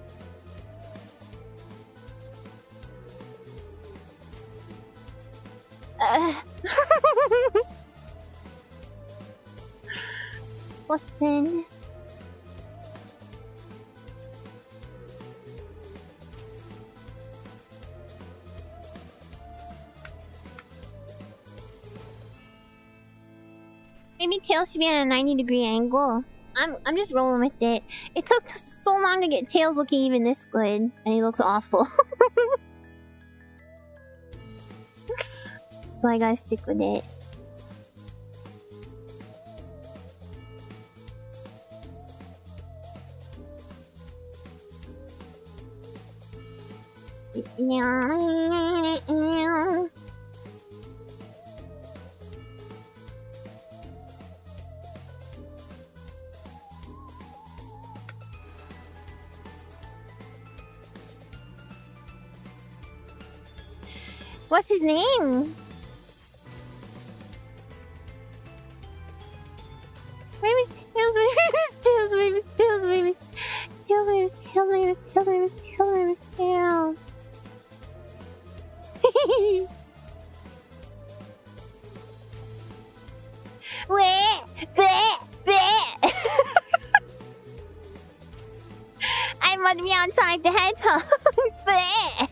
Disgusting. Maybe Tails should be at a 90-degree angle. I'm just rolling with it. It took so long to get Tails looking even this good, and he looks awful. So I gotta stick with it. What's his name? Where is Tails? Where is Tails? Where is Tails? Where is Tails? Where is Tails? Where is Tails? Where is Tails? Where is Tails? want me outside the hedgehog. Bleh.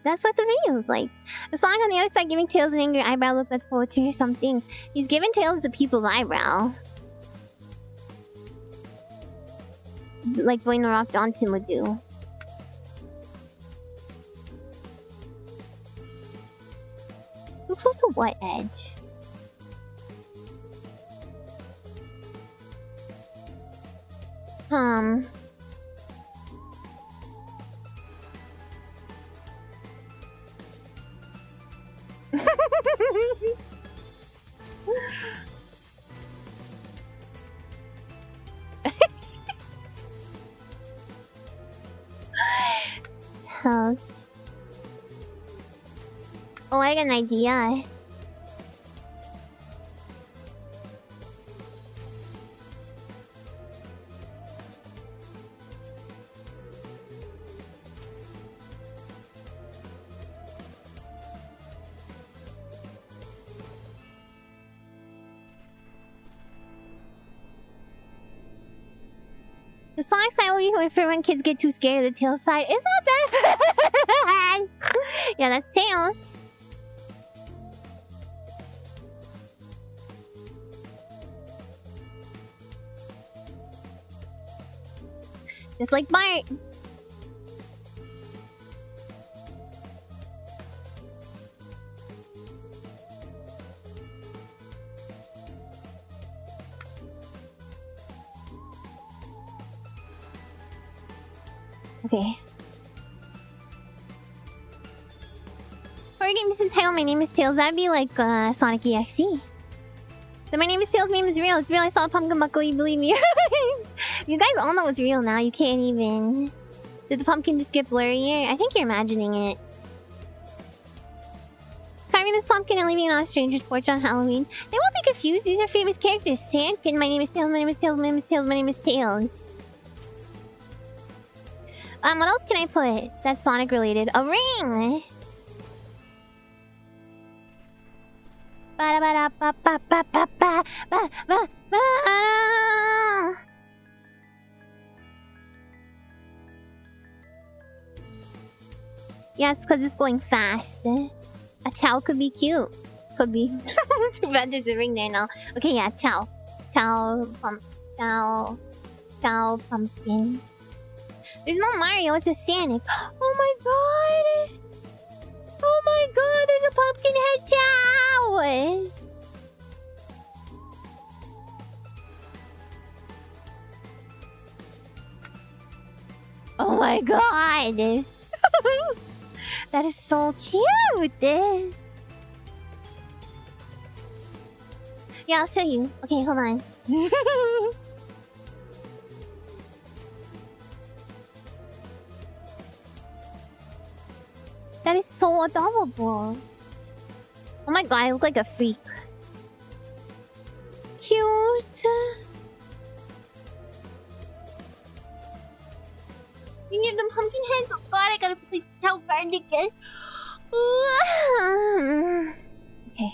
That's what the video is like. The song on the other side giving Tails an angry eyebrow look, that's poetry or something. He's giving Tails the people's eyebrow. Like Dwayne The Rock Johnson would do. Look close to what edge? House. Oh, I got an idea. The Sonic side will be for when kids get too scared of the Tails side. It's not that. Yeah, that's Tails. Just like Bart. Okay. Horror game is entitled My Name is Tails. That'd be like Sonic EXE. The My Name is Tails meme is real. It's real. I saw a pumpkin buckle. You believe me? You guys all know it's real now. You can't even... Did the pumpkin just get blurrier? I think you're imagining it. Carving this pumpkin and leaving it on a stranger's porch on Halloween. They won't be confused. These are famous characters. Sank and My Name is Tails. My name is Tails. My name is Tails. My name is Tails. What else can I put that's Sonic related? A ring! Yes, because it's going fast. A chow could be cute. Could be. Too bad there's a ring there now. Okay, yeah, chow. Chow pumpkin. There's no Mario, it's a Sonic. Oh my god! Oh my god, there's a pumpkin head chow! Oh my god! That is so cute! Yeah, I'll show you. Okay, hold on. That is so adorable. Oh my god, I look like a freak. Cute. You give them pumpkin heads? Oh god, I gotta play Tell Guard again. Okay.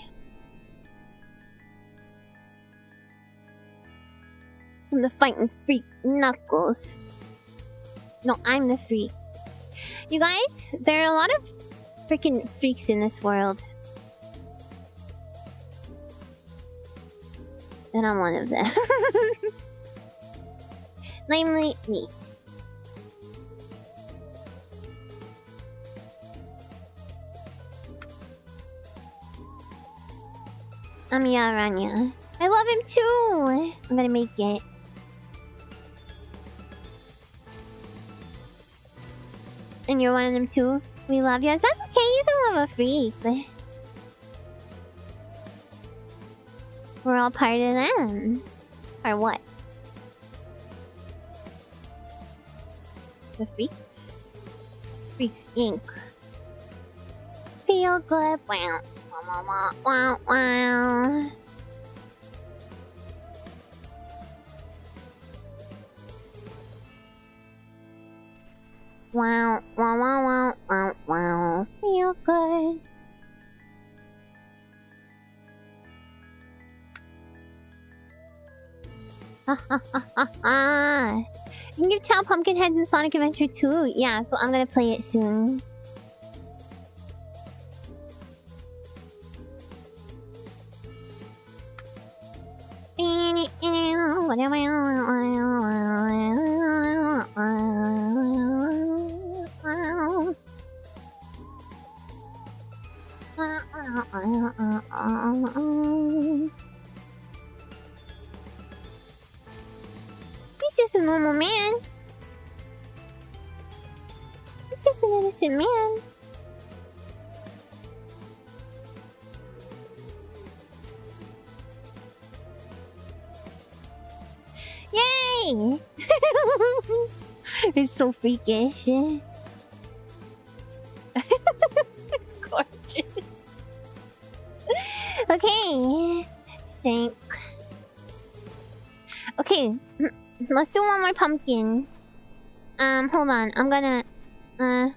I'm the fighting freak, Knuckles. No, I'm the freak. You guys, there are a lot of freaking freaks in this world. And I'm one of them. Namely, me. Amiya Aranha. I love him too! I'm gonna make it. And you're one of them too? We love you. That's okay, you can love a freak. We're all part of them. Or what? The Freaks? Freaks Inc. Feel good. Wow. Wow, wow, wow, wow. Wow, wow, wow, wow, wow, wow. Feel good. You can give Chow pumpkin heads in Sonic Adventure 2. Yeah, so I'm gonna play it soon. He's just a normal man. He's just an innocent man. Yay! It's so freakish. It's gorgeous. Okay. Sync. Okay. Let's do one more pumpkin. Hold on. I'm gonna... I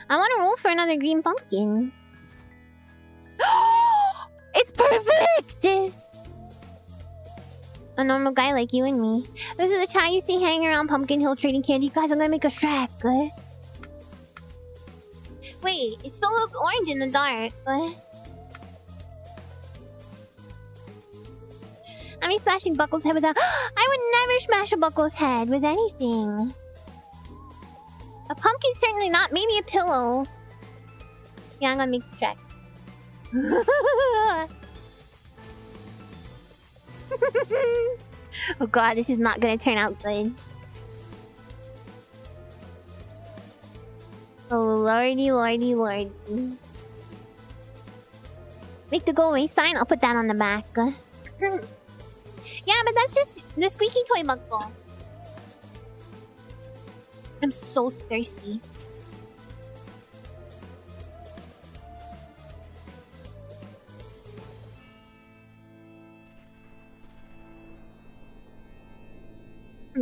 wanna roll for another green pumpkin. It's perfect! A normal guy like you and me. Those are the chat you see hanging around Pumpkin Hill trading candy. Guys, I'm gonna make a Shrek. Wait, it still looks orange in the dark. I mean, smashing Buckle's head without... I would never smash a Buckle's head with anything. A pumpkin, certainly not. Maybe a pillow. Yeah, I'm gonna make Shrek. Oh god, this is not gonna turn out good. Oh lordy, lordy, lordy. Make the go away sign, I'll put that on the back. Yeah, but that's just the squeaky toy buckle. I'm so thirsty.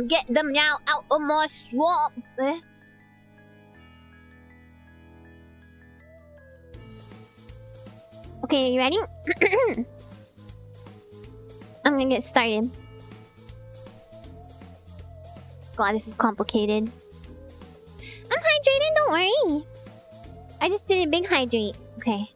Get them now out of my swamp. Okay, you ready? I'm gonna get started. God, this is complicated. I'm hydrated, don't worry. I just did a big hydrate. Okay.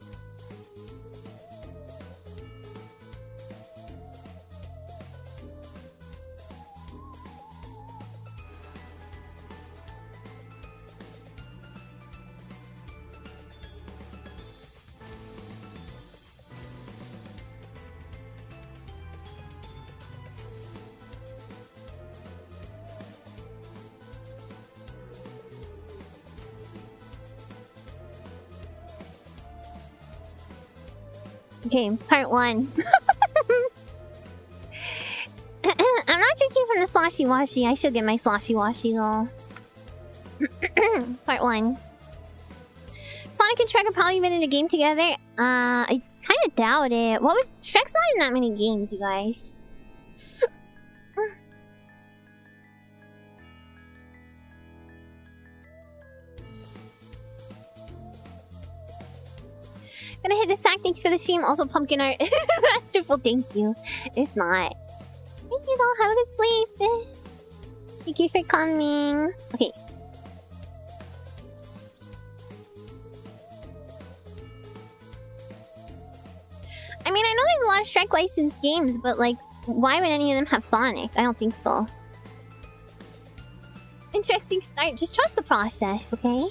Okay, part 1. I'm not drinking from the sloshy washy. I should get my sloshy washy though. Part 1. Sonic and Shrek have probably been in a game together. I kind of doubt it. What would... Shrek's not in that many games, you guys. Gonna hit the sack. Thanks for the stream. Also, pumpkin art. Masterful. Thank you. It's not. Thank you, though. Have a good sleep. Thank you for coming. Okay. I mean, I know there's a lot of Shrek licensed games, but like, why would any of them have Sonic? I don't think so. Interesting start. Just trust the process, okay?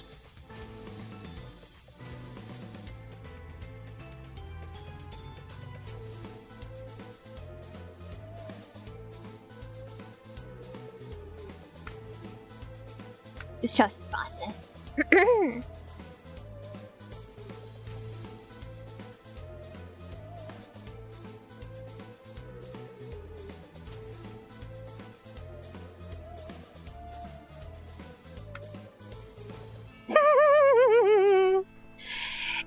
Just trust the process.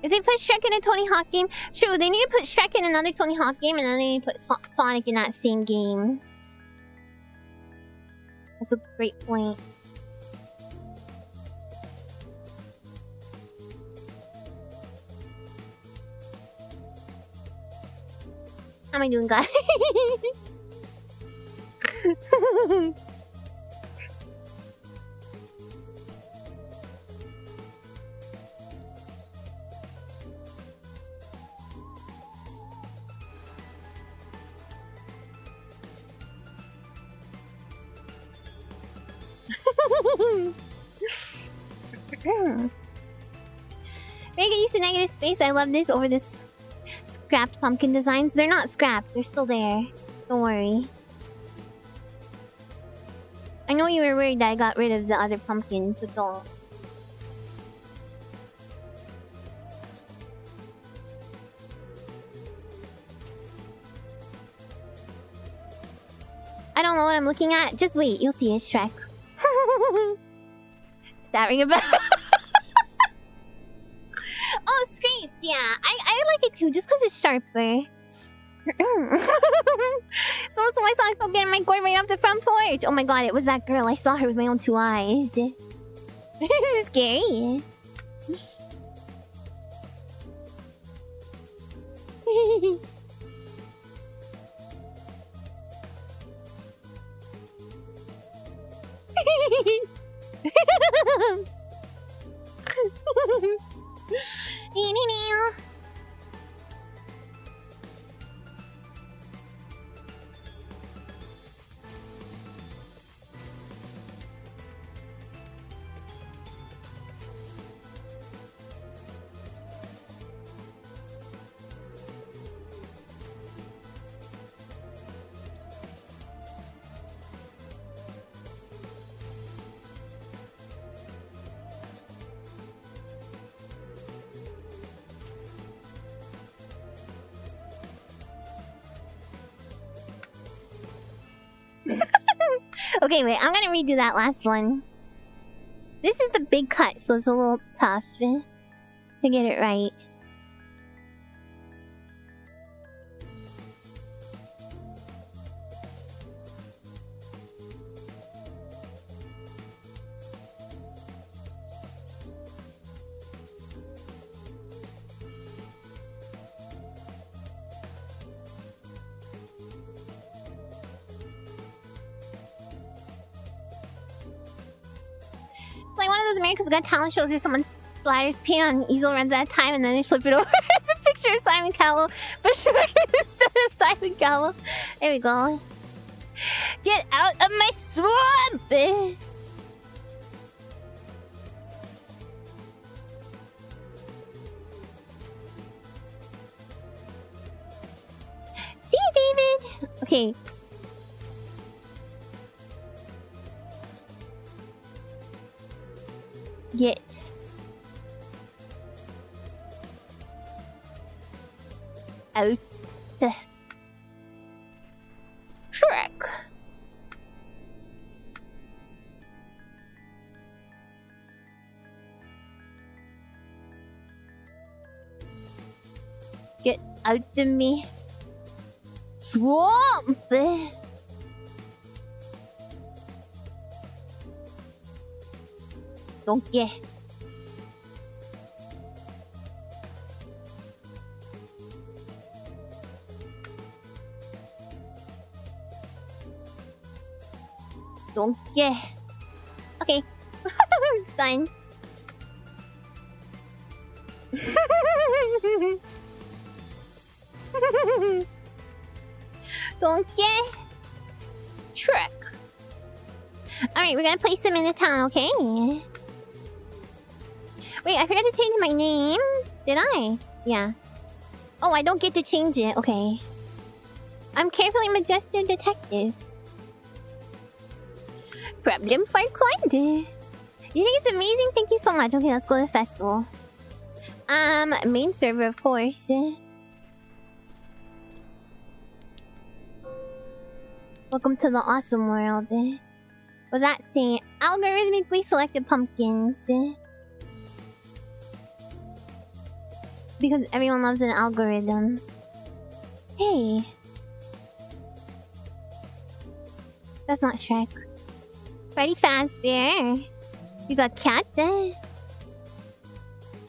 If they put Shrek in a Tony Hawk game, true, they need to put Shrek in another Tony Hawk game, and then they need to put Sonic in that same game. That's a great point. How am I doing, guys? Make it use of negative space. I love this over this scrapped pumpkin designs. They're not scrapped. They're still there. Don't worry. I know you were worried that I got rid of the other pumpkins, but don't. I don't know what I'm looking at. Just wait. You'll see it, Shrek. That ring a bell? Oh, scraped. Yeah, I like it too, just because it's sharper. So I saw myself getting my gourd right off the front porch. Oh my god, it was that girl. I saw her with my own 2 eyes. This is scary. Okay, wait, I'm gonna redo that last one. This is the big cut, so it's a little tough to get it right. Like one of those America's Got Talent shows where someone splatters paint on an easel, runs out of time, and then they flip it over. It's a picture of Simon Cowell, but Shrek instead of Simon Cowell. There we go. Get out of my swamp! See you, David! Okay. Get out the Shrek. Get out of me swamp. Donkey. Donkey. Okay. It's done. Donkey. Shrek. Alright, we're gonna place them in the town, okay? Wait, I forgot to change my name. Did I? Yeah. Oh, I don't get to change it. Okay. I'm carefully majestic detective. Problem for Clyde. You think it's amazing? Thank you so much. Okay, let's go to the festival. Main server, of course. Welcome to the awesome world. What's that saying? Algorithmically selected pumpkins. Because everyone loves an algorithm. Hey. That's not Shrek. Freddy Fazbear. You got cat there?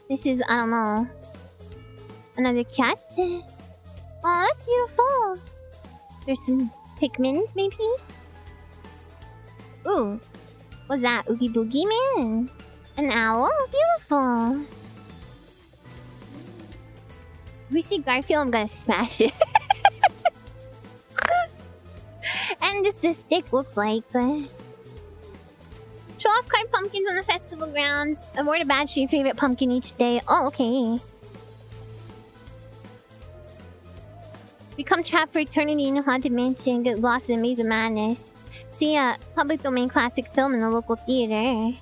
This is, I don't know. Another cat? Oh, that's beautiful. There's some Pikmins, maybe? Ooh. What's that? Oogie Boogie Man? An owl? Beautiful. If we see Garfield, I'm gonna smash it. And just the stick looks like. Show off card pumpkins on the festival grounds. Award a badge to your favorite pumpkin each day. Oh, okay. Become trapped for eternity in a haunted mansion. Get lost in a maze of madness. See a public domain classic film in the local theater.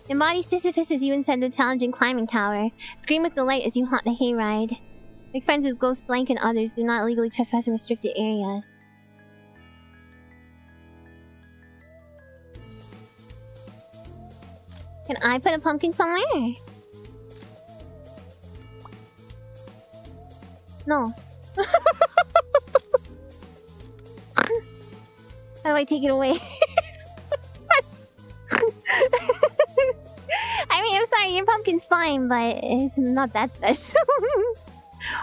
Embody Sisyphus as you ascend the challenging climbing tower. Scream with delight as you haunt the hayride. Make friends with Ghost Blank and others. Do not illegally trespass in restricted areas. Can I put a pumpkin somewhere? No. How do I take it away? I mean, I'm sorry, your pumpkin's fine, but it's not that special.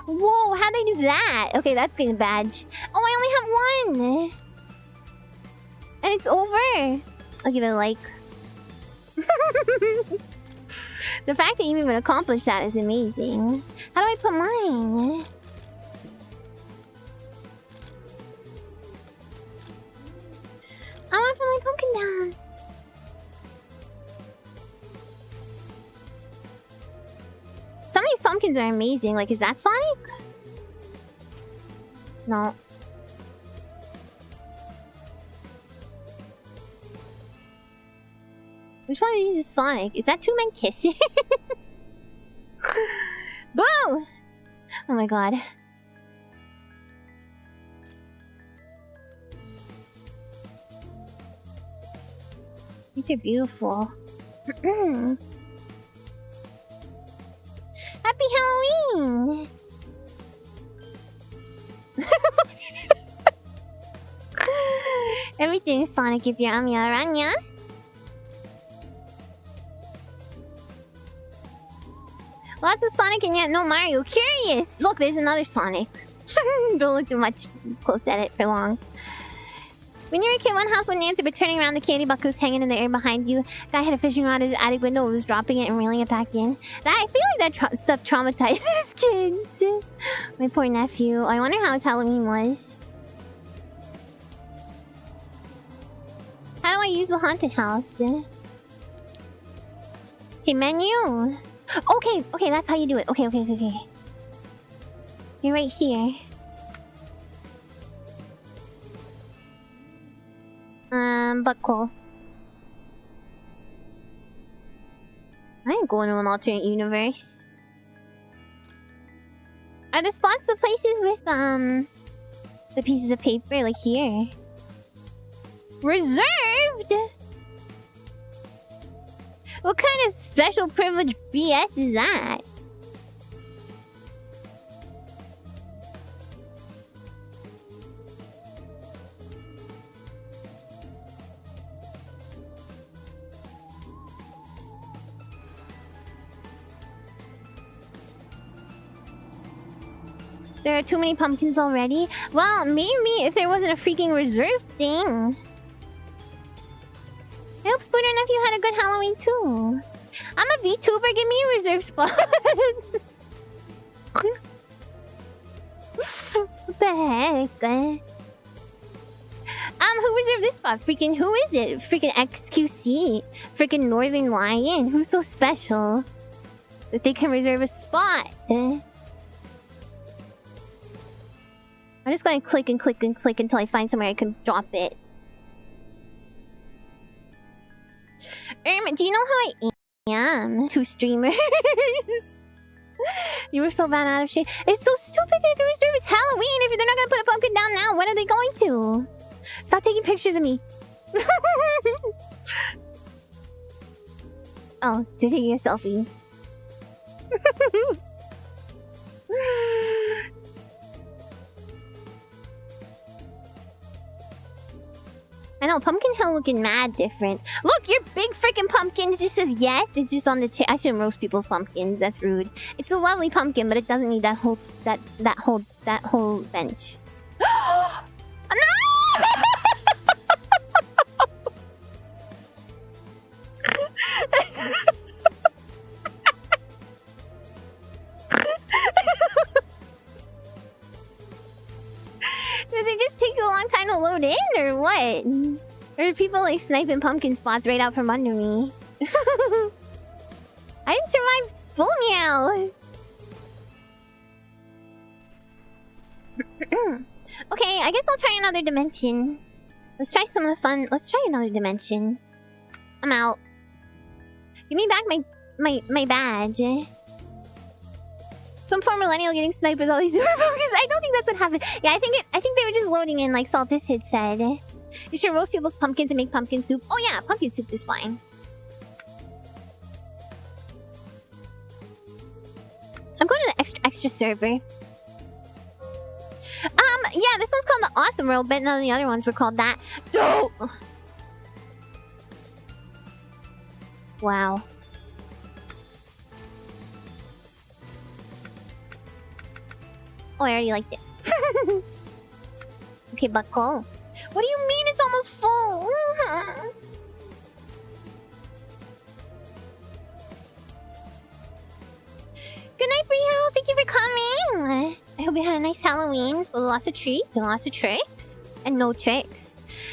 Whoa, how'd I do that? Okay, that's getting a badge. Oh, I only have one! And it's over! I'll give it a like. The fact that you even accomplished that is amazing. How do I put mine? I want to put my pumpkin down. Some of these pumpkins are amazing. Like, is that Sonic? No. Which one of these is Sonic? Is that two men kissing? Boo! Oh my god. These are beautiful. Happy Halloween! Everything is Sonic if you're Amiya Aranha. Lots of Sonic and yet no Mario. Curious! Look, there's another Sonic. Don't look too much close at it for long. When you were a kid, one house wouldn't answer, but turning around, the candy bucket was hanging in the air behind you. Guy had a fishing rod at his attic window and was dropping it and reeling it back in. I feel like that stuff traumatizes kids. My poor nephew. I wonder how his Halloween was. How do I use the haunted house? Okay, menu. Okay, that's how you do it. Okay. You're right here. But cool. I ain't going to an alternate universe. Are the spots the places with, the pieces of paper, like here? Reserved? What kind of special privilege BS is that? There are too many pumpkins already? Well, maybe if there wasn't a freaking reserve thing. I hope Spooner Nephew had a good Halloween too. I'm a VTuber, give me a reserve spot. What the heck? Who reserved this spot? Freaking who is it? Freaking XQC. Freaking Northern Lion. Who's so special that they can reserve a spot? I'm just gonna click and click and click until I find somewhere I can drop it. Do you know how I am? Two streamers. You were so bad out of shape. It's so stupid they can reserve. It's Halloween. If they're not gonna put a pumpkin down now, when are they going to? Stop taking pictures of me. Oh, they're taking a selfie. I know, Pumpkin Hill looking mad different. Look, your big freaking pumpkin just says yes. It's just on the chair. I shouldn't roast people's pumpkins. That's rude. It's a lovely pumpkin, but it doesn't need that whole bench. No! load in or what? Or are people like sniping pumpkin spots right out from under me? I didn't survive full meow. Okay, I guess I'll try another dimension. Let's try some of the fun. Let's try another dimension. I'm out. Give me back my badge. Some poor millennial getting sniped with all these super pumpkins. I don't think that's what happened. Yeah, I think they were just loading in like Saltis had said. You should roast people's pumpkins and make pumpkin soup. Oh yeah, pumpkin soup is fine. I'm going to the extra server. Yeah, this one's called the Awesome World, but none of the other ones were called that. Dope! Wow. Oh, I already liked it. Okay, buckle. What do you mean it's almost full? Good night, Brielle. Thank you for coming. I hope you had a nice Halloween with lots of treats and lots of tricks. And no tricks.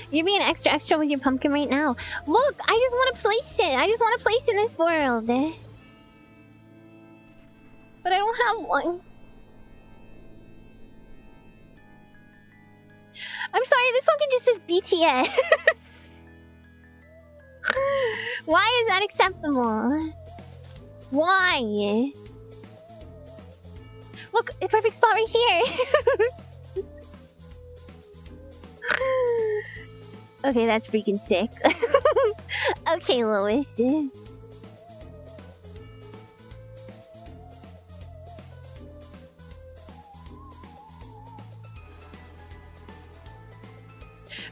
You're being extra with your pumpkin right now. Look, I just want to place it. I just want to place it in this world. But I don't have one. I'm sorry, this pumpkin just says BTS. Why is that acceptable? Why? Look, a perfect spot right here. Okay, that's freaking sick. Okay, Lois.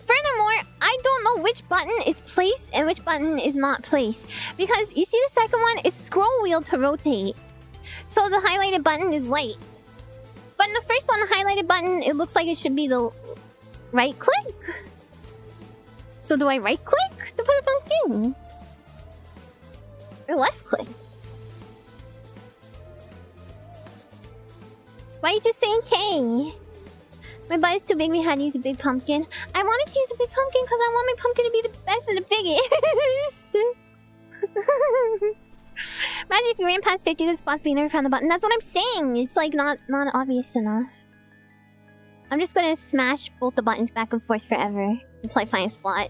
Furthermore, I don't know which button is place and which button is not place. Because you see the second one, it's scroll wheel to rotate. So the highlighted button is white. But in the first one, the highlighted button, it looks like it should be the right click. So do I right click to put a pumpkin? Or left click? Why are you just saying K? My butt is too big, we had to use a big pumpkin. I wanted to use a big pumpkin because I want my pumpkin to be the best and the biggest. Imagine if you ran past 50 good spots but you never found the button. That's what I'm saying. It's like not obvious enough. I'm just gonna smash both the buttons back and forth forever until I find a spot.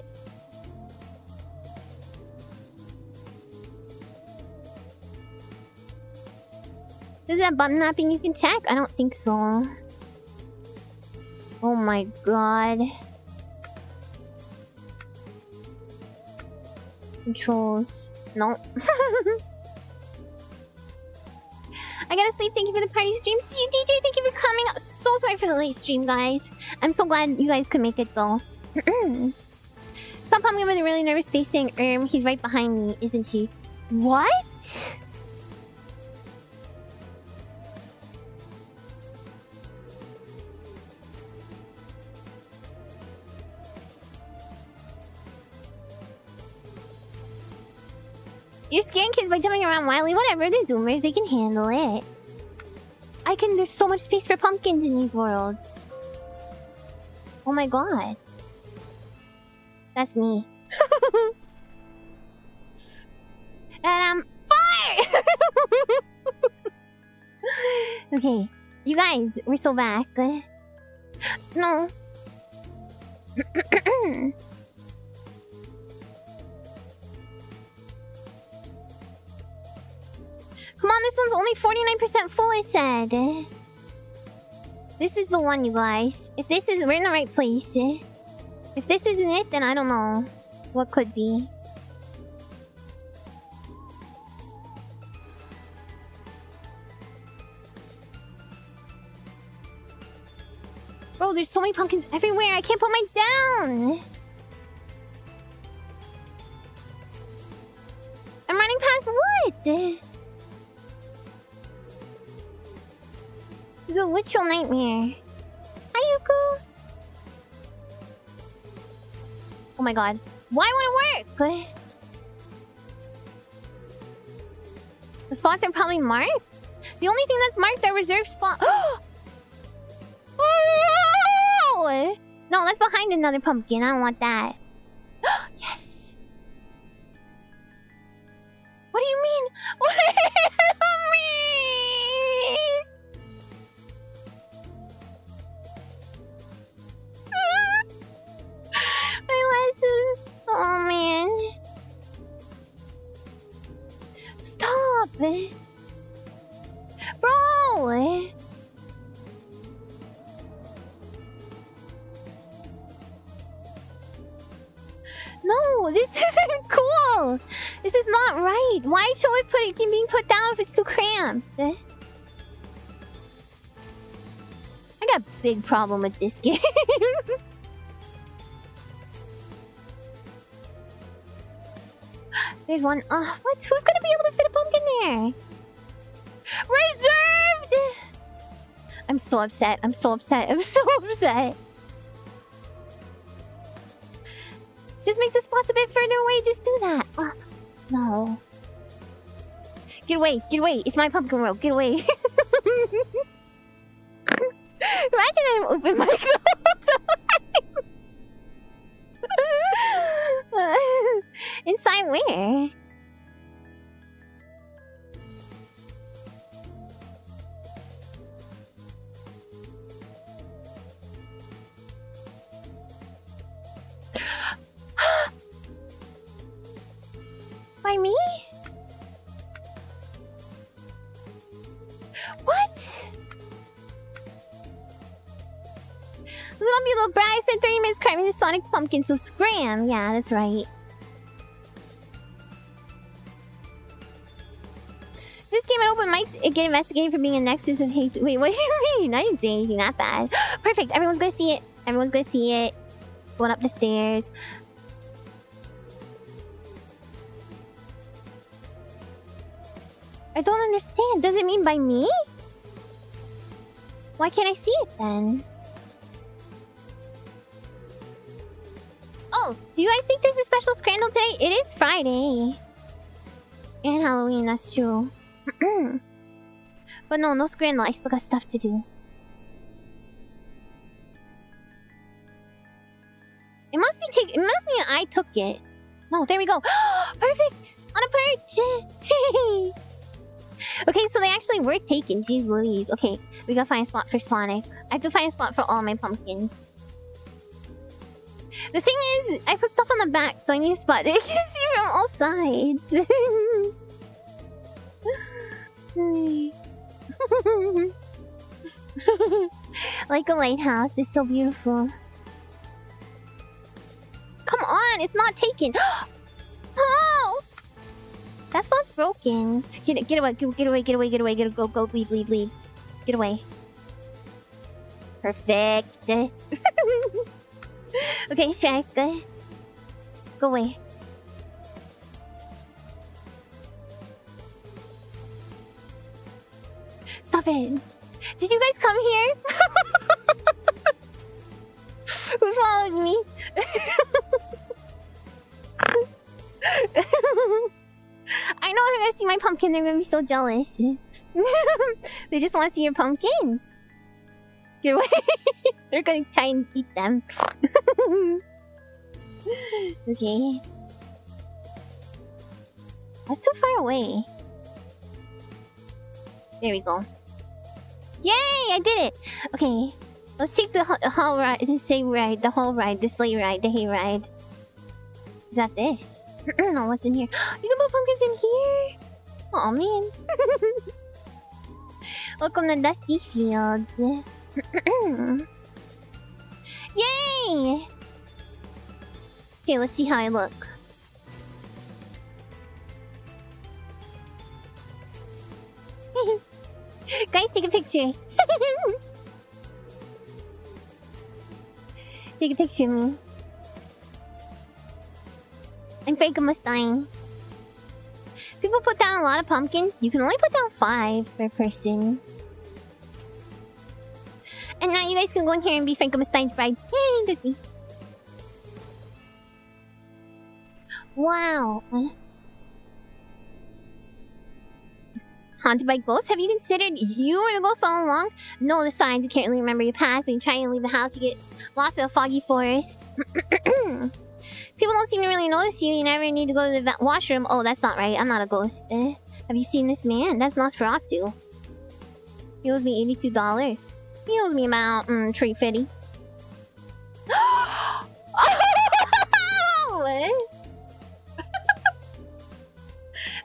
Is that button mapping you can check? I don't think so. Oh my god. Controls. No. I gotta sleep. Thank you for the party stream. See you, DJ. Thank you for coming. So sorry for the late stream, guys. I'm so glad you guys could make it, though. Stop pumping with a really nervous face saying, he's right behind me, isn't he? What? You're scaring kids by jumping around wildly. Whatever, they're Zoomers. They can handle it. There's so much space for pumpkins in these worlds. Oh my god. That's me. And I'm fire! Okay. You guys, we're still back. No. Come on, this one's only 49% full, I said. This is the one, you guys. If this is... We're in the right place. If this isn't it, then I don't know what could be. Bro, there's so many pumpkins everywhere. I can't put mine down. I'm running past what? It's a literal nightmare. Hi, Yuko. Oh my god. Why won't it work? The spots are probably marked? The only thing that's marked are reserved spots. Oh! No, No, that's behind another pumpkin. I don't want that. Yes. What do you mean? What do you mean? My lesson. Oh man. Stop. Bro. No, this isn't cool. This is not right. Why should it being put down if it's too cramped? I got a big problem with this game. There's one. What? Who's gonna be able to fit a pumpkin there? Reserved! I'm so upset. I'm so upset. I'm so upset. Just make the spots a bit further away. Just do that. No. Get away. Get away. It's my pumpkin world. Get away. Imagine I'm open mic the whole time. Inside where? By me? What? Listen up, you little brat. I spent 30 minutes carving this Sonic pumpkin, so scram. Yeah, that's right. This game at open mics, it get investigated for being a nexus of hate. Wait, what do you mean? I didn't say anything that bad. Perfect. Everyone's gonna see it. Everyone's gonna see it. Going up the stairs. I don't understand. Does it mean by me? Why can't I see it then? Oh, do you guys think there's a special scrandle today? It is Friday. And Halloween, that's true. But no scrandle. I still got stuff to do. It must be I took it. No, there we go. Perfect! On a perch! Okay, so they actually were taken. Jeez Louise. Okay, we gotta find a spot for Sonic. I have to find a spot for all my pumpkins. The thing is, I put stuff on the back, so I need a spot that you can see from all sides. Like a lighthouse. It's so beautiful. Come on, it's not taken. Oh! That spot's broken. Get away, get away, go, leave. Get away. Perfect. Okay, Shrek. Go away. Stop it. Did you guys come here? Who followed me? I know they're gonna see my pumpkin. They're gonna be so jealous. They just want to see your pumpkins. Get away. They're gonna try and eat them. Okay. That's too far away. There we go. Yay! I did it! Okay. Let's take the hall ride, the sleigh ride, the hay ride. Is that this? No, what's in here? You can put pumpkins in here! Aw, man. Welcome to Dusty Fields. Yay! Okay, let's see how I look. Guys, take a picture. Take a picture of me. I'm Frankenstein. People put down a lot of pumpkins. You can only put down 5 per person. And now you guys can go in here and be Frankenstein's bride. Yay, that's me. Wow. haunted by ghosts? Have you considered you were the ghost all along? No, the signs, you can't really remember your past. When you try to leave the house, you get lost in a foggy forest. People don't seem to really notice you. You never need to go to the washroom. Oh, that's not right. I'm not a ghost. Have you seen this man? That's Nosferatu. He owes me $82. He owes me about $350.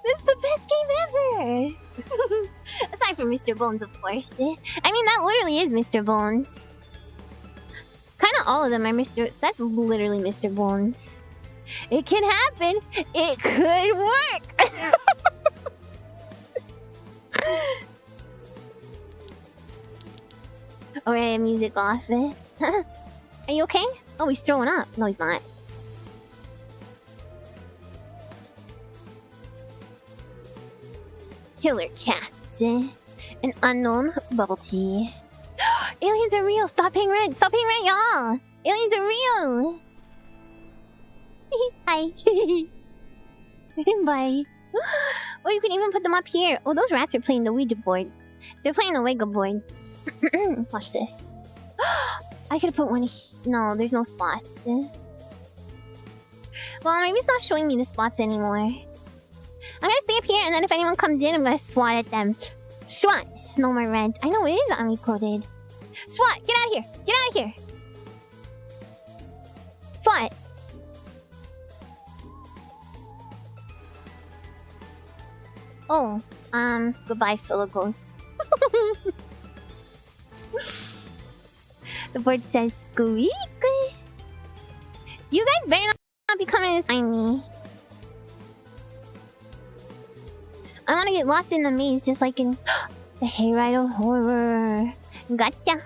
This is the best game ever! Aside from Mr. Bones, of course. I mean, that literally is Mr. Bones. Kinda all of them are Mr. That's literally Mr. Bones. It can happen! It could work! Alright, music off. Are you okay? Oh, he's throwing up. No, he's not. Killer cats. An unknown bubble tea. Aliens are real! Stop paying rent! Stop paying rent, y'all! Aliens are real! Hi. Bye. Oh, you can even put them up here. Oh, those rats are playing the Ouija board. They're playing the Ouija board. Watch this. I could have put one here. No, there's no spots. Well, maybe it's not showing me the spots anymore. I'm gonna stay up here, and then if anyone comes in, I'm gonna swat at them. SWAT! No more rent. I know it is Ami coded. SWAT! Get out of here! Get out of here! SWAT! Oh, goodbye, Philogos. The board says squeak. You guys better not be coming to find me. I want to get lost in the maze, just like in the Hayride of Horror. Gotcha.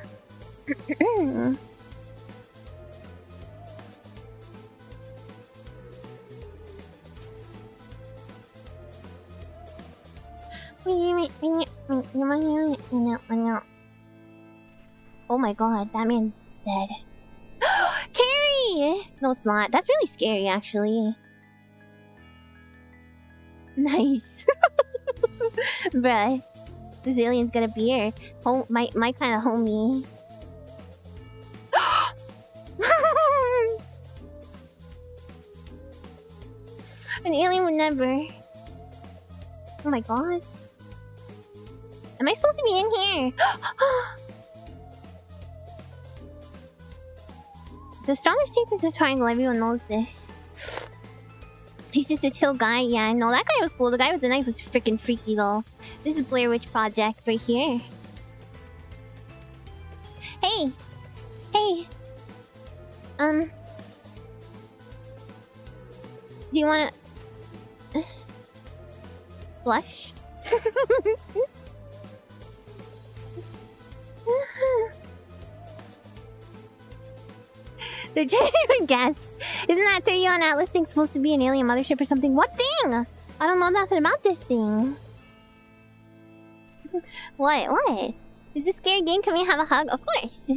Oh my god, that man's dead. Carrie! No, it's not. That's really scary, actually. Nice. Bruh. This alien's got a beard. My kind of homie. An alien would never. Oh my god. Am I supposed to be in here? The strongest shape is a triangle. Everyone knows this. He's just a chill guy. Yeah, I know. That guy was cool. The guy with the knife was freaking freaky, though. This is Blair Witch Project right here. Hey! Hey! Do you wanna... blush? They're genuine guests. Isn't that 30 on Atlas thing supposed to be an alien mothership or something? What thing? I don't know nothing about this thing. What? Is this scary game? Can we have a hug? Of course.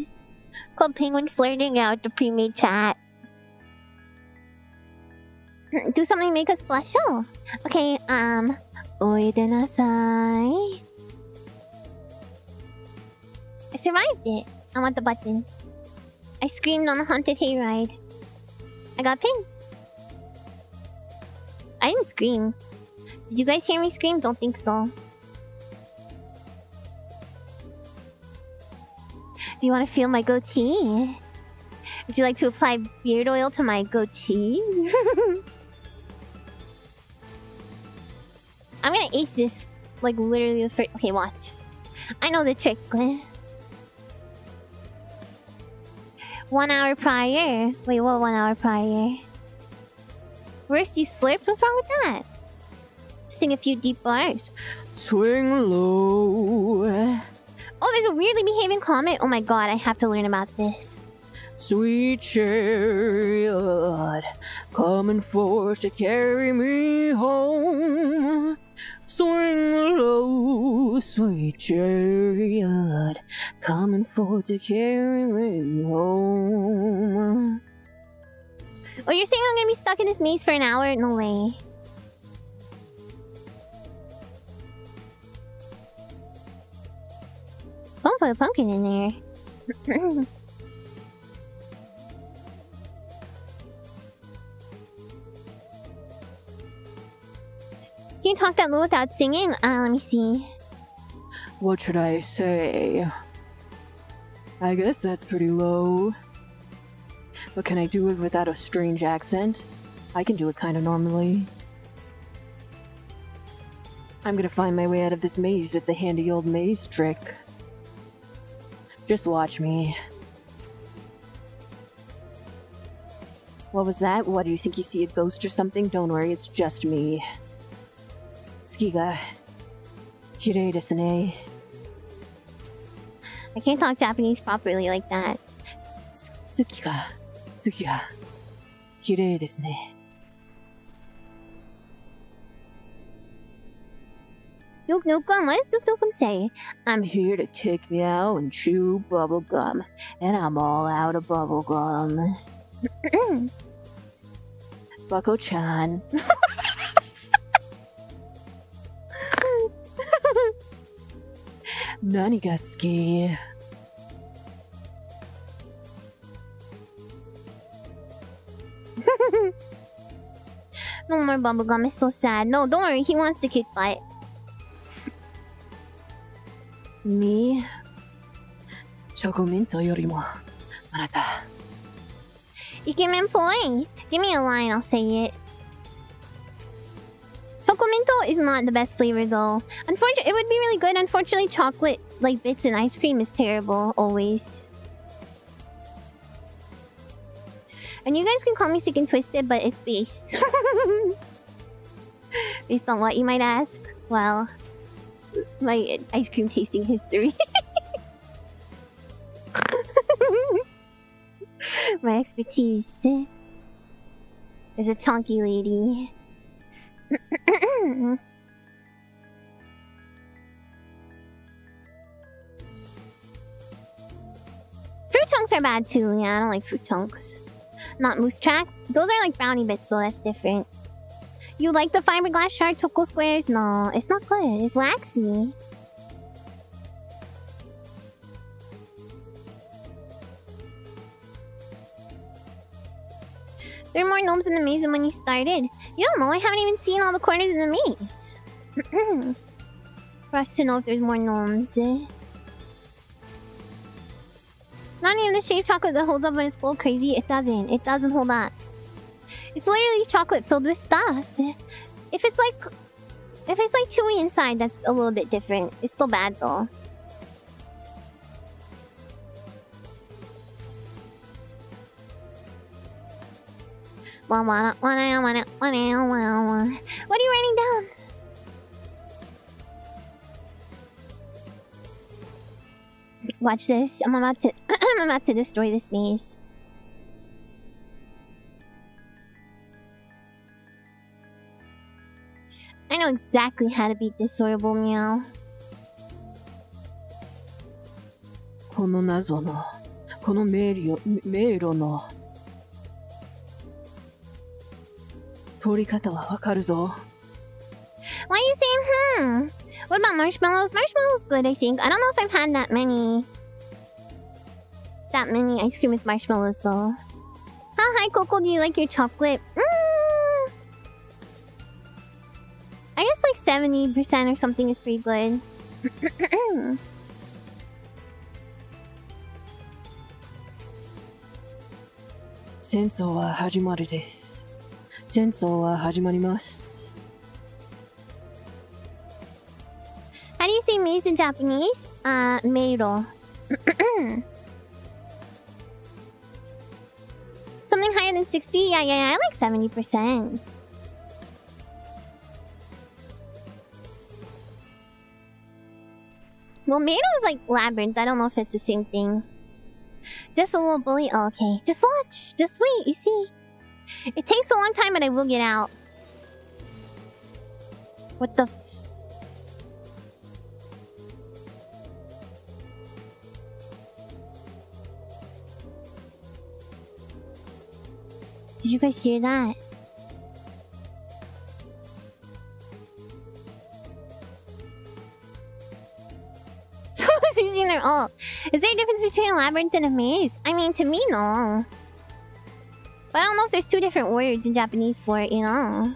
Club Penguin flirting out the pre-made chat. Do something to make us blush. Oh. Okay, oide nasai. I survived it. I want the button. I screamed on the haunted hayride. I got pinned. I didn't scream. Did you guys hear me scream? Don't think so. Do you want to feel my goatee? Would you like to apply beard oil to my goatee? I'm gonna ace this, like, literally the first... Okay, watch. I know the trick. 1 hour prior. Wait, what 1 hour prior? Worse, you slurped? What's wrong with that? Sing a few deep bars. Swing low. Oh, there's a weirdly behaving comet. Oh my god, I have to learn about this. Sweet chariot, coming forth to carry me home. Swing low, sweet chariot, coming forth to carry me home. Oh, you're saying I'm gonna be stuck in this maze for an hour? No way. Don't put a pumpkin in there. Can you talk that low without singing? Let me see. What should I say? I guess that's pretty low. But can I do it without a strange accent? I can do it kind of normally. I'm gonna find my way out of this maze with the handy old maze trick. Just watch me. What was that? What, do you think you see a ghost or something? Don't worry, it's just me. Tsukiga. Kirei desu ne. I can't talk Japanese properly like that. Tsukiga. Tsukiga. Kirei desu ne. Duke Nukem, what does Duke Nukem say? I'm here to kick meow and chew bubblegum, and I'm all out of bubblegum. Bucko-chan. Nani ga suki? No more bubblegum, it's so sad. No, don't worry, he wants to kick butt. Me? Chocominto yorimo anata. Ikemen poi. Give me a line, I'll say it. Chocominto is not the best flavor though. Unfortunately, it would be really good. Unfortunately, chocolate like bits in ice cream is terrible always. And you guys can call me sick and twisted, but it's based. Based on what, you might ask? Well, my ice cream tasting history. My expertise is a chonky lady. Fruit chunks are bad too. Yeah, I don't like fruit chunks. Not moose tracks. Those are like brownie bits, so that's different. You like the fiberglass shard choco squares? No, it's not good. It's waxy. There are more gnomes in the maze than when you started. You don't know. I haven't even seen all the corners in the maze. For us to know if there's more gnomes. Not even the shaved chocolate that holds up when it's full crazy. It doesn't. It doesn't hold up. It's literally chocolate filled with stuff. If it's like chewy inside, that's a little bit different. It's still bad though. What are you writing down? Watch this. I'm about to destroy this maze. I know exactly how to beat this horrible meow. この謎の、この迷路の通り方はわかるぞ。Why are you saying What about marshmallows? Marshmallows good, I think. I don't know if I've had that many ice cream with marshmallows though. How high, Coco, do you like your chocolate? I guess like 70% or something is pretty good. 戦争は始まるです。戦争は始まります。How do you say maze in Japanese? Meiro. Something higher than 60? Yeah, I like 70%. Well, Meiro is like Labyrinth. I don't know if it's the same thing. Just a little bully. Oh, okay. Just watch. Just wait. You see. It takes a long time, but I will get out. What the... Did you guys hear that? Someone's using their at all. Is there a difference between a labyrinth and a maze? I mean, to me, no. But I don't know if there's two different words in Japanese for it, you know?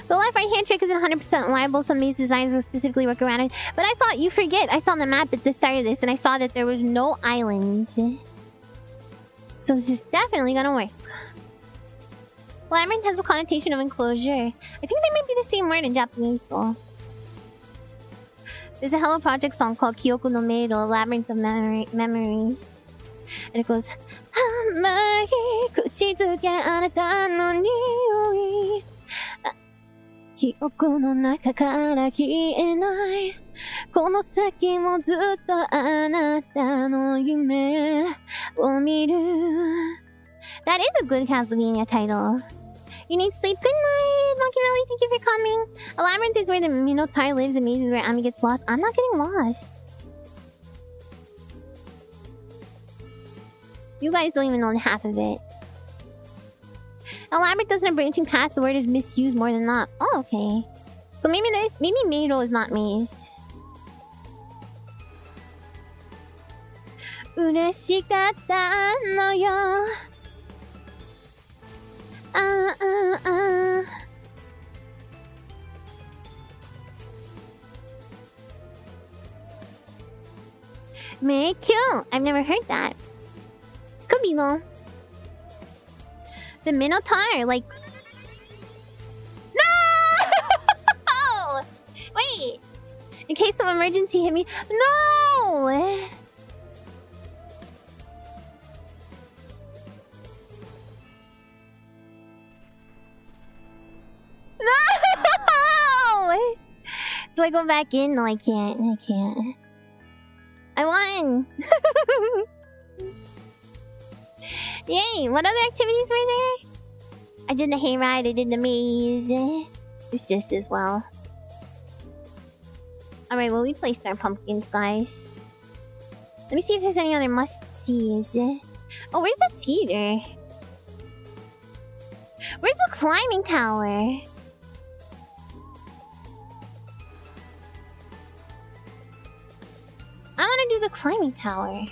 The left-right hand trick isn't 100% reliable. Some maze designs will specifically work around it. But I saw, you forget, I saw the map at the start of this and I saw that there was no islands. So this is definitely gonna work. Labyrinth has a connotation of enclosure. I think they might be the same word in Japanese though. There's a Hello Project song called Kyoko no Meido, Labyrinth of Memories. And it goes... 甘い口づけあなたの匂い記憶の中から消えないこの先もずっとあなたの夢を見る That is a good Castlevania title. You need sleep. Good night, Monkey Belly. Thank you for coming. A labyrinth is where the Minotaur lives. A maze is where Ami gets lost. I'm not getting lost. You guys don't even know half of it. A labyrinth doesn't have branching paths. The word is misused more than not. Oh, okay. So maybe Meido is not maze. 嬉しかったのよ。Make you. I've never heard that. Could be though. The Minotaur, like... No! Wait! In case of emergency, hit me. No! No! Do I go back in? No, I can't. I can't. I won! Yay! What other activities were there? I did the hayride, I did the maze. It's just as well. Alright, well, we placed our pumpkins, guys. Let me see if there's any other must-sees. Oh, where's the theater? Where's the climbing tower? I want to do the climbing tower.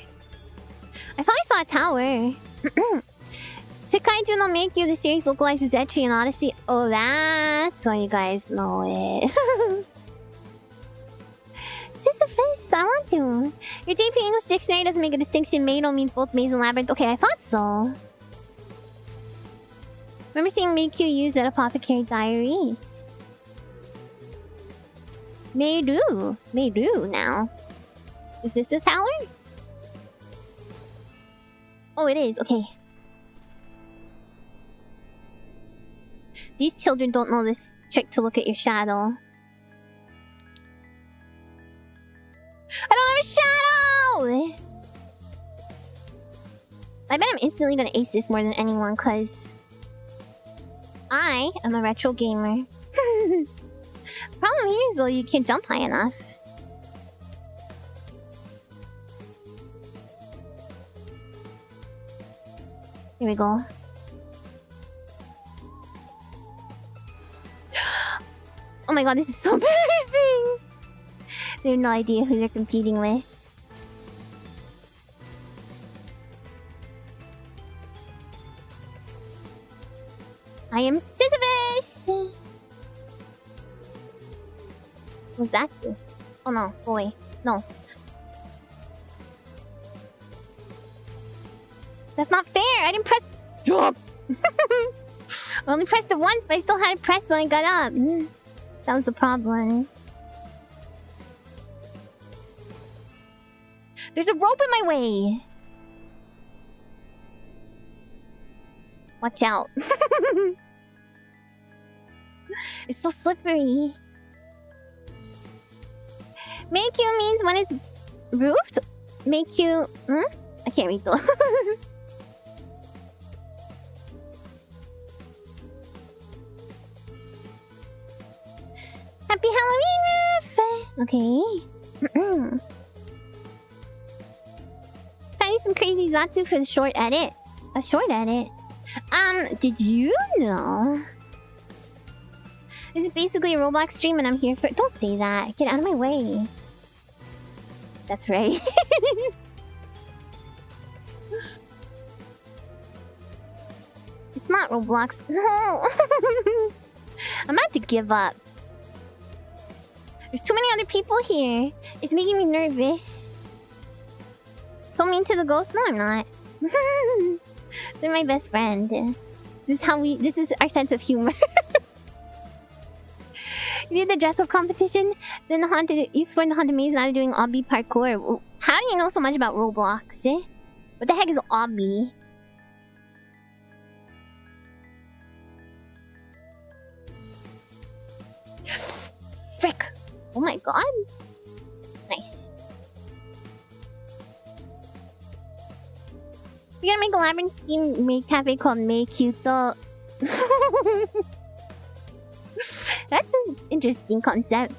I thought I saw a tower. Sekai no Meikyu, the series localizes Etri and Odyssey. Oh, that's why you guys know it. Sisyphus, I want to. Your JP English dictionary doesn't make a distinction. Meido means both maze and labyrinth. Okay, I thought so. Remember seeing Meikyu used at Apothecary Diaries. Meidu. Meidu now. Is this a tower? Oh, it is. Okay. These children don't know this trick to look at your shadow. I don't have a shadow! I bet I'm instantly gonna ace this more than anyone, cause... I am a retro gamer. Problem here is though, you can't jump high enough. Here we go. Oh my god, this is so embarrassing! They have no idea who they're competing with. I am Sisyphus! What's that do? Oh no, go away. No. That's not fair! I didn't press... Jump! I only pressed it once, but I still had it pressed when I got up. That was the problem. There's a rope in my way! Watch out. It's so slippery. Make you means when it's roofed? Make you... I can't read those. Happy Halloween, Riff! Okay. Can I do some crazy Zatsu for the short edit? A short edit? Did you know? This is basically a Roblox stream and I'm here for... Don't say that. Get out of my way. That's right. It's not Roblox. No. I'm about to give up. There's too many other people here. It's making me nervous. So mean to the ghost? No, I'm not. They're my best friend. This is our sense of humor. You did the dress up competition, then you explored the haunted maze, now you're doing obby parkour. How do you know so much about Roblox? What the heck is obby? Frick! Oh my god. Nice. We're gonna make a labyrinth cafe called May Cuto. That's an interesting concept.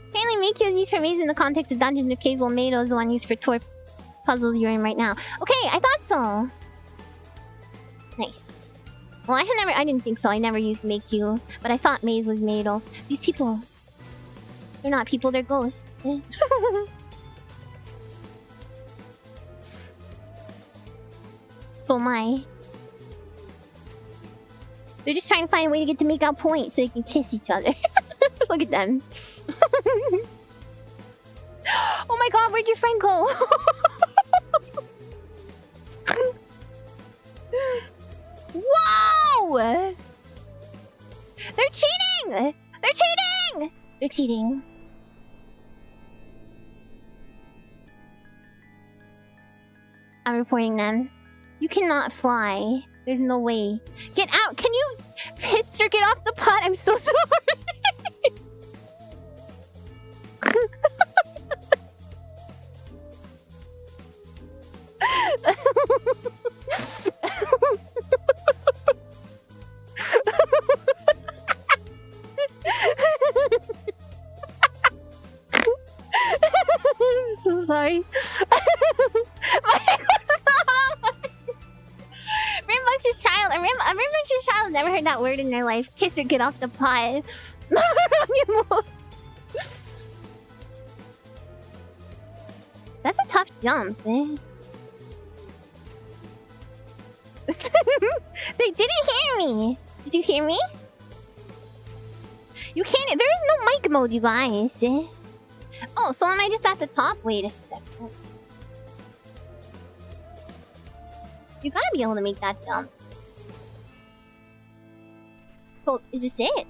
Apparently, Meikyo is used for mazes in the context of dungeons or caves, while Meido is the one used for tour puzzles you're in right now. Okay, I thought so. Nice. Well, I didn't think so. I never used Meikyo, but I thought maze was Meido. These people, they're not people, they're ghosts. So am I. They're just trying to find a way to get to make out points so they can kiss each other. Look at them. Oh my god, where'd your friend go? Whoa! They're cheating! They're cheating! They're cheating. I'm reporting them. You cannot fly. There's no way. Get out! Can you piss or get off the pot? I'm so sorry. I'm so sorry. Rambunctious child. A rambunctious child has never heard that word in their life. Kiss or get off the pot. That's a tough jump, eh? They didn't hear me. Did you hear me? You can't. There is no mic mode, you guys. Oh, so am I just at the top? Wait a second. You gotta be able to make that jump. So, is this it?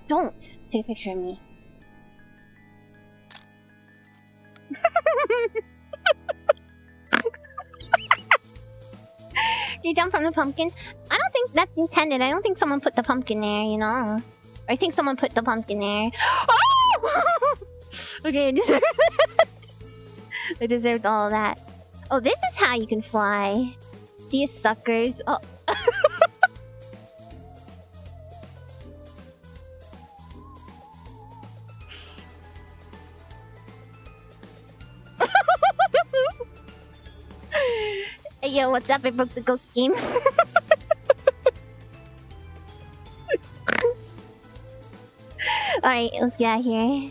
Don't take a picture of me. You jump from the pumpkin? I don't think that's intended. I don't think someone put the pumpkin there, you know? I think someone put the pumpkin there. Oh! Okay, I deserved that. I deserved all of that. Oh, this is how you can fly. See you suckers. Oh. Hey, yo, what's up? I broke the ghost game. Alright, let's get out of here.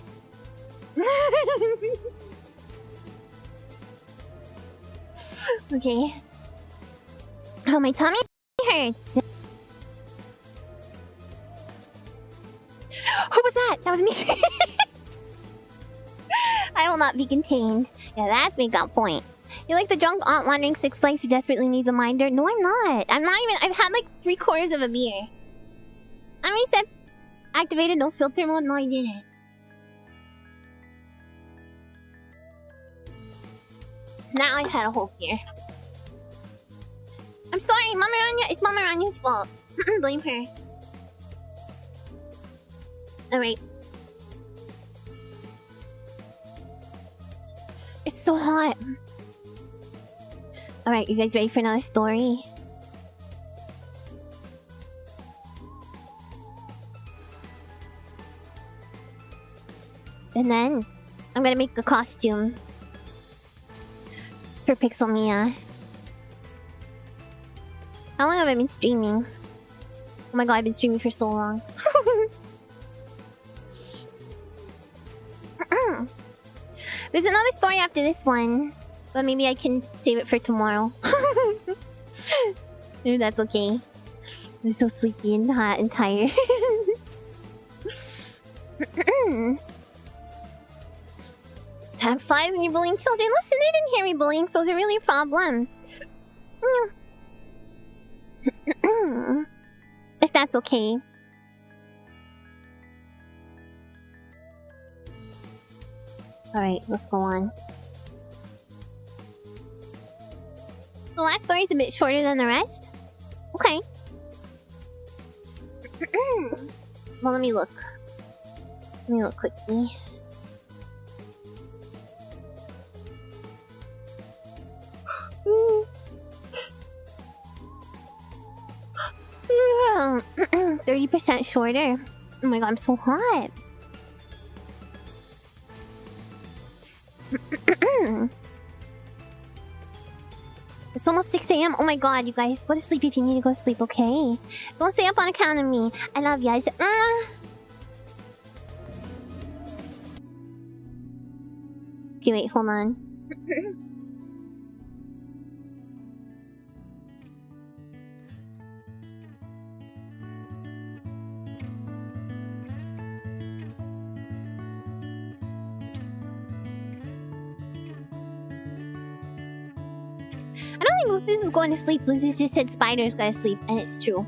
Okay. Oh, my tummy hurts. Who was that? That was me. I will not be contained. Yeah, that's make up point. You're like the drunk aunt wandering Six Flags who desperately needs a minder. No, I'm not. I'm not even. I've had like 3/4 of a beer. I mean, said activated no filter mode. No, I didn't. Now I've had a whole beer. I'm sorry, Mama Aranha. It's Mama Aranha's fault. Blame her. Alright. It's so hot. Alright, you guys ready for another story? And then, I'm gonna make a costume for Pixel Mia. How long have I been streaming? Oh my god, I've been streaming for so long. There's another story after this one, but maybe I can save it for tomorrow. If that's okay. I'm so sleepy and hot and tired. Time flies when you're bullying children. Listen, they didn't hear me bullying, so is it really a problem? If that's okay. Alright, let's go on. The last story's a bit shorter than the rest. Okay. Well, let me look. Let me look quickly. Ooh. 30% shorter. Oh my god, I'm so hot. It's almost 6 a.m. Oh my god, you guys. Go to sleep if you need to go to sleep, okay? Don't stay up on account of me. I love you. I said, Okay, wait, hold on. I don't think Lupus is going to sleep. Lupus just said Spider's gotta sleep, and it's true.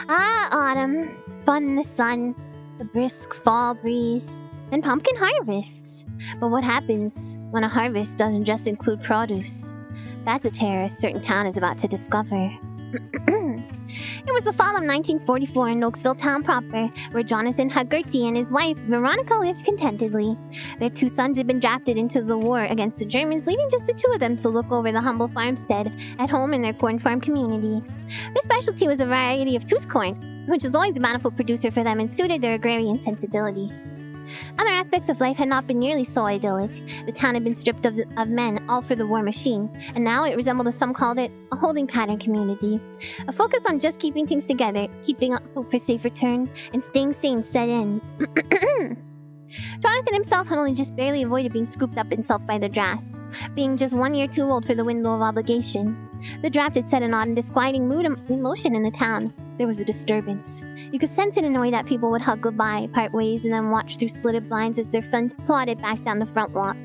Autumn. Fun in the sun. The brisk fall breeze. And pumpkin harvests. But what happens when a harvest doesn't just include produce? That's a terror a certain town is about to discover. It was the fall of 1944 in Oaksville town proper, where Jonathan Haggerty and his wife, Veronica, lived contentedly. Their 2 sons had been drafted into the war against the Germans, leaving just the 2 of them to look over the humble farmstead at home in their corn farm community. Their specialty was a variety of tooth corn, which was always a bountiful producer for them and suited their agrarian sensibilities. Other aspects of life had not been nearly so idyllic. The town had been stripped of men, all for the war machine, and now it resembled, as some called it, a holding pattern community. A focus on just keeping things together, keeping up hope for safe return, and staying sane set in. Jonathan himself had only just barely avoided being scooped up himself by the draft, being just 1 year too old for the window of obligation. The draft had set an odd and disquieting mood and emotion in the town. There was a disturbance. You could sense it in a way that people would hug goodbye, part ways, and then watch through slitted blinds as their friends plodded back down the front walk.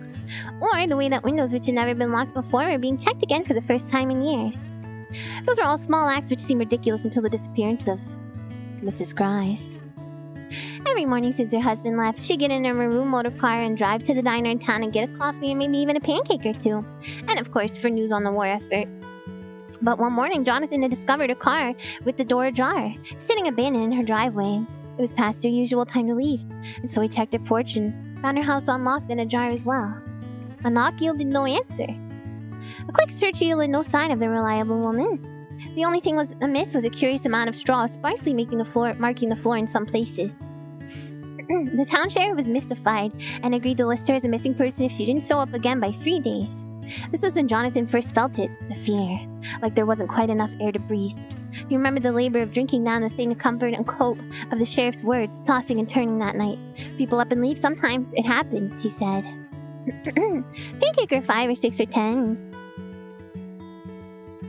Or the way that windows which had never been locked before were being checked again for the first time in years. Those were all small acts which seemed ridiculous until the disappearance of Mrs. Grice. Every morning since her husband left, she'd get in her maroon motor car and drive to the diner in town and get a coffee and maybe even a pancake or 2. And of course, for news on the war effort. But one morning, Jonathan had discovered a car with the door ajar, sitting abandoned in her driveway. It was past her usual time to leave, and so he checked her porch and found her house unlocked and ajar as well. A knock yielded no answer. A quick search yielded no sign of the reliable woman. The only thing was amiss was a curious amount of straw sparsely marking the floor in some places. The town sheriff was mystified and agreed to list her as a missing person if she didn't show up again by 3 days. This was when Jonathan first felt it, the fear, like there wasn't quite enough air to breathe. He remembered the labor of drinking down the thing of comfort and cope of the sheriff's words, tossing and turning that night. People up and leave sometimes, it happens, he said. Pancake or 5 or 6 or 10.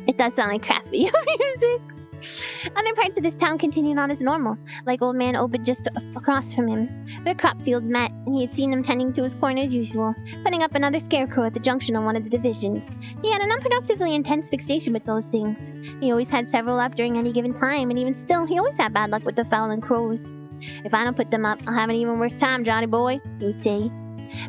It does sound like craft video music. Other parts of this town continued on as normal, like old man Obed just across from him. Their crop fields met, and he had seen them tending to his corn as usual, putting up another scarecrow at the junction of one of the divisions. He had an unproductively intense fixation with those things. He always had several up during any given time, and even still, he always had bad luck with the fowl and crows. If I don't put them up, I'll have an even worse time, Johnny boy, he would say.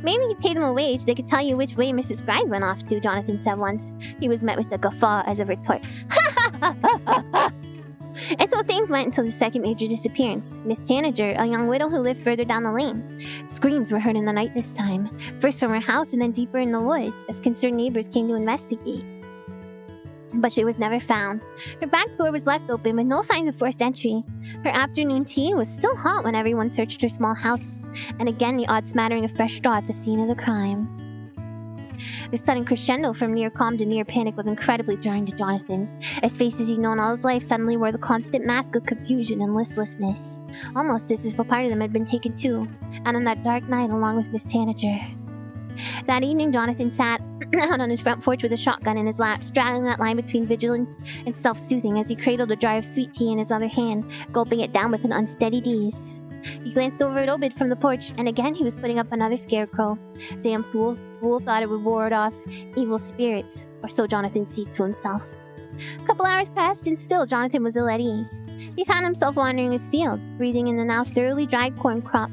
Maybe he paid them a wage, they could tell you which way Mrs. Grice went off to, Jonathan said once. He was met with a guffaw as a retort. And so things went until the second major disappearance. Miss Tanager, a young widow who lived further down the lane. Screams were heard in the night this time, first from her house and then deeper in the woods, as concerned neighbors came to investigate. But she was never found. Her back door was left open with no signs of forced entry. Her afternoon tea was still hot when everyone searched her small house, and again the odd smattering of fresh straw at the scene of the crime. The sudden crescendo from near calm to near panic was incredibly jarring to Jonathan, as faces he'd known all his life suddenly wore the constant mask of confusion and listlessness, almost as if a part of them had been taken too, and on that dark night along with Miss Tanager. That evening, Jonathan sat out on his front porch with a shotgun in his lap, straddling that line between vigilance and self-soothing as he cradled a jar of sweet tea in his other hand, gulping it down with an unsteady ease. He glanced over at Obed from the porch, and again he was putting up another scarecrow. Damn fool thought it would ward off evil spirits, or so Jonathan seemed to himself. A couple hours passed, and still Jonathan was ill at ease. He found himself wandering his fields, breathing in the now thoroughly dried corn crop.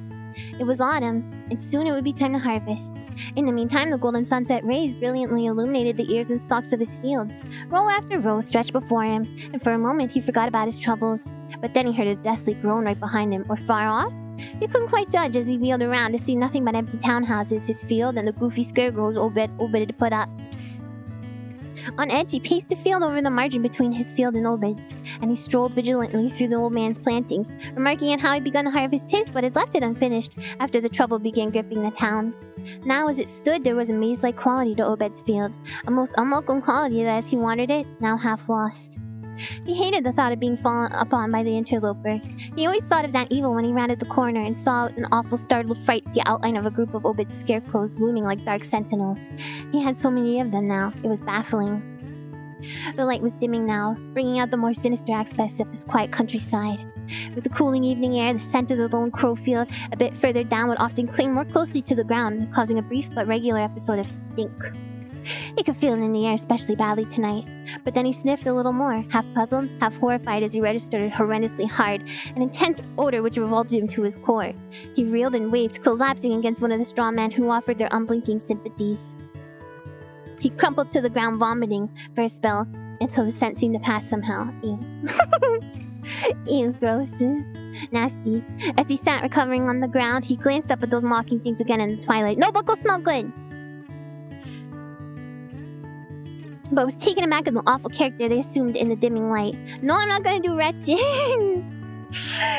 It was autumn, and soon it would be time to harvest. In the meantime, the golden sunset rays brilliantly illuminated the ears and stalks of his field. Row after row stretched before him, and for a moment he forgot about his troubles. But then he heard a deathly groan right behind him, or far off. He couldn't quite judge as he wheeled around to see nothing but empty townhouses, his field, and the goofy scarecrows Obed had put up. On edge, he paced the field over the margin between his field and Obed's, and he strolled vigilantly through the old man's plantings, remarking at how he'd begun to harvest his but had left it unfinished after the trouble began gripping the town. Now, as it stood, there was a maze-like quality to Obed's field, a most unwelcome quality that, as he wandered it, now half lost. He hated the thought of being fallen upon by the interloper. He always thought of that evil when he rounded the corner and saw in awful startled fright the outline of a group of Obed's scarecrows looming like dark sentinels. He had so many of them now, it was baffling. The light was dimming now, bringing out the more sinister aspects of this quiet countryside. With the cooling evening air, the scent of the lone crow field a bit further down would often cling more closely to the ground, causing a brief but regular episode of stink. He could feel it in the air especially badly tonight, but then he sniffed a little more, half puzzled, half horrified as he registered a horrendously hard and intense odor which revolted him to his core. He reeled and waved, collapsing against one of the straw men who offered their unblinking sympathies. He crumpled to the ground, vomiting for a spell, until the scent seemed to pass somehow. Ew. Ew, gross. Nasty. As he sat recovering on the ground, he glanced up at those mocking things again in the twilight. No book will smell good! But was taken aback at the awful character they assumed in the dimming light. No, I'm not gonna do wretched.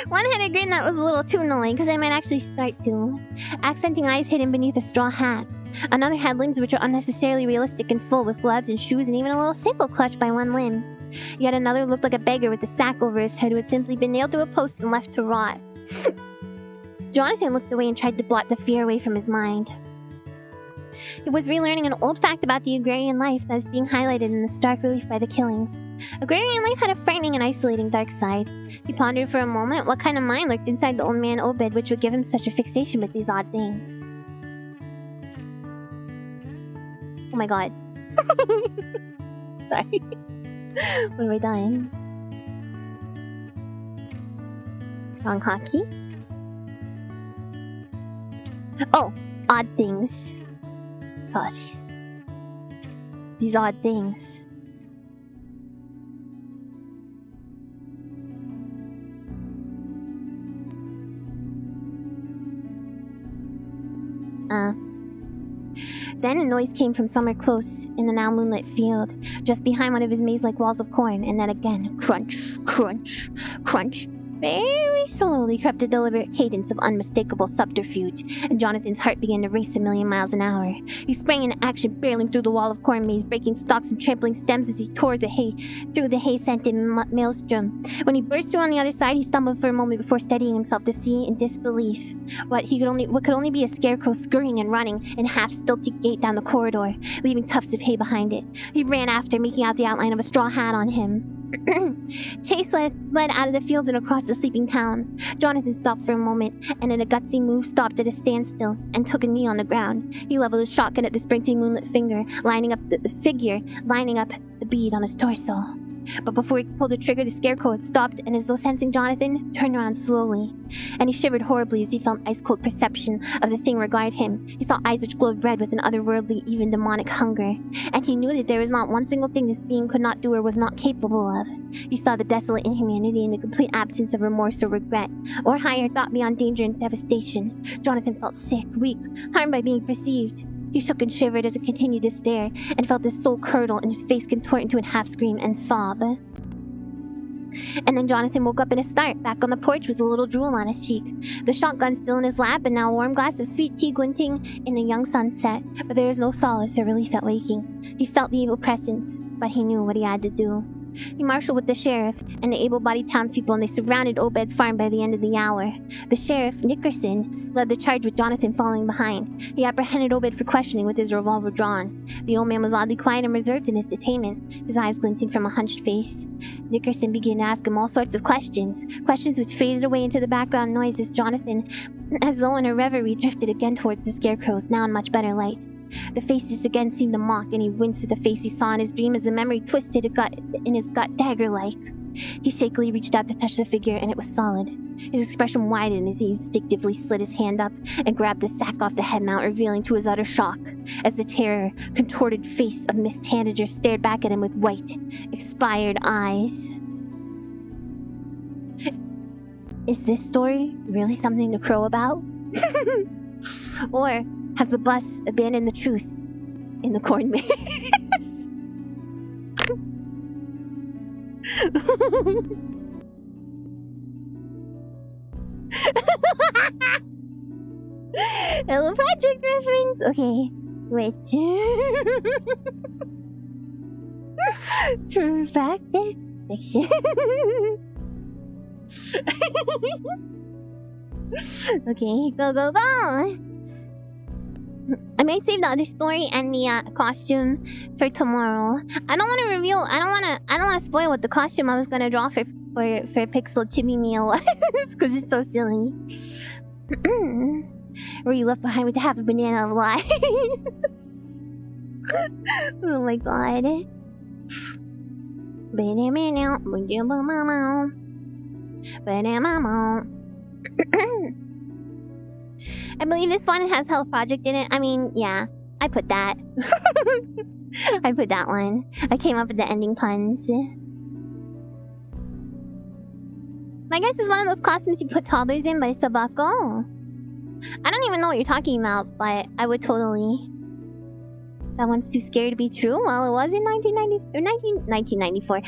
One had a grin that was a little too annoying, because I might actually start to. Accenting eyes hidden beneath a straw hat. Another had limbs which were unnecessarily realistic and full, with gloves and shoes and even a little sickle clutched by one limb. Yet another looked like a beggar with a sack over his head who had simply been nailed to a post and left to rot. Jonathan looked away and tried to blot the fear away from his mind. It was relearning an old fact about the agrarian life that was being highlighted in the stark relief by the killings. Agrarian life had a frightening and isolating dark side. He pondered for a moment what kind of mind lurked inside the old man Obed which would give him such a fixation with these odd things. Oh my god. Sorry. What have I done? Wrong hotkey? Oh, odd things. Apologies. These odd things. Then a noise came from somewhere close in the now moonlit field, just behind one of his maze-like walls of corn, and then again, crunch, crunch, crunch. Very slowly crept a deliberate cadence of unmistakable subterfuge, and Jonathan's heart began to race a million miles an hour. He sprang into action, barreling through the wall of corn maze, breaking stalks and trampling stems as he tore through the hay-scented maelstrom. When he burst through on the other side, he stumbled for a moment before steadying himself to see in disbelief what could only be a scarecrow scurrying and running in a half-stilted gait down the corridor, leaving tufts of hay behind it. He ran after, making out the outline of a straw hat on him. Chase led out of the fields and across the sleeping town. Jonathan stopped for a moment, and in a gutsy move stopped at a standstill and took a knee on the ground. He leveled his shotgun at the sprinting moonlit figure, lining up the bead on his torso. But before he could pull the trigger, the scarecrow had stopped, and as though sensing Jonathan, turned around slowly. And he shivered horribly as he felt ice-cold perception of the thing regard him. He saw eyes which glowed red with an otherworldly, even demonic hunger. And he knew that there was not one single thing this being could not do or was not capable of. He saw the desolate inhumanity and the complete absence of remorse or regret, or higher thought beyond danger and devastation. Jonathan felt sick, weak, harmed by being perceived. He shook and shivered as it continued to stare, and felt his soul curdle and his face contort into a half-scream and sob. And then Jonathan woke up in a start, back on the porch with a little drool on his cheek. The shotgun still in his lap, and now a warm glass of sweet tea glinting in the young sunset. But there was no solace or relief at waking. He felt the evil presence, but he knew what he had to do. He marshaled with the sheriff and the able-bodied townspeople, and they surrounded Obed's farm by the end of the hour. The sheriff, Nickerson, led the charge with Jonathan following behind. He apprehended Obed for questioning with his revolver drawn. The old man was oddly quiet and reserved in his detainment, his eyes glinting from a hunched face. Nickerson began to ask him all sorts of questions which faded away into the background noise as Jonathan, as though in a reverie, drifted again towards the scarecrows, now in much better light. The faces again seemed to mock, and he winced at the face he saw in his dream as the memory twisted in his gut dagger-like. He shakily reached out to touch the figure, and it was solid. His expression widened as he instinctively slid his hand up and grabbed the sack off the head mount, revealing to his utter shock, as the terror, contorted face of Miss Tanager stared back at him with white, expired eyes. Is this story really something to crow about? Or has the bus abandoned the truth in the corn maze? Hello, project reference. Okay, wait. True fact, fiction. Okay, go. I may save the other story and the costume for tomorrow. I don't want to reveal. I don't want to spoil what the costume I was gonna draw for Pixel Chibi Meal was, because it's so silly. Were you left behind with half a banana of lies? Oh my god. I believe this one has Health Project in it. I mean, yeah, I put that. I put that one. I came up with the ending puns. My guess is one of those costumes you put toddlers in, but it's a buckle. I don't even know what you're talking about, but I would totally. That one's too scary to be true. Well, it was in 1944.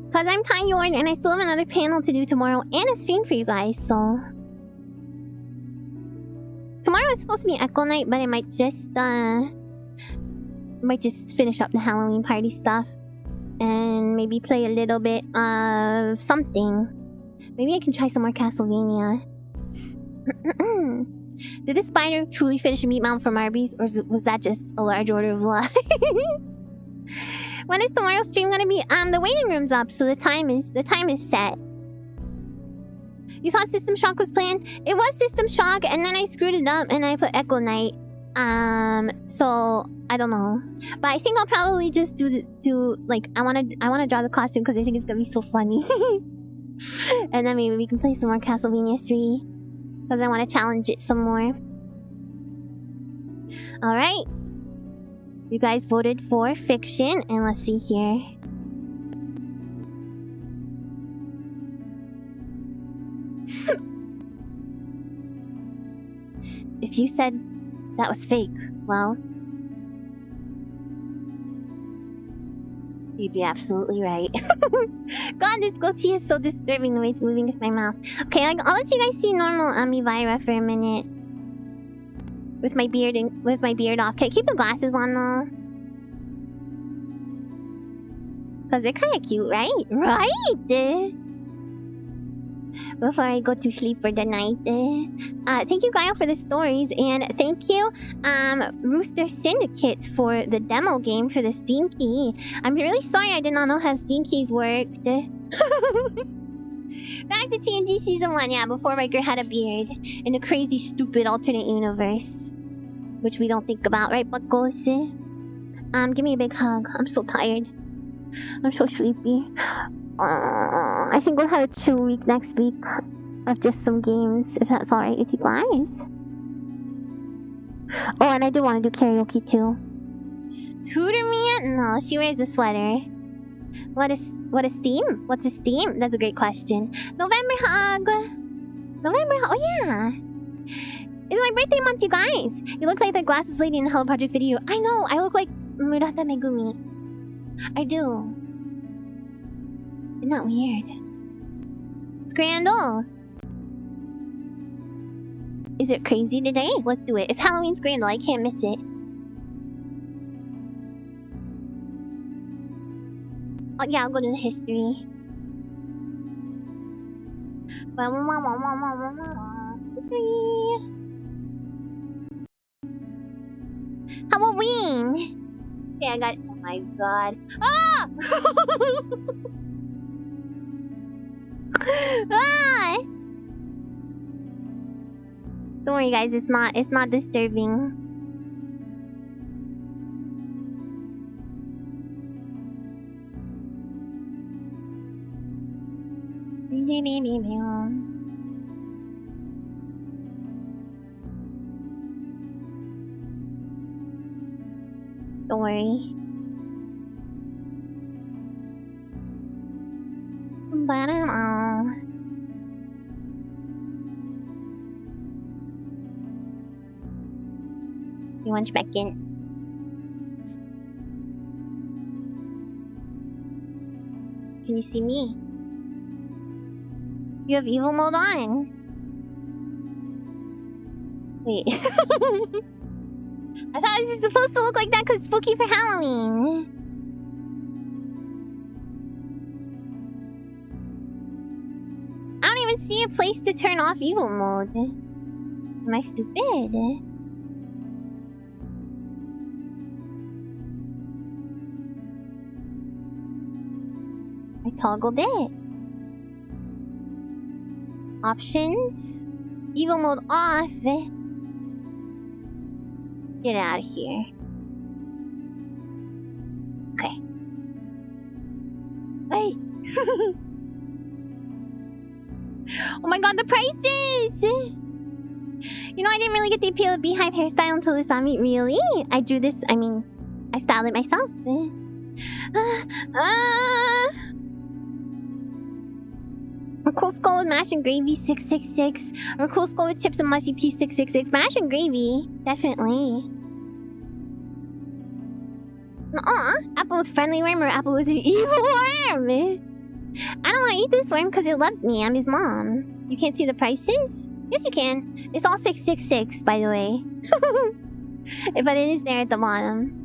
Because I'm Taiyorn and I still have another panel to do tomorrow and a stream for you guys, so... Tomorrow is supposed to be Echo Night, but I might just finish up the Halloween party stuff. And maybe play a little bit of something. Maybe I can try some more Castlevania. Did this spider truly finish a meat mountain from Arby's, or was that just a large order of lies? When is tomorrow's stream gonna be? The waiting room's up, so the time is set. You thought System Shock was planned? It was System Shock, and then I screwed it up and I put Echo Night. So I don't know, but I think I'll probably just I wanna draw the costume because I think it's gonna be so funny. And then maybe we can play some more Castlevania 3 because I want to challenge it some more. All right, you guys voted for fiction, and let's see here. If you said that was fake, well, you'd be absolutely right. God, this goatee is so disturbing the way it's moving with my mouth. Okay, I'll let you guys see normal Amivira for a minute. With my beard off. Okay, keep the glasses on though. Cause they're kinda cute, right? Right? Before I go to sleep for the night. Thank you, Gaio, for the stories, and thank you, Rooster Syndicate, for the demo game for the Steam key. I'm really sorry I did not know how Steam keys worked. Back to TNG Season 1, yeah, before Riker had a beard. In a crazy, stupid alternate universe. Which we don't think about, right, Buckles? Give me a big hug. I'm so tired. I'm so sleepy. I think we'll have a chill week next week of just some games, if that's alright with you guys. Oh, and I do want to do karaoke too. Tutor Mia? No, she wears a sweater. What is Steam? What's a Steam? That's a great question. November hug! Oh yeah! It's my birthday month, you guys! You look like the glasses lady in the Hello Project video. I know, I look like Murata Megumi. I do. Isn't that weird? Scrandal! Is it crazy today? Let's do it. It's Halloween Scrandal, I can't miss it. Oh yeah, I'll go to the history. History. Halloween! Okay, I got it. Oh my god. Ah! Ah! Don't worry guys, it's not disturbing. Don't worry. You want back in? Can you see me? You have evil mode on. Wait. I thought it was supposed to look like that because it's spooky for Halloween. I don't even see a place to turn off evil mode. Am I stupid? I toggled it. Options? Evil mode off. Get out of here. Okay. Hey! Oh my god, the prices! You know, I didn't really get the appeal of beehive hairstyle until this on me. Really? I drew this, I styled it myself. A cool skull with mash and gravy, 666. Or a cool skull with chips and mushy peas, 666. Mash and gravy, definitely. Aw, apple with friendly worm or apple with an evil worm? I don't want to eat this worm because it loves me. I'm his mom. You can't see the prices? Yes, you can. It's all 666, by the way. But it is there at the bottom.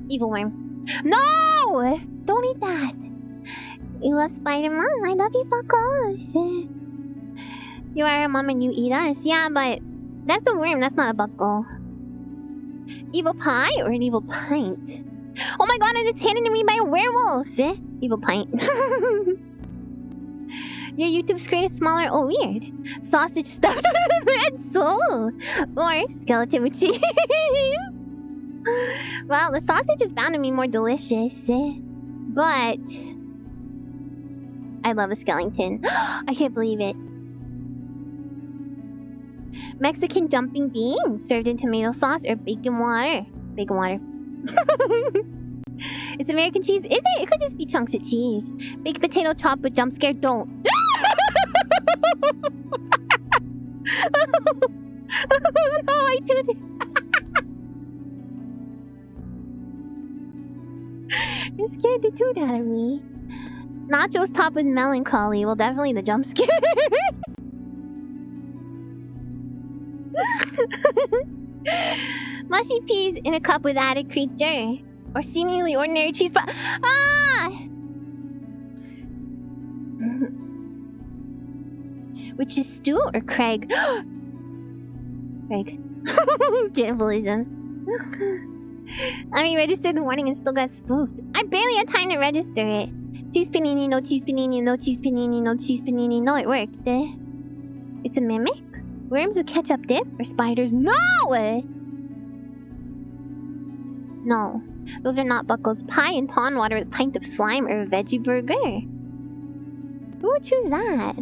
Evil worm. No! Don't eat that. You love Spider-Man. I love you, Buckles. You are a mom and you eat us. Yeah, but that's a worm. That's not a buckle. Evil pie or an evil pint? Oh my god, and it's handed to me by a werewolf. Evil pint. Your YouTube screen is smaller. Oh, weird. Sausage stuffed with a red soul. Or skeleton with cheese. Well, the sausage is bound to be more delicious. But I love a skeleton. I can't believe it. Mexican dumpling beans served in tomato sauce or bacon water. Bacon water. It's American cheese. Is it? It could just be chunks of cheese. Baked potato chopped with jump scare. Don't. No, I did it. You scared the toot out of me. Nachos topped with melancholy. Well, definitely the jump scare. Mushy peas in a cup with added creature. Or seemingly ordinary cheese, but which is Stu or Craig? Craig. Cannibalism. I registered in the morning and still got spooked. I barely had time to register it. Cheese panini, no cheese panini, no cheese panini, no cheese panini. No, it worked. It's a mimic? Worms with ketchup dip or spiders? No! No, those are not buckles. Pie and pond water with a pint of slime or a veggie burger. Who would choose that?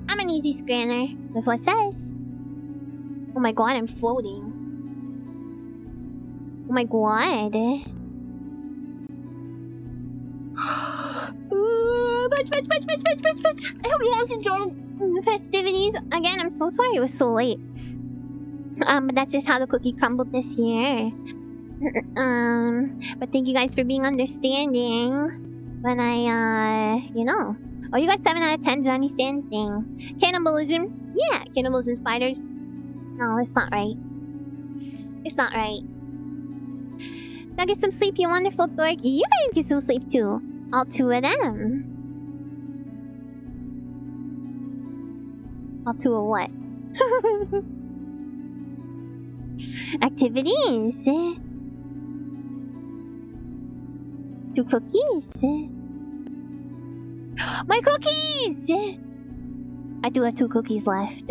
I'm an easy scanner. That's what it says. Oh my god, I'm floating. Oh my god. I hope you guys enjoyed the festivities. Again, I'm so sorry it was so late. But that's just how the cookie crumbled this year. But thank you guys for being understanding when I, Oh, you got 7 out of 10, Johnny Stan thing. Cannibalism? Yeah, cannibalism spiders. No, it's not right. It's not right. Now get some sleep, you wonderful dork. You guys get some sleep too. All 2 of them. All 2 of what? Activities. 2 cookies. My cookies! I do have 2 cookies left.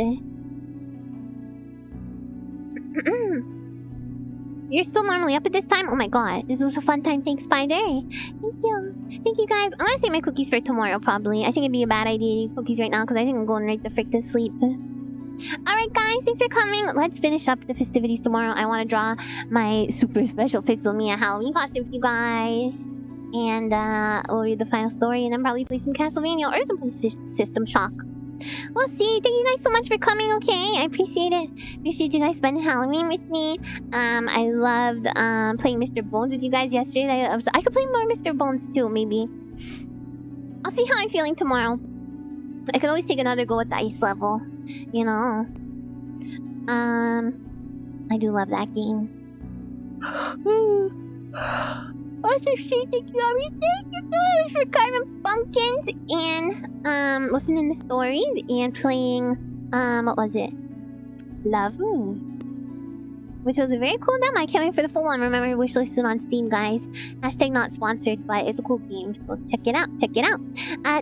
You're still normally up at this time? Oh my god, this was a fun time. Thanks, Spider. Thank you. Thank you, guys. I'm gonna save my cookies for tomorrow, probably. I think it'd be a bad idea to eat cookies right now, because I think I'm going right the frick to sleep. Alright, guys, thanks for coming. Let's finish up the festivities tomorrow. I want to draw my super special Pixel Mia Halloween costume for you guys. And we'll read the final story and then probably play some Castlevania or even play System Shock. We'll see. Thank you guys so much for coming, okay? I appreciate it. Appreciate you guys spending Halloween with me. I loved playing Mr. Bones with you guys yesterday. I could play more Mr. Bones too, maybe. I'll see how I'm feeling tomorrow. I could always take another go at the ice level. You know. I do love that game. I just say thank you guys for carving pumpkins and listening to stories and playing what was it? Love Me. Which was a very cool demo. I can't wait for the full one. Remember, wishlist it on Steam, guys. Hashtag not sponsored, but it's a cool game. So check it out. Check it out.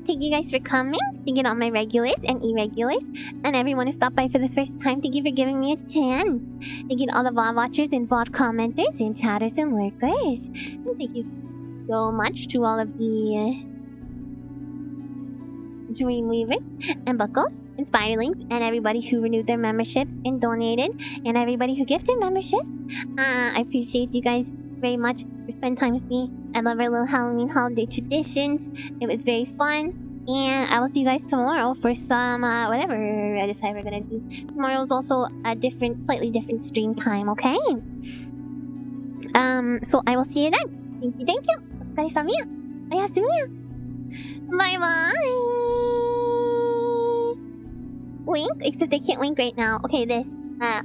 Thank you guys for coming. Thank you to all my regulars and irregulars. And everyone who stopped by for the first time. Thank you for giving me a chance. Thank you to all the VOD watchers and VOD commenters and chatters and lurkers. And thank you so much to all of the Dreamweavers and Buckles and Spiderlings and everybody who renewed their memberships and donated and everybody who gifted memberships. I appreciate you guys very much for spending time with me. I love our little Halloween holiday traditions. It was very fun. And I will see you guys tomorrow for some whatever I decide we're gonna do. Tomorrow is also a slightly different stream time, okay? So I will see you then. Thank you. Oyasumiya. Bye bye. Wink? Except I can't wink right now. Okay, this. Bye.